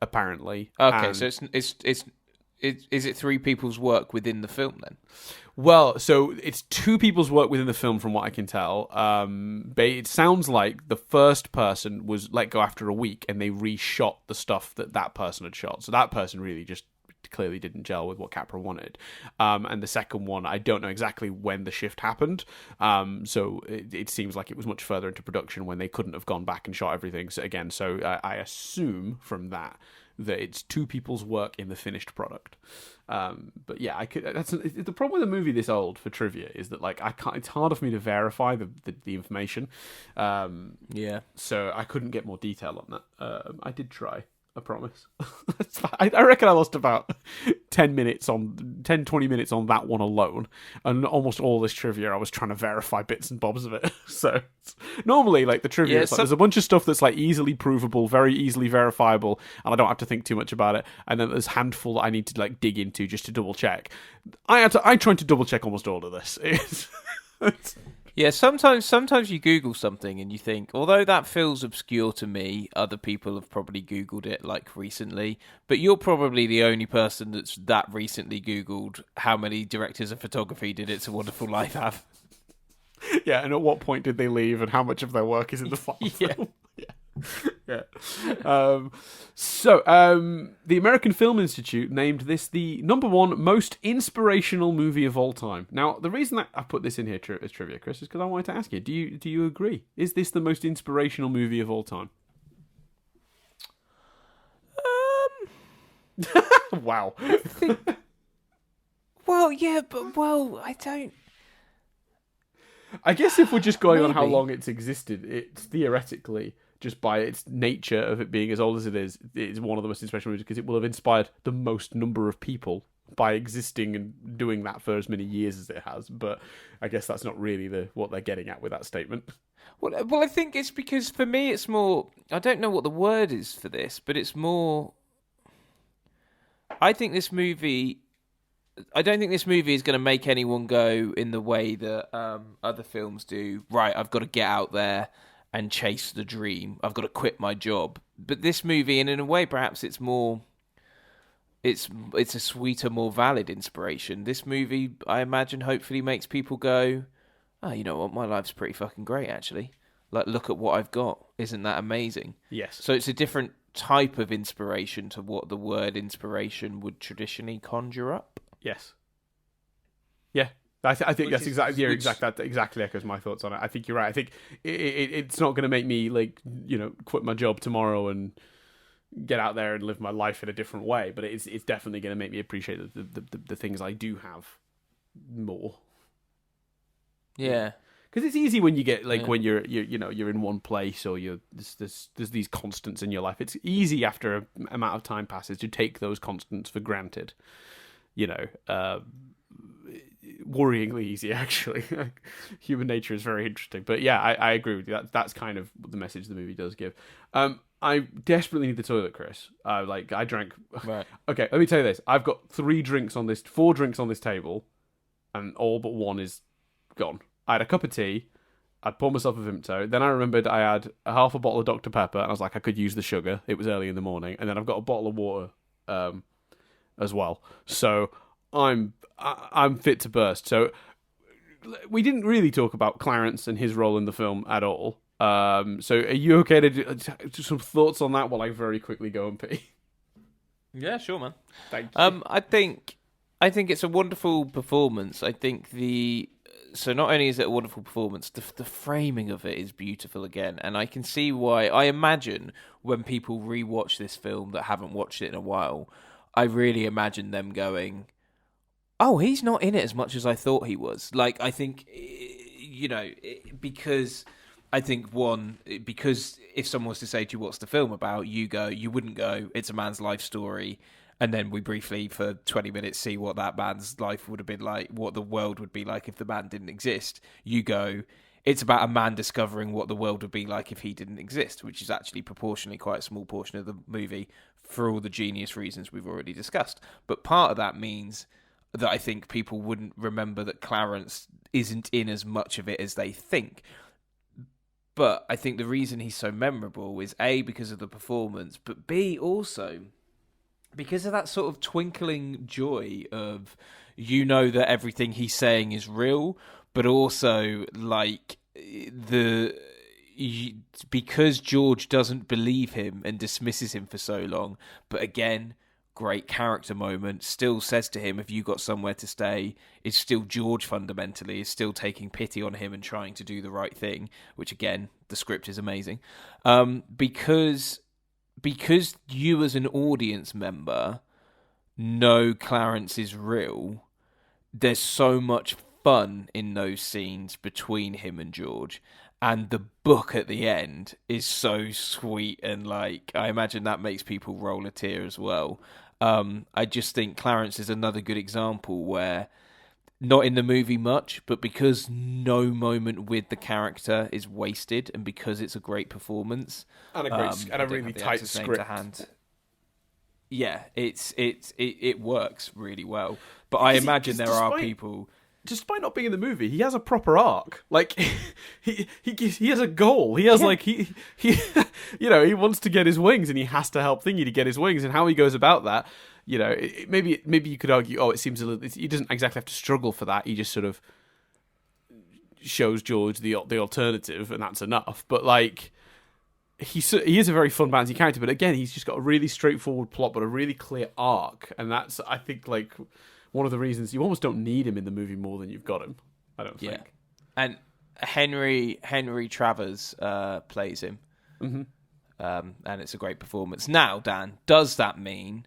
apparently. Okay, so is it 3 people's work within the film then? Well, so it's 2 people's work within the film, from what I can tell. But it sounds like the first person was let go after a week, and they reshot the stuff that person had shot. So that person really just clearly didn't gel with what Capra wanted. And the second one, I don't know exactly when the shift happened. So it seems like it was much further into production when they couldn't have gone back and shot everything. So again, I assume from that it's 2 people's work in the finished product. But yeah, the problem with a movie this old for trivia is that it's harder for me to verify the information. Yeah. So I couldn't get more detail on that. I did try. I promise. I reckon I lost about 20 minutes on that one alone. And almost all this trivia, I was trying to verify bits and bobs of it. So normally, the trivia, there's a bunch of stuff that's easily provable, very easily verifiable, and I don't have to think too much about it. And then there's a handful that I need to dig into just to double check. I tried to double check almost all of this. Yeah, sometimes you Google something and you think, although that feels obscure to me, other people have probably Googled it like recently. But you're probably the only person that's that recently Googled how many directors of photography did It's a Wonderful Life have. Yeah, and at what point did they leave, and how much of their work is in the final film? Yeah. The American Film Institute named this the #1 most inspirational movie of all time. Now, the reason that I put this in here as trivia, Chris, is because I wanted to ask you: do you agree? Is this the most inspirational movie of all time? Wow. Well, yeah, but I don't. I guess if we're just going on how Maybe. long it's existed, it's theoretically, just by its nature of it being as old as it is one of the most inspirational movies because it will have inspired the most number of people by existing and doing that for as many years as it has. But I guess that's not really what they're getting at with that statement. Well, I think it's because for me it's more. I don't know what the word is for this, but it's more. I don't think this movie is going to make anyone go in the way that other films do. Right, I've got to get out there and chase the dream. I've got to quit my job. But this movie, and in a way, perhaps it's more. It's a sweeter, more valid inspiration. This movie, I imagine, hopefully makes people go, "Oh, you know what? My life's pretty fucking great, actually. Like, look at what I've got. Isn't that amazing?" Yes. So it's a different type of inspiration to what the word inspiration would traditionally conjure up. Yes. Yeah, I think that's exactly echoes my thoughts on it. I think you're right. I think it's not going to make me quit my job tomorrow and get out there and live my life in a different way. But it's definitely going to make me appreciate the things I do have more. Yeah. Because it's easy when you get when you're in one place or there's these constants in your life. It's easy after an amount of time passes to take those constants for granted. Worryingly easy actually. Human nature is very interesting, but yeah, I agree with you. That's kind of the message the movie does give. I desperately need the toilet, Chris. I drank. Right. Okay, let me tell you this. I've got 4 drinks on this table, and all but one is gone. I had a cup of tea. I'd poured myself a Vimto. Then I remembered I had half a bottle of Dr. Pepper, and I was like, I could use the sugar. It was early in the morning, and then I've got a bottle of water as well. So I'm fit to burst. So we didn't really talk about Clarence and his role in the film at all. So are you okay to do some thoughts on that while I very quickly go and pee? Yeah, sure, man. Thank you. I think it's a wonderful performance. I think so not only is it a wonderful performance, the framing of it is beautiful again, and I can see why. I imagine when people rewatch this film that haven't watched it in a while, I really imagine them going, "Oh, he's not in it as much as I thought he was." Like, I think, because I think because if someone was to say to you, "What's the film about?" you wouldn't go, "It's a man's life story." And then we briefly, for 20 minutes, see what that man's life would have been like, what the world would be like if the man didn't exist. You go, it's about a man discovering what the world would be like if he didn't exist, which is actually proportionally quite a small portion of the movie for all the genius reasons we've already discussed. But part of that means that I think people wouldn't remember that Clarence isn't in as much of it as they think. But I think the reason he's so memorable is A, because of the performance, but B, also because of that sort of twinkling joy of, that everything he's saying is real, but also because George doesn't believe him and dismisses him for so long, but again, great character moment, still says to him, "Have you got somewhere to stay?" It's still George fundamentally, is still taking pity on him and trying to do the right thing, which again, the script is amazing. Because you as an audience member know Clarence is real, there's so much fun in those scenes between him and George. And the book at the end is so sweet, and I imagine that makes people roll a tear as well. I just think Clarence is another good example where, not in the movie much, but because no moment with the character is wasted, and because it's a great performance and a really tight script. Yeah, it works really well. But I imagine there are people. despite not being in the movie, he has a proper arc. Like, he has a goal. He has like he he wants to get his wings, and he has to help Thingy to get his wings. And how he goes about that, maybe you could argue, it seems a little. He doesn't exactly have to struggle for that. He just sort of shows George the alternative, and that's enough. But like, he is a very fun bouncy character. But again, he's just got a really straightforward plot, but a really clear arc, and that's, I think, like, one of the reasons you almost don't need him in the movie more than you've got him. I don't think. Yeah, and Henry Travers plays him, and it's a great performance. Now, Dan, does that mean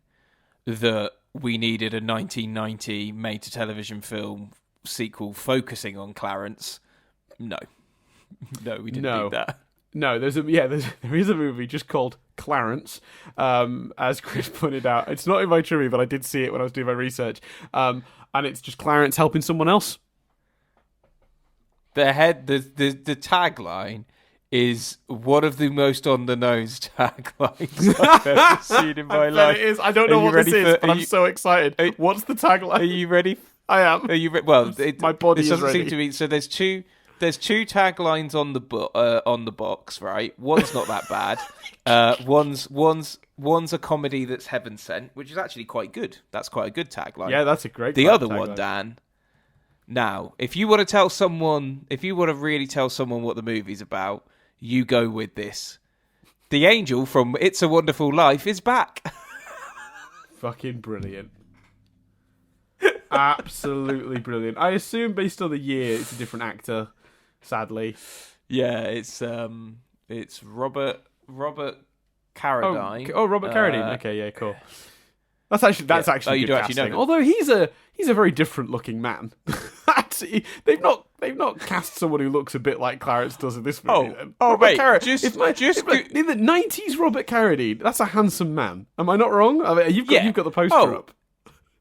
that we needed a 1990 made-to-television film sequel focusing on Clarence? No, we didn't need that. No, there is a movie just called Clarence, as Chris pointed out. It's not in my trivia, but I did see it when I was doing my research, and it's just Clarence helping someone else. The tagline is one of the most on-the-nose taglines I've ever seen in my life. It is. I don't know what this is, but I'm so excited. What's the tagline? Are you ready? I am. Are you well, my body is ready. It doesn't seem to be. So there's two taglines on the box, right? One's not that bad. One's a comedy that's heaven sent, which is actually quite good. That's quite a good tagline. Yeah, that's a great. The other one, Dan. Now, if you want to really tell someone what the movie's about, you go with this. The angel from It's a Wonderful Life is back. Fucking brilliant. Absolutely brilliant. I assume based on the year, it's a different actor. Sadly, yeah, it's Robert Carradine. Oh, Robert Carradine. Okay, yeah, cool. That's actually good casting. Actually know. Although he's a very different looking man. They've not cast someone who looks a bit like Clarence does in this movie. Wait, just in the 90s, Robert Carradine. That's a handsome man. Am I not wrong? I mean, you've got the poster up.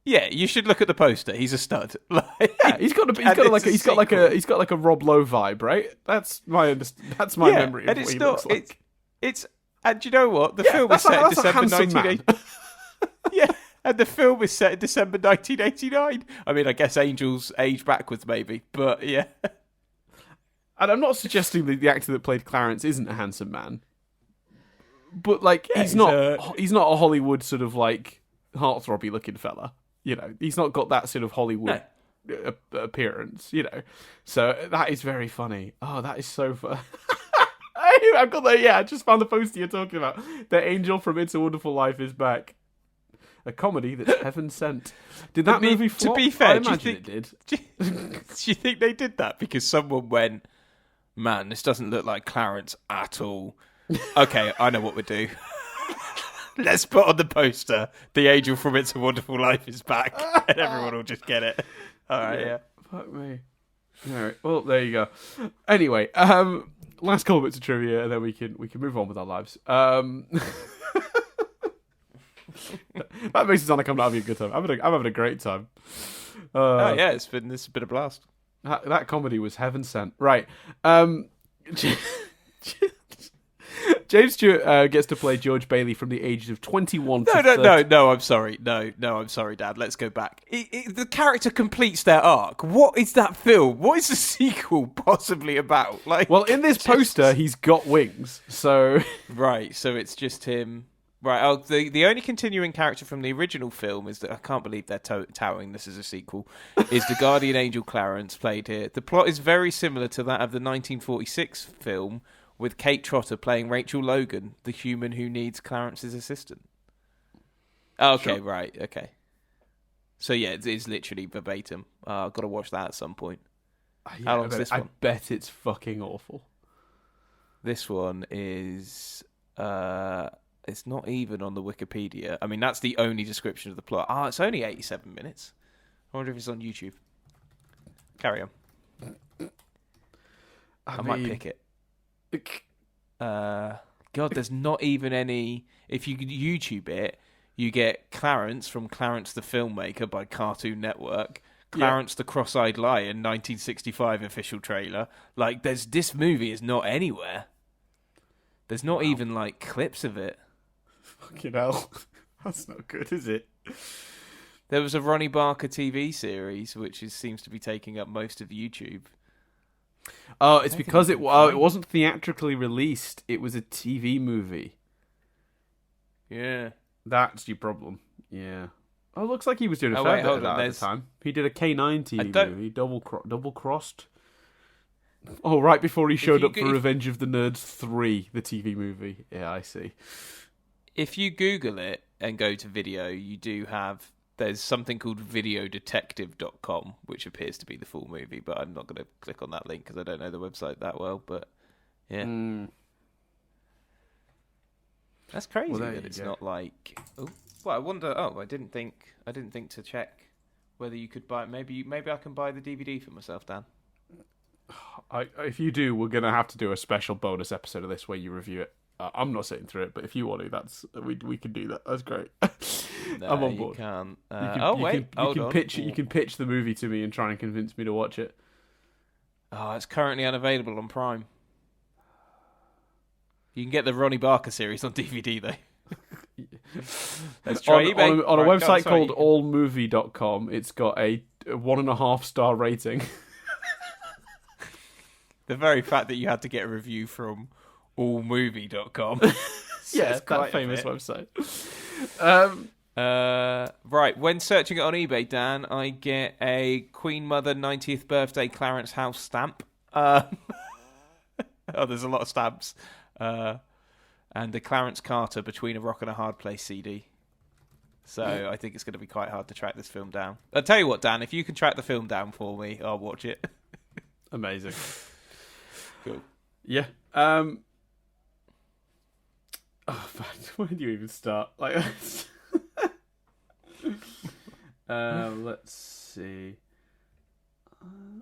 Yeah, you should look at the poster. He's a stud. He's got like a Rob Lowe vibe, right? That's my memory of what he looks like. And you know what? The film is set in December 1980. Yeah, and the film is set in December 1989. I mean, I guess angels age backwards, maybe, but yeah. And I'm not suggesting that the actor that played Clarence isn't a handsome man, but like he's not a Hollywood sort of like heartthrobby looking fella. He's not got that sort of Hollywood appearance. So that is very funny. Oh, that is so fun. I've got that. Yeah, I just found the poster you're talking about. The angel from It's a Wonderful Life is back. A comedy that's heaven sent. Did that movie flop? To be fair, I imagine it did. Do you think they did that because someone went, man, this doesn't look like Clarence at all. Okay, I know what we'll do. Let's put on the poster, the angel from It's a Wonderful Life is back, and everyone will just get it. All right, yeah. Fuck me. All right, well, there you go. Anyway, last couple bits of trivia, and then we can move on with our lives. That makes it sound like I'm not having a good time. I'm having a great time. Yeah, it's been a blast. That comedy was heaven sent. Right. James Stewart gets to play George Bailey from the ages of 21 to 30. No, I'm sorry. No, I'm sorry, Dad. Let's go back. The character completes their arc. What is that film? What is the sequel possibly about? Well, in this poster, he's got wings, so... Right, so it's just him... Right, the only continuing character from the original film is that I can't believe they're touting this as a sequel. Is the guardian angel Clarence played here? The plot is very similar to that of the 1946 film with Kate Trotter playing Rachel Logan, the human who needs Clarence's assistant. Okay, sure. Right, okay. So yeah, it's literally verbatim. I've got to watch that at some point. Yeah, how long's this one? I bet it's fucking awful. This one is... It's not even on the Wikipedia. I mean, that's the only description of the plot. It's only 87 minutes. I wonder if it's on YouTube. Carry on. I might pick it. God, there's not even any... If you YouTube it, you get Clarence from Clarence the Filmmaker by Cartoon Network. Clarence the Cross-Eyed Lion, 1965 official trailer. Like, this movie is not anywhere. There's not even, like, clips of it. Fucking hell. That's not good, is it? There was a Ronnie Barker TV series, which seems to be taking up most of YouTube. Oh, it's because it wasn't theatrically released. It was a TV movie. Yeah. That's your problem. Yeah. Oh, it looks like he was doing a fair bit of that at the time. He did a K9 TV movie, double crossed. Oh, right before he showed up for Revenge of the Nerds 3, the TV movie. Yeah, I see. If you Google it and go to video, you do have... There's something called videodetective.com, which appears to be the full movie, but I'm not going to click on that link because I don't know the website that well, but yeah. That's crazy that it's not like... Oh, well, I wonder... Oh, I didn't think to check whether you could buy... Maybe I can buy the DVD for myself, Dan. If you do, we're going to have to do a special bonus episode of this where you review it. I'm not sitting through it, but if you want to, we can do that. That's great. No, I'm on board. You can't. You can pitch the movie to me and try and convince me to watch it. Oh, it's currently unavailable on Prime. You can get the Ronnie Barker series on DVD though. Let's try eBay. On a website called allmovie.com, it's got a 1.5 star rating. The very fact that you had to get a review from allmovie.com. Yeah, it's that famous website. Right, when searching it on eBay, Dan, I get a Queen Mother 90th birthday Clarence House stamp. Oh, there's a lot of stamps. And a Clarence Carter Between a Rock and a Hard Place CD. So I think it's going to be quite hard to track this film down. I'll tell you what, Dan, if you can track the film down for me, I'll watch it. Amazing. Cool. Yeah. Oh, man, where do you even start? Like, let's see.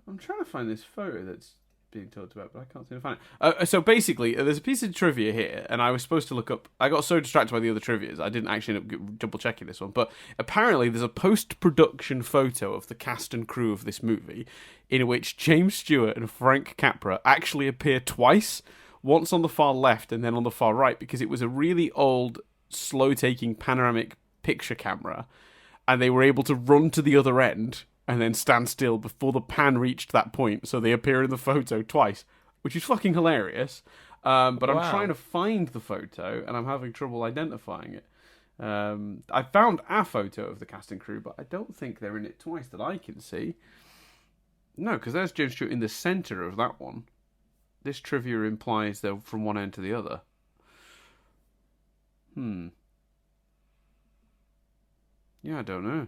I'm trying to find this photo that's being talked about, but I can't seem to find it. So basically, there's a piece of trivia here, and I was supposed to look up... I got so distracted by the other trivias, I didn't actually end up double-checking this one, but apparently there's a post-production photo of the cast and crew of this movie in which James Stewart and Frank Capra actually appear twice, once on the far left and then on the far right, because it was a really old, slow-taking panoramic picture camera, and they were able to run to the other end and then stand still before the pan reached that point, so they appear in the photo twice, which is fucking hilarious. But wow. I'm trying to find the photo, and I'm having trouble identifying it. I found a photo of the cast and crew, but I don't think they're in it twice that I can see. No, because there's James Stewart in the centre of that one. This trivia implies they're from one end to the other. Yeah, I don't know.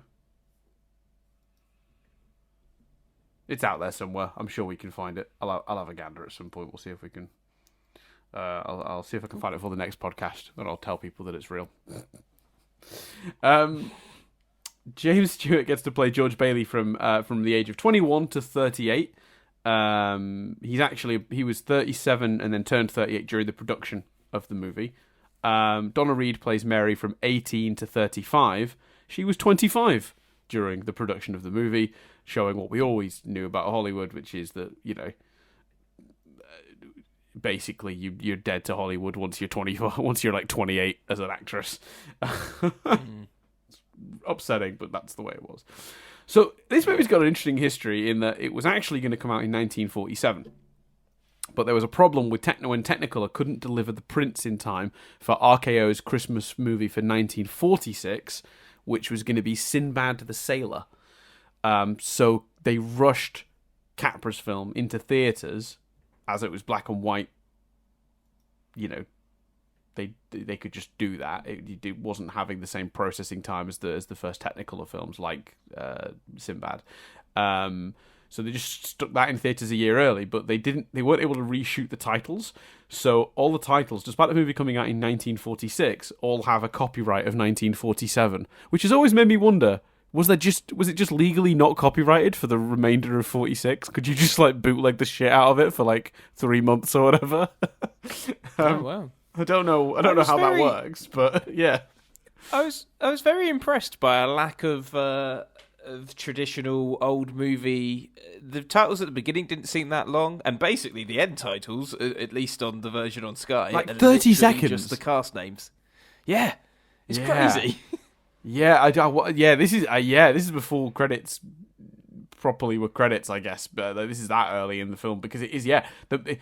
It's out there somewhere. I'm sure we can find it. I'll have a gander at some point. We'll see if we can. I'll see if I can find it for the next podcast, and I'll tell people that it's real. James Stewart gets to play George Bailey from the age of 21 to 38. He was 37 and then turned 38 during the production of the movie. Donna Reed plays Mary from 18 to 35. She was 25 during the production of the movie, showing what we always knew about Hollywood, which is that, you know, basically you're dead to Hollywood once you're like 28 as an actress. It's upsetting, but that's the way it was. So this movie's got an interesting history in that it was actually going to come out in 1947. But there was a problem with when Technicolor couldn't deliver the prints in time for RKO's Christmas movie for 1946, which was going to be Sinbad the Sailor. So they rushed Capra's film into theatres, as it was black and white. You know, they could just do that. It wasn't having the same processing time as the first Technicolor films, like Sinbad. So they just stuck that in theatres a year early, but they weren't able to reshoot the titles. So all the titles, despite the movie coming out in 1946, all have a copyright of 1947, which has always made me wonder, was it just legally not copyrighted for the remainder of 46? Could you just like bootleg the shit out of it for like 3 months or whatever? Oh wow. I don't know how that works, but yeah. I was very impressed by a lack of traditional old movie. The titles at the beginning didn't seem that long, and basically the end titles, at least on the version on Sky, like 30 seconds. Just the cast names. Yeah, it's crazy. Yeah, this is before credits properly were credits, I guess, but this is that early in the film because it is. Yeah, the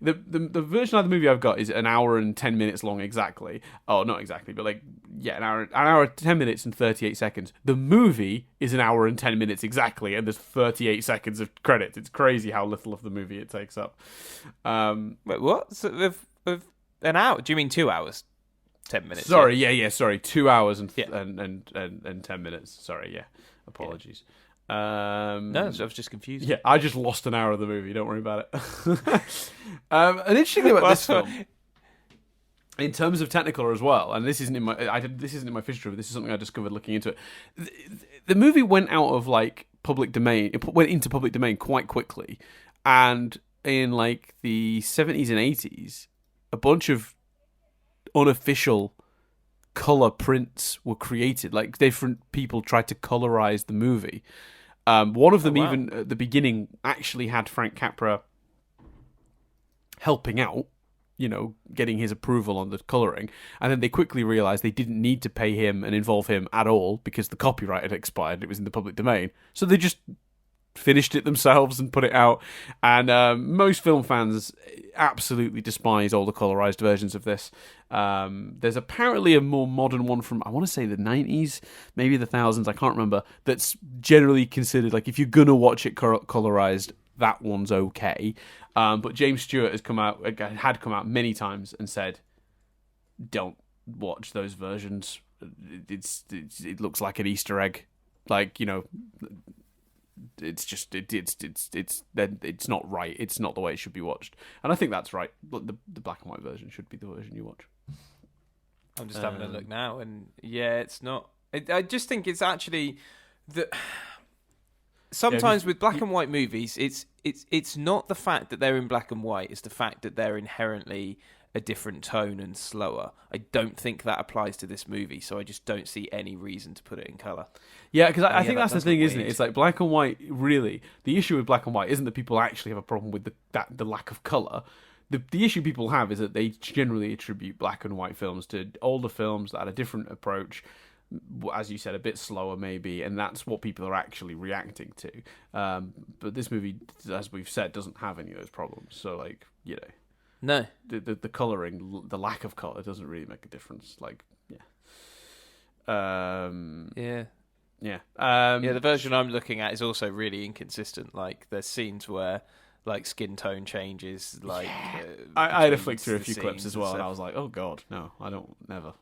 version of the movie I've got is an hour and 10 minutes long exactly. Oh, not exactly, but like an hour 10 minutes and 38 seconds. The movie is an hour and 10 minutes exactly, and there's 38 seconds of credits. It's crazy how little of the movie it takes up. Wait, what? So of an hour? Do you mean 2 hours? 10 minutes. Sorry, yeah. Sorry, 2 hours and 10 minutes. Sorry, yeah. Apologies. Yeah. No, I was just confused. Yeah, I just lost an hour of the movie. Don't worry about it. An interesting thing about this film, in terms of technical as well, and this isn't in my fish review. This is something I discovered looking into it. The movie went out of like public domain. It went into public domain quite quickly, and in like the 70s and 80s, a bunch of unofficial color prints were created. Like different people tried to colorize the movie. One of them even at the beginning actually had Frank Capra helping out, getting his approval on the colouring. And then they quickly realised they didn't need to pay him and involve him at all because the copyright had expired. It was in the public domain. So they just finished it themselves and put it out. And most film fans absolutely despise all the colorized versions of this. There's apparently a more modern one from, I want to say the 90s, maybe the thousands, I can't remember, that's generally considered, like, if you're going to watch it colorized, that one's okay. But James Stewart had come out many times and said, don't watch those versions. It looks like an Easter egg. Like, it's just it's not right. It's not the way it should be watched, and I think that's right. The black and white version should be the version you watch. I'm just having a look now, and yeah, it's not. I just think it's actually that sometimes with black and white movies, it's not the fact that they're in black and white; it's the fact that they're inherently a different tone and slower. I don't think that applies to this movie, so I just don't see any reason to put it in colour. Yeah, because I think that's the thing, isn't it? It's like black and white, really, the issue with black and white isn't that people actually have a problem with the lack of colour. The issue people have is that they generally attribute black and white films to older films that had a different approach, as you said, a bit slower maybe, and that's what people are actually reacting to. But this movie, as we've said, doesn't have any of those problems, so like, no, the colouring, the lack of colour doesn't really make a difference. Like, the version I'm looking at is also really inconsistent. Like, there's scenes where like skin tone changes. Like, I had to flick through a few clips as well, and I was like, oh god, no, I don't, never,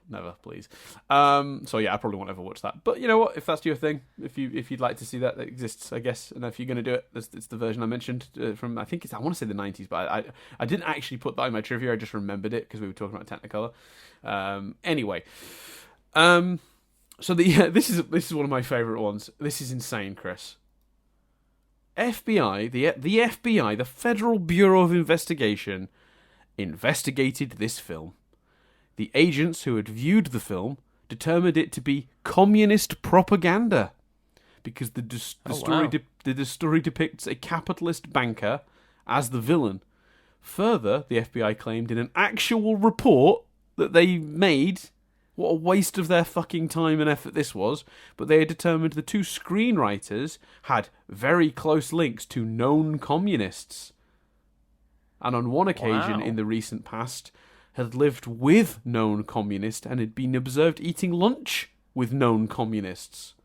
please. So yeah, I probably won't ever watch that. But you know what? If that's your thing, if you'd like to see that exists, I guess. And if you're going to do it, it's the version I mentioned from, I think I want to say the 90s, but I didn't actually put that in my trivia. I just remembered it because we were talking about Technicolor. Anyway, so this is one of my favourite ones. This is insane, Chris. FBI, the FBI, the Federal Bureau of Investigation, investigated this film. The agents who had viewed the film determined it to be communist propaganda because the story depicts a capitalist banker as the villain. Further, the FBI claimed in an actual report that they made, what a waste of their fucking time and effort this was, but they had determined the two screenwriters had very close links to known communists. And on one occasion in the recent past, had lived with known communists and had been observed eating lunch with known communists.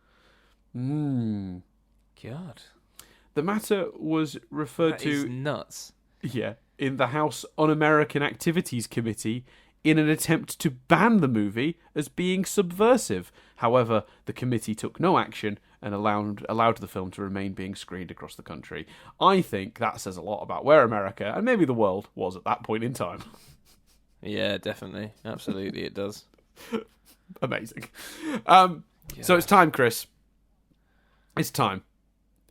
God. The matter was referred to... That is nuts. Yeah, in the House Un-American Activities Committee in an attempt to ban the movie as being subversive. However, the committee took no action and allowed the film to remain being screened across the country. I think that says a lot about where America, and maybe the world, was at that point in time. Yeah, definitely. Absolutely, it does. Amazing. So it's time, Chris. It's time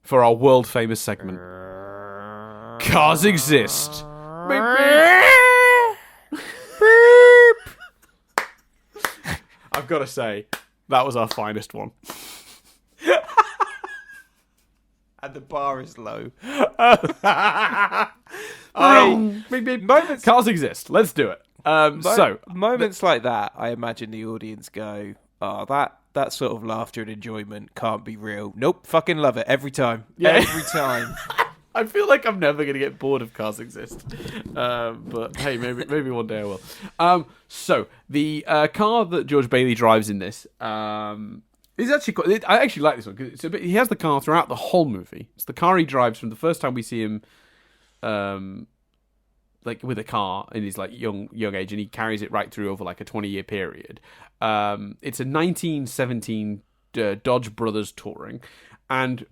for our world-famous segment. Cars Exist. I've got to say, that was our finest one. And the bar is low. Cars Exist. Let's do it. Moments like that, I imagine the audience go, "Oh, that that sort of laughter and enjoyment can't be real. Nope, fucking love it every time. Yeah. Every time. I feel like I'm never going to get bored of Cars Exist. But hey, maybe one day I will. So the car that George Bailey drives in this is actually quite... I actually like this one because he has the car throughout the whole movie. It's the car he drives from the first time we see him, like with a car in his like young age, and he carries it right through over like a 20-year period. It's a 1917 Dodge Brothers Touring, and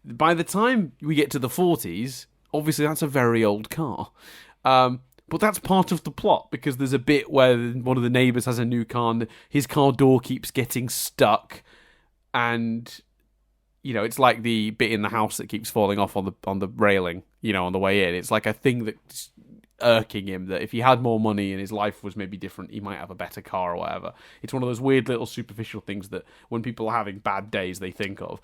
by the time we get to the 40s, obviously that's a very old car. But that's part of the plot, because there's a bit where one of the neighbours has a new car and his car door keeps getting stuck. And, you know, it's like the bit in the house that keeps falling off on the railing, you know, on the way in. It's like a thing that's irking him, that if he had more money and his life was maybe different, he might have a better car or whatever. It's one of those weird little superficial things that when people are having bad days, they think of.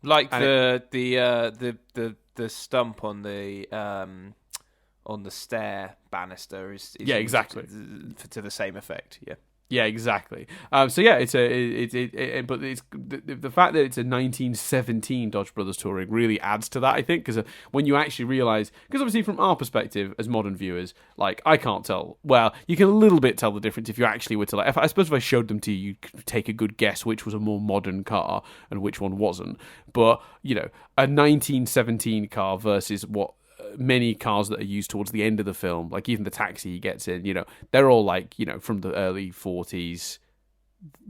Like the stump on the stair banister is yeah, exactly to the same effect. Yeah, exactly. So yeah, but it's the fact that it's a 1917 Dodge Brothers Touring really adds to that, I think, because when you actually realise, because obviously from our perspective as modern viewers, like I can't tell. Well, you can a little bit tell the difference if you actually were to like. I suppose if I showed them to you, you could take a good guess which was a more modern car and which one wasn't. But you know, a 1917 car versus what many cars that are used towards the end of the film, like even the taxi he gets in, you know, they're all like, you know, from the early 40s,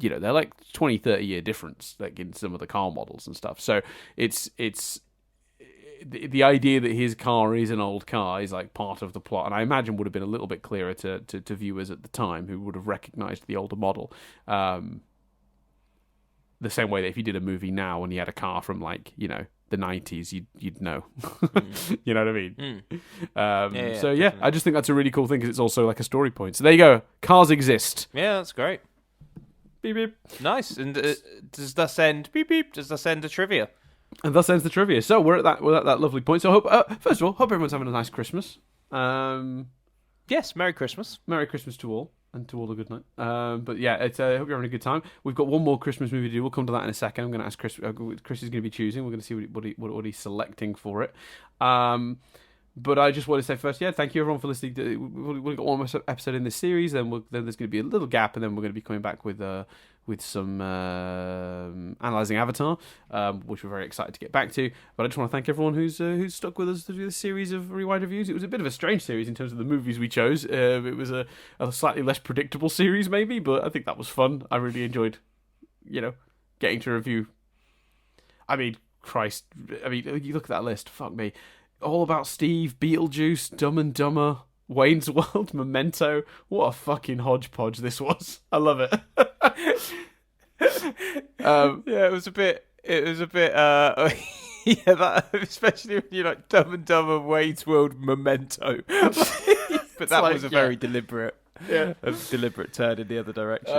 you know, they're like 20-30 year difference, like in some of the car models and stuff. So it's the idea that his car is an old car is like part of the plot, and I imagine would have been a little bit clearer to viewers at the time who would have recognized the older model. The same way that if you did a movie now and you had a car from like, you know, the 90s, you'd know. You know what I mean? So yeah, I just think that's a really cool thing because it's also like a story point. So there you go. Cars Exist. Yeah, that's great. Beep beep. Nice. And does thus end beep beep? Does thus end the trivia? And thus ends the trivia. So we're at that lovely point. So I hope first of all, hope everyone's having a nice Christmas. Yes, Merry Christmas. Merry Christmas to all. And to all a good night. But yeah, I hope you're having a good time. We've got one more Christmas movie to do. We'll come to that in a second. I'm going to ask Chris. Chris is going to be choosing. We're going to see what he's selecting for it. But I just want to say first, yeah, thank you everyone for listening. We've got one more episode in this series. Then there's going to be a little gap, and then we're going to be coming back with some analysing Avatar, which we're very excited to get back to. But I just want to thank everyone who's stuck with us through this series of Rewind Reviews. It was a bit of a strange series in terms of the movies we chose. It was a slightly less predictable series, maybe, but I think that was fun. I really enjoyed, you know, getting to review. I mean, Christ. I mean, you look at that list. Fuck me. All About Steve, Beetlejuice, Dumb and Dumber, Wayne's World, Memento. What a fucking hodgepodge this was. I love it. Yeah, it was a bit. Yeah, that, especially when you're like Dumb and Dumber, Wayne's World, Memento. But that was a very deliberate. Yeah, a deliberate turn in the other direction.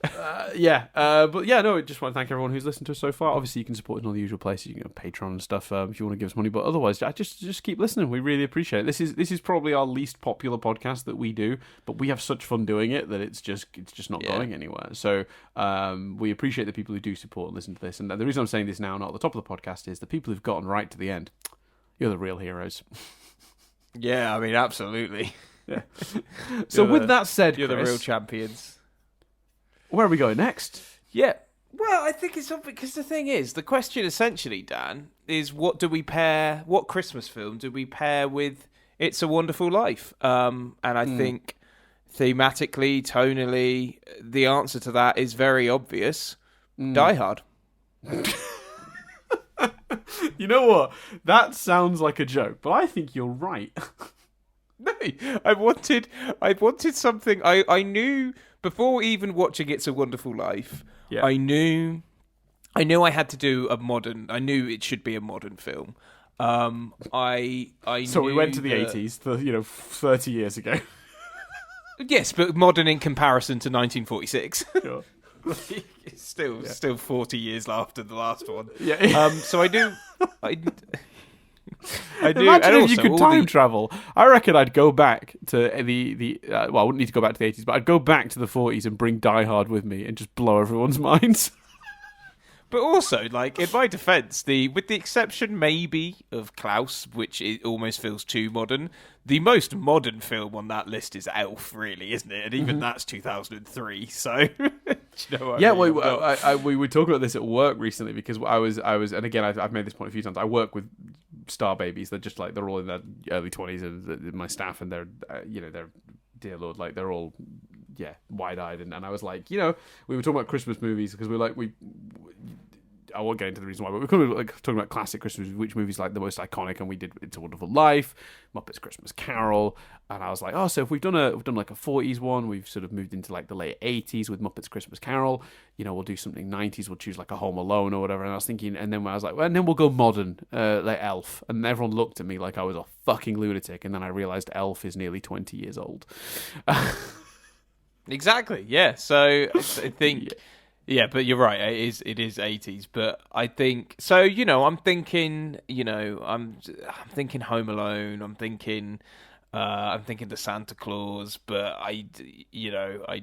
But yeah, no, I just want to thank everyone who's listened to us so far. Obviously, you can support us in all the usual places. You can go Patreon and stuff if you want to give us money. But otherwise, just keep listening. We really appreciate it. This is probably our least popular podcast that we do, but we have such fun doing it that it's just not going anywhere. So we appreciate the people who do support and listen to this. And the reason I'm saying this now, not at the top of the podcast, is the people who've gotten right to the end. You're the real heroes. Yeah, I mean, absolutely. Yeah. So with that said, you're Chris, the real champions. Where are we going next? Yeah. Well, I think it's because the thing is, the question essentially, Dan, is what Christmas film do we pair with It's a Wonderful Life? And I think thematically, tonally, the answer to that is very obvious. Die Hard. You know what? That sounds like a joke, but I think you're right. No, I wanted something. I knew before even watching It's a Wonderful Life. Yeah. I knew I had to do a modern. I knew it should be a modern film. So we went to the 80s, 30 years ago. Yes, but modern in comparison to 1946. Sure. Still 40 years after the last one. Yeah. So I knew. I do. Imagine And if you also, could time travel. I reckon I'd go back to well, I wouldn't need to go back to the 80s, but I'd go back to the 40s and bring Die Hard with me and just blow everyone's minds. But also, like, in my defence, with the exception maybe of Klaus, which it almost feels too modern, the most modern film on that list is Elf, really, isn't it? And even that's 2003. So, do you know what Yeah, I mean? well, we were talking about this at work recently because I was, and again, I've made this point a few times. I work with star babies. They're just like they're all in their early 20s, and my staff, and they're, they're, dear Lord, like they're all, wide-eyed, and I was like, we were talking about Christmas movies because I won't get into the reason why, but we're kind of like talking about classic Christmas movies, which movies like the most iconic, and we did It's a Wonderful Life, Muppets Christmas Carol, and I was like, so if we've done like a 40s one, we've sort of moved into like the late 80s with Muppets Christmas Carol, we'll do something 90s, we'll choose like a Home Alone or whatever, and I was thinking, and then I was like, well, and then we'll go modern, like Elf, and everyone looked at me like I was a fucking lunatic, and then I realised Elf is nearly 20 years old. Exactly, yeah. So I think... Yeah, but you're right. It is 80s, but I think so. I'm thinking. I'm thinking Home Alone. I'm thinking The Santa Claus. But I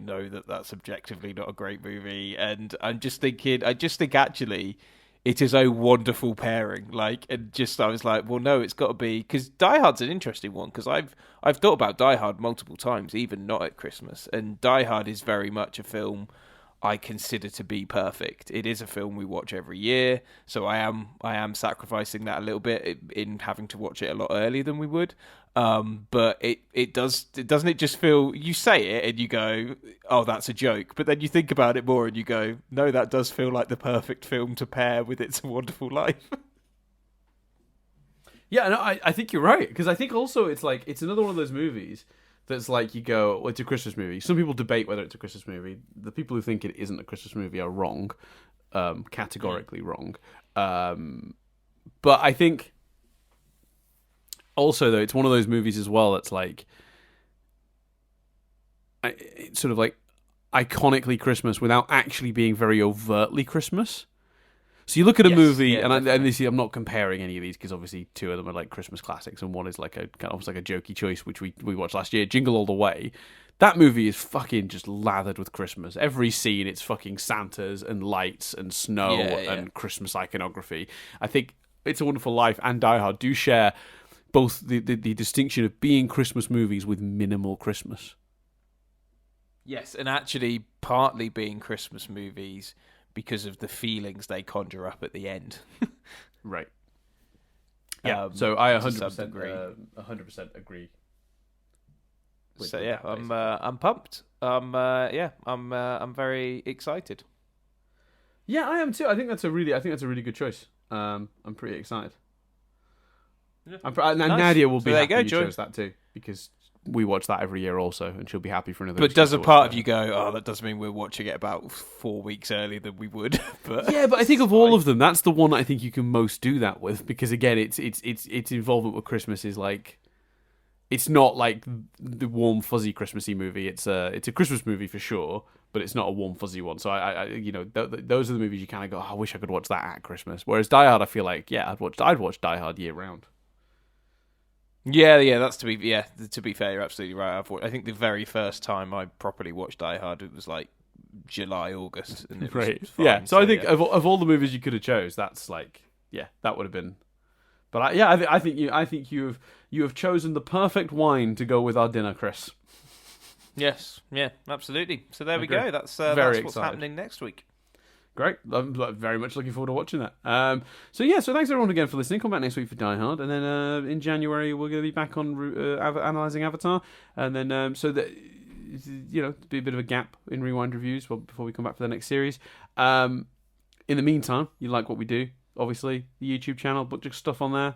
know that that's objectively not a great movie, and I'm just thinking. I just think actually, it is a wonderful pairing. Like, and just I was like, well, no, it's got to be because Die Hard's an interesting one because I've thought about Die Hard multiple times, even not at Christmas, and Die Hard is very much a film I consider to be perfect. It is a film we watch every year, so I am sacrificing that a little bit in having to watch it a lot earlier than we would. But doesn't it just feel, you say it and you go, oh, that's a joke, but then you think about it more and you go, no, that does feel like the perfect film to pair with It's a Wonderful Life. Yeah, no, I think you're right, because I think also it's like it's another one of those movies that's like you go, well, it's a Christmas movie. Some people debate whether it's a Christmas movie. The people who think it isn't a Christmas movie are wrong, categorically wrong. But I think also, though, it's one of those movies as well that's like it's sort of like iconically Christmas without actually being very overtly Christmas. So you look at a movie, and I'm not comparing any of these because obviously two of them are like Christmas classics, and one is like a kind of almost like a jokey choice, which we watched last year, Jingle All the Way. That movie is fucking just lathered with Christmas. Every scene, it's fucking Santas and lights and snow and Christmas iconography. I think It's a Wonderful Life and Die Hard do share both the distinction of being Christmas movies with minimal Christmas. Yes, and actually partly being Christmas movies because of the feelings they conjure up at the end. Right. Yeah. So I 100% agree. 100% agree. So yeah, I'm pumped. I'm very excited. Yeah, I am too. I think that's a really good choice. I'm pretty excited. Yeah. Nice. Nadia will be happy you chose that too, because we watch that every year also, and she'll be happy for another. But does a part of you go, oh, that does mean we're watching it about 4 weeks earlier than we would? But yeah, but I think of all of them, that's the one I think you can most do that with, because again, its involvement with Christmas is like, it's not like the warm fuzzy Christmassy movie. It's a Christmas movie for sure, but it's not a warm fuzzy one. So I those are the movies you kind of go, oh, I wish I could watch that at Christmas. Whereas Die Hard, I feel like, yeah, I'd watch Die Hard year round. Yeah, that's to be fair, you're absolutely right. I think the very first time I properly watched Die Hard, it was like July, August, and it was fine. Yeah. So I think of all the movies you could have chose, that's like, yeah, that would have been. But I think you have chosen the perfect wine to go with our dinner, Chris. Yes, yeah, absolutely. So there we go. That's what's happening next week. Great. I'm very much looking forward to watching that. So thanks everyone again for listening. Come back next week for Die Hard, and then in January we're going to be back on analysing Avatar, and then so that be a bit of a gap in Rewind reviews before we come back for the next series. In the meantime, you like what we do, obviously the YouTube channel, bunch of stuff on there.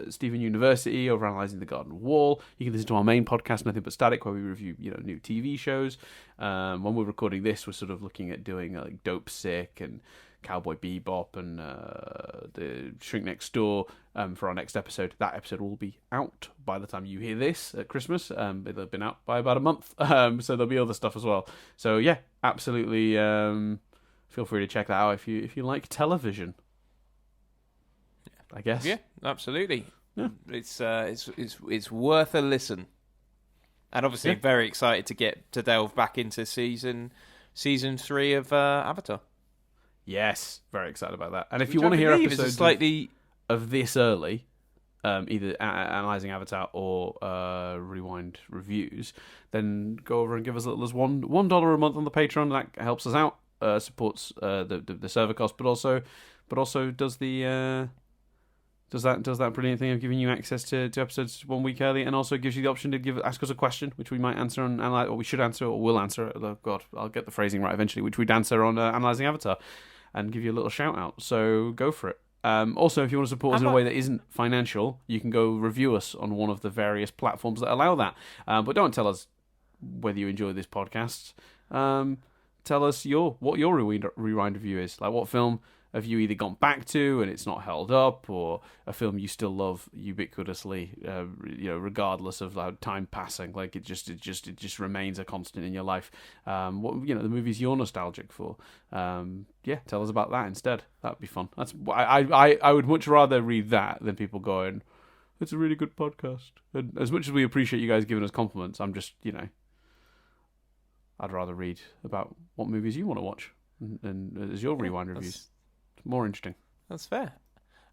Stephen University over Analysing the Garden Wall. You can listen to our main podcast, Nothing But Static, where we review new TV shows. When we're recording this, we're sort of looking at doing like Dope Sick and Cowboy Bebop and the Shrink Next Door for our next episode. That episode will be out by the time you hear this at Christmas. It'll have been out by about a month, so there'll be other stuff as well. So yeah, absolutely. Feel free to check that out if you like television. I guess. Yeah, absolutely. Yeah. It's worth a listen. And obviously, very excited to delve back into season 3 of Avatar. Yes, very excited about that. And if you want to hear episodes of this early, either analysing Avatar or Rewind reviews, then go over and give us as little as $1 a month on the Patreon. That helps us out, supports the server cost, but also does the does that brilliant thing of giving you access to episodes 1 week early, and also gives you the option to ask us a question, which we might answer on analyze, or we should answer, or will answer. Oh God, I'll get the phrasing right eventually, which we'd answer on analysing Avatar, and give you a little shout out. So go for it. Also, if you want to support us in a way that isn't financial, you can go review us on one of the various platforms that allow that. But don't tell us whether you enjoy this podcast. Tell us what your rewind review is. Like, what film have you either gone back to and it's not held up, or a film you still love ubiquitously, regardless of time passing. Like it just remains a constant in your life. The movies you're nostalgic for. Tell us about that instead. That'd be fun. That's I would much rather read that than people going, "It's a really good podcast." And as much as we appreciate you guys giving us compliments, I'm just I'd rather read about what movies you want to watch and as your rewind reviews. More interesting. That's fair.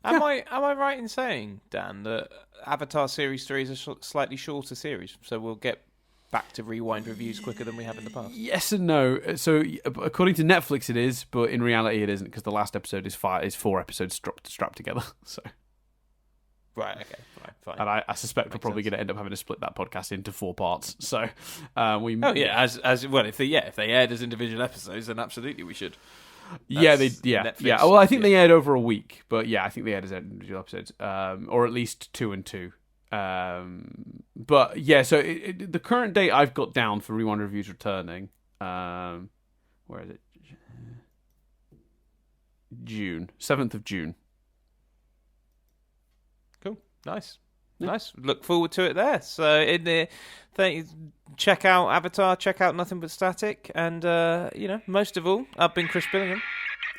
Am I right in saying, Dan, that Avatar Series 3 is a slightly shorter series, so we'll get back to rewind reviews quicker than we have in the past? Yes and no. So according to Netflix it is, but in reality it isn't, because the last episode is 4 episodes strapped together. So right, okay, fine. And I suspect we're probably going to end up having to split that podcast into 4 parts. So as well, if they aired as individual episodes, then absolutely we should. Netflix. Well, I think they aired over a week, but I think they aired as individual episodes, or at least 2 and 2. But so the current date I've got down for Rewind Reviews returning, where is it? June 7th of June. Cool, nice. Look forward to it there. So check out Avatar, check out Nothing But Static, and most of all, I've been Chris Billingham.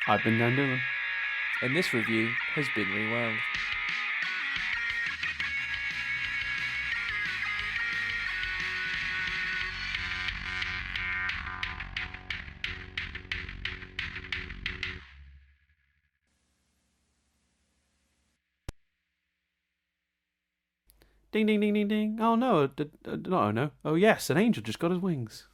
I've been Dan Dillon. And this review has been Rewound. Ding, ding, ding, ding, ding. Oh, no. No. Oh, yes, an angel just got his wings.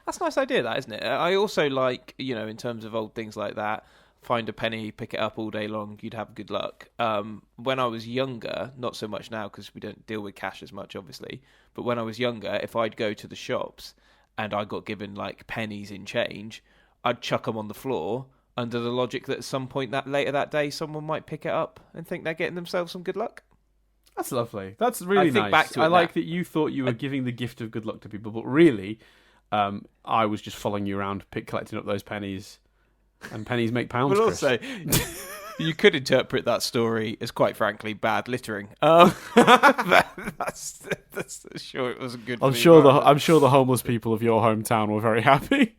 That's a nice idea, that, isn't it? I also like, in terms of old things like that, find a penny, pick it up all day long, you'd have good luck. When I was younger, not so much now because we don't deal with cash as much, obviously, but when I was younger, if I'd go to the shops and I got given, pennies in change, I'd chuck them on the floor, under the logic that at some point later that day, someone might pick it up and think they're getting themselves some good luck. That's lovely. That's really nice. I like that you thought you were giving the gift of good luck to people, but really, I was just following you around, collecting up those pennies, and pennies make pounds. But also, you could interpret that story as, quite frankly, bad littering. That's sure it wasn't good. I'm sure the homeless people of your hometown were very happy.